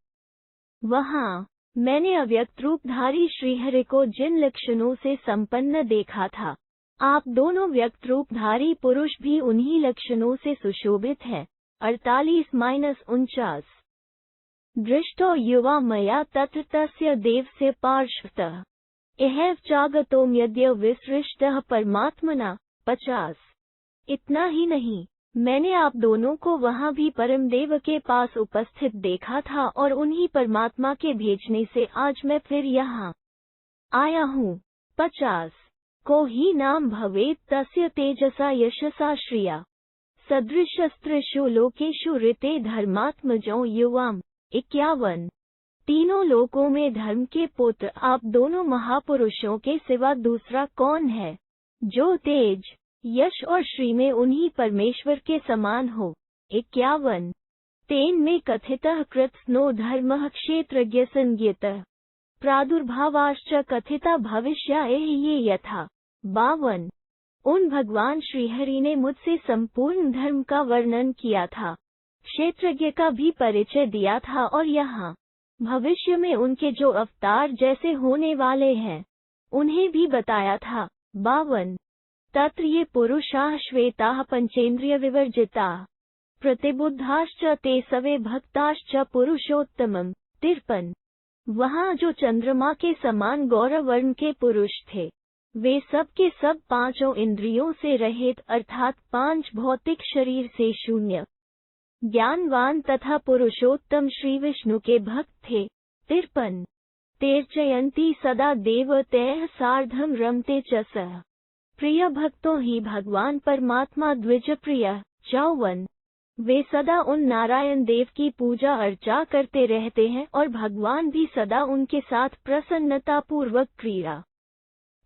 वहाँ मैंने अव्यक्त रूपधारी श्रीहरि को जिन लक्षणों से संपन्न देखा था, आप दोनों व्यक्त रूपधारी पुरुष भी उन्हीं लक्षणों से सुशोभित हैं। 48-49 दृष्टो युवा मया तत्र तस्य देवस्य पार्श्वतः एहैव चागतोम यद्य विसृष्टः परमात्मना। 50 इतना ही नहीं, मैंने आप दोनों को वहां भी परमदेव के पास उपस्थित देखा था और उन्हीं परमात्मा के भेजने से आज मैं फिर यहाँ आया हूँ। 50 को ही नाम भवेत् तस्य तेजसा यशसा श्रिया सदृशस्त्रिषु लोकेषु ऋते धर्मात्मजो युवाम्। 51 तीनों लोकों में धर्म के पुत्र आप दोनों महापुरुषों के सिवा दूसरा कौन है, जो तेज यश और श्री में उन्हीं परमेश्वर के समान हो। 51 तेन में कथितः कृत्स्नो धर्मः क्षेत्रज्ञ संज्ञितः प्रादुर्भावाश्च कथिता भविष्यायः ये यथा। 52 उन भगवान श्रीहरि ने मुझसे संपूर्ण धर्म का वर्णन किया था, क्षेत्रज्ञ का भी परिचय दिया था और यहाँ भविष्य में उनके जो अवतार जैसे होने वाले हैं उन्हें भी बताया था। 52 तत्र ये पुरुषाः श्वेताः पंचेन्द्रिय विवर्जिताः प्रतिबुद्धाश्च ते सवे भक्ताश्च पुरुषोत्तमम्। 53 वहाँ जो चंद्रमा के समान गौरव वर्ण के पुरुष थे, वे सब के सब पांचों इंद्रियों से रहित अर्थात 5 भौतिक शरीर से शून्य ज्ञानवान तथा पुरुषोत्तम श्री विष्णु के भक्त थे। 53 तेर्चयन्ति सदा देवतैः सार्धम रमते च सः प्रिय भक्तों ही भगवान परमात्मा द्विज प्रिय। 54 वे सदा उन नारायण देव की पूजा अर्चा करते रहते हैं और भगवान भी सदा उनके साथ प्रसन्नता पूर्वक क्रीड़ा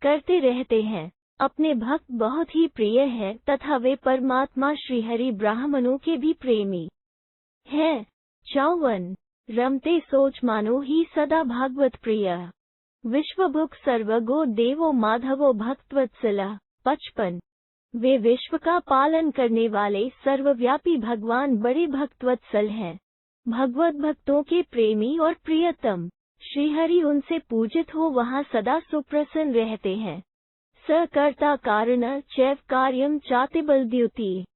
करते रहते हैं। अपने भक्त बहुत ही प्रिय है तथा वे परमात्मा श्रीहरि ब्राह्मणों के भी प्रेमी है। 54 रमते सोच मानो ही सदा भागवत प्रिय, विश्वभुक सर्वगो देवो माधवो भक्तवत्सला। 55 वे विश्व का पालन करने वाले सर्वव्यापी भगवान बड़े भक्तवत्सल हैं, भगवत भक्तों के प्रेमी और प्रियतम। श्रीहरि उनसे पूजित हो वहाँ सदा सुप्रसन्न रहते हैं। सकर्ता कारण चैव कार्यम चातिबलद्युति,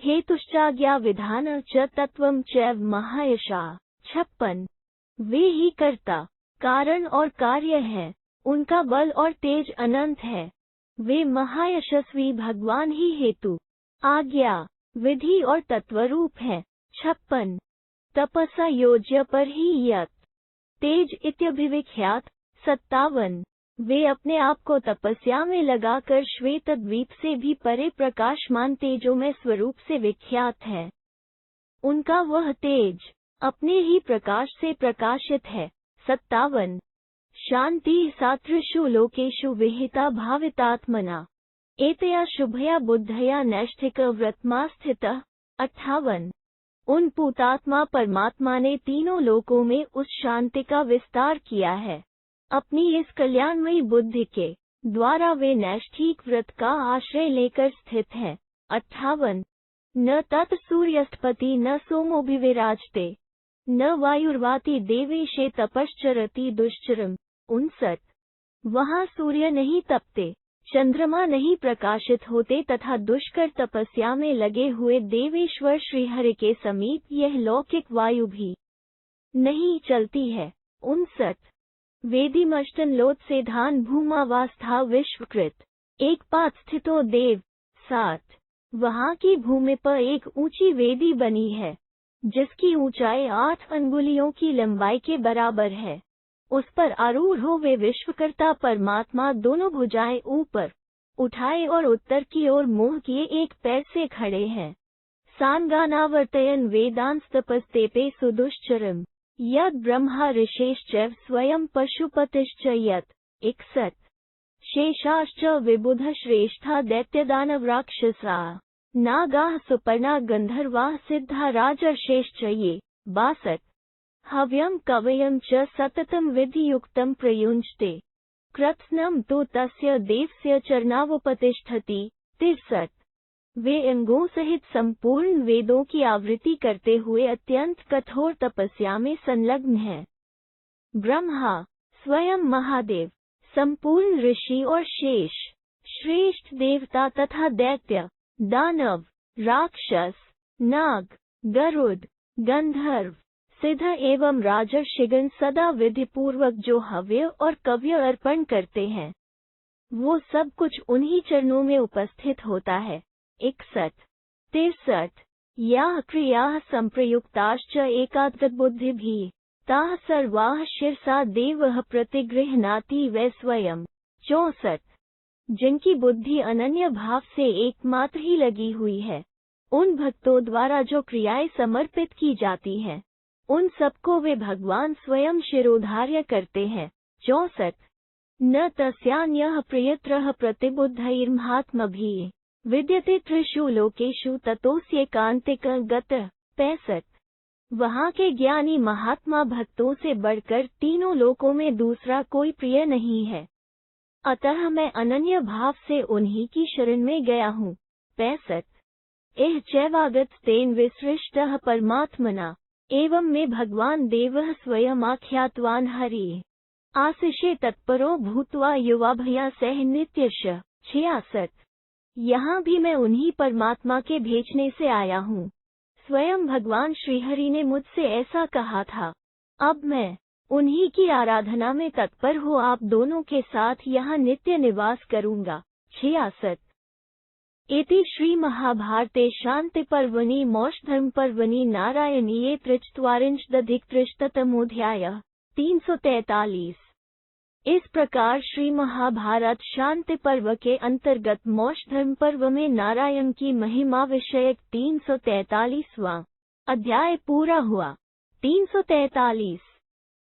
हेतुश्चाज्ञा विधान च तत्वम चैव महायशा। 56 वे ही कर्ता, कारण और कार्य है, उनका बल और तेज अनंत है। वे महायशस्वी भगवान ही हेतु, आज्ञा, विधि और तत्वरूप है। 56 तपसा योज्य पर ही यत तेज इत्यभिविख्यात। 57 वे अपने आप को तपस्या में लगाकर श्वेत द्वीप से भी परे प्रकाशमान तेजोमय स्वरूप से विख्यात है। उनका वह तेज अपने ही प्रकाश से प्रकाशित है। 57 शांति सात्रिषु लोकेषु विहिता भावितात्मना, एतया शुभया बुद्धया नैष्ठिक व्रतमा स्थितः। 58 उन पूतात्मा परमात्मा ने तीनों लोकों में उस शांति का विस्तार किया है। अपनी इस कल्याणमयी बुद्धि के द्वारा वे नैष्ठिक व्रत का आश्रय लेकर स्थित है। 58 न तत् सूर्यस्तपति न सोमोभिविराजते, न वायुर्वाति देवेशे तपश्चरति दुश्चरम। 59 वहाँ सूर्य नहीं तपते, चंद्रमा नहीं प्रकाशित होते तथा दुष्कर तपस्या में लगे हुए देवेश्वर श्रीहरि के समीप यह लौकिक वायु भी नहीं चलती है। 59 वेदीमष्टन लोत से धान भूमावास्था विश्वकृत, एक पात स्थितो देव। 7 वहाँ की भूमि पर एक ऊंची वेदी बनी है, जिसकी ऊंचाई 8 अंगुलियों की लंबाई के बराबर है। उस पर आरूढ़ हो वे विश्वकर्ता परमात्मा दोनों भुजाएं ऊपर उठाए और उत्तर की ओर मुंह किए एक पैर से खड़े हैं। सांगानावर्तयन वेदांस्तपस्तेपे सुदुश्चरम, यद ब्रह्मा ऋषेश्चैव स्वयं पशुपतिश्च यत्। 61 शेषाश्च विबुध श्रेष्ठा दैत्यदानव राक्षसा, नागाः सुपर्णा गंधर्वाः सिद्धा राजर्षेश्च ये। 62 हव्यं कवयं च सततं विधियुक्तं प्रयुञ्जते, कृत्स्नं तु तस्य देवस्य चरणावुपतिष्ठति। 63 वे अंगों सहित संपूर्ण वेदों की आवृत्ति करते हुए अत्यंत कठोर तपस्या में संलग्न हैं। ब्रह्मा स्वयं महादेव, संपूर्ण ऋषि और शेष, श्रेष्ठ देवता तथा दैत्य, दानव, राक्षस, नाग, गरुड़, गंधर्व, सिद्ध एवं राजर्षिगण सदा विधि पूर्वक जो हव्य और कव्य अर्पण करते हैं, वो सब कुछ उन्हीं चरणों में उपस्थित होता है। 61 63 याः क्रियाः संप्रयुक्ताश्च एकाग्रबुद्धिभिः, ताः सर्वाः शिरसा देवः प्रतिगृह्णाति वै स्वयं। 64 जिनकी बुद्धि अनन्य भाव से एकमात्र ही लगी हुई है, उन भक्तों द्वारा जो क्रियाएं समर्पित की जाती हैं, उन सबको वे भगवान स्वयं शिरोधार्य करते हैं। 64 न तस्यान्यः प्रियत्रः प्रतिबुद्धैर्महात्मभिः, विद्यते त्रिषु लोकेषु ततोऽस्यैकान्तिकः गतः। 65 वहाँ के ज्ञानी महात्मा भक्तों से बढ़कर तीनों लोकों में दूसरा कोई प्रिय नहीं है, अतः मैं अनन्य भाव से उन्हीं की शरण में गया हूँ। 65 एह चैवागत तेन विसृष्टः परमात्मना, एवं में भगवान देवः स्वयं आख्यातवान हरि, आशिषे तत्परो भूत्वा युवाभया सह नित्यश। 66 यहाँ भी मैं उन्हीं परमात्मा के भेजने से आया हूँ। स्वयं भगवान श्रीहरि ने मुझसे ऐसा कहा था। अब मैं उन्हीं की आराधना में तत्पर हो आप दोनों के साथ यहाँ नित्य निवास करूँगा। 66 इति श्री महाभारते शांति पर्वणि मोक्षधर्म पर्वणि नारायणीये त्रिचत्वारिंशदधिकत्रिशततमोऽध्यायः 343। इस प्रकार श्री महाभारत शांति पर्व के अंतर्गत मोक्षधर्म पर्व में नारायण की महिमा विषयक 343वां अध्याय पूरा हुआ। 343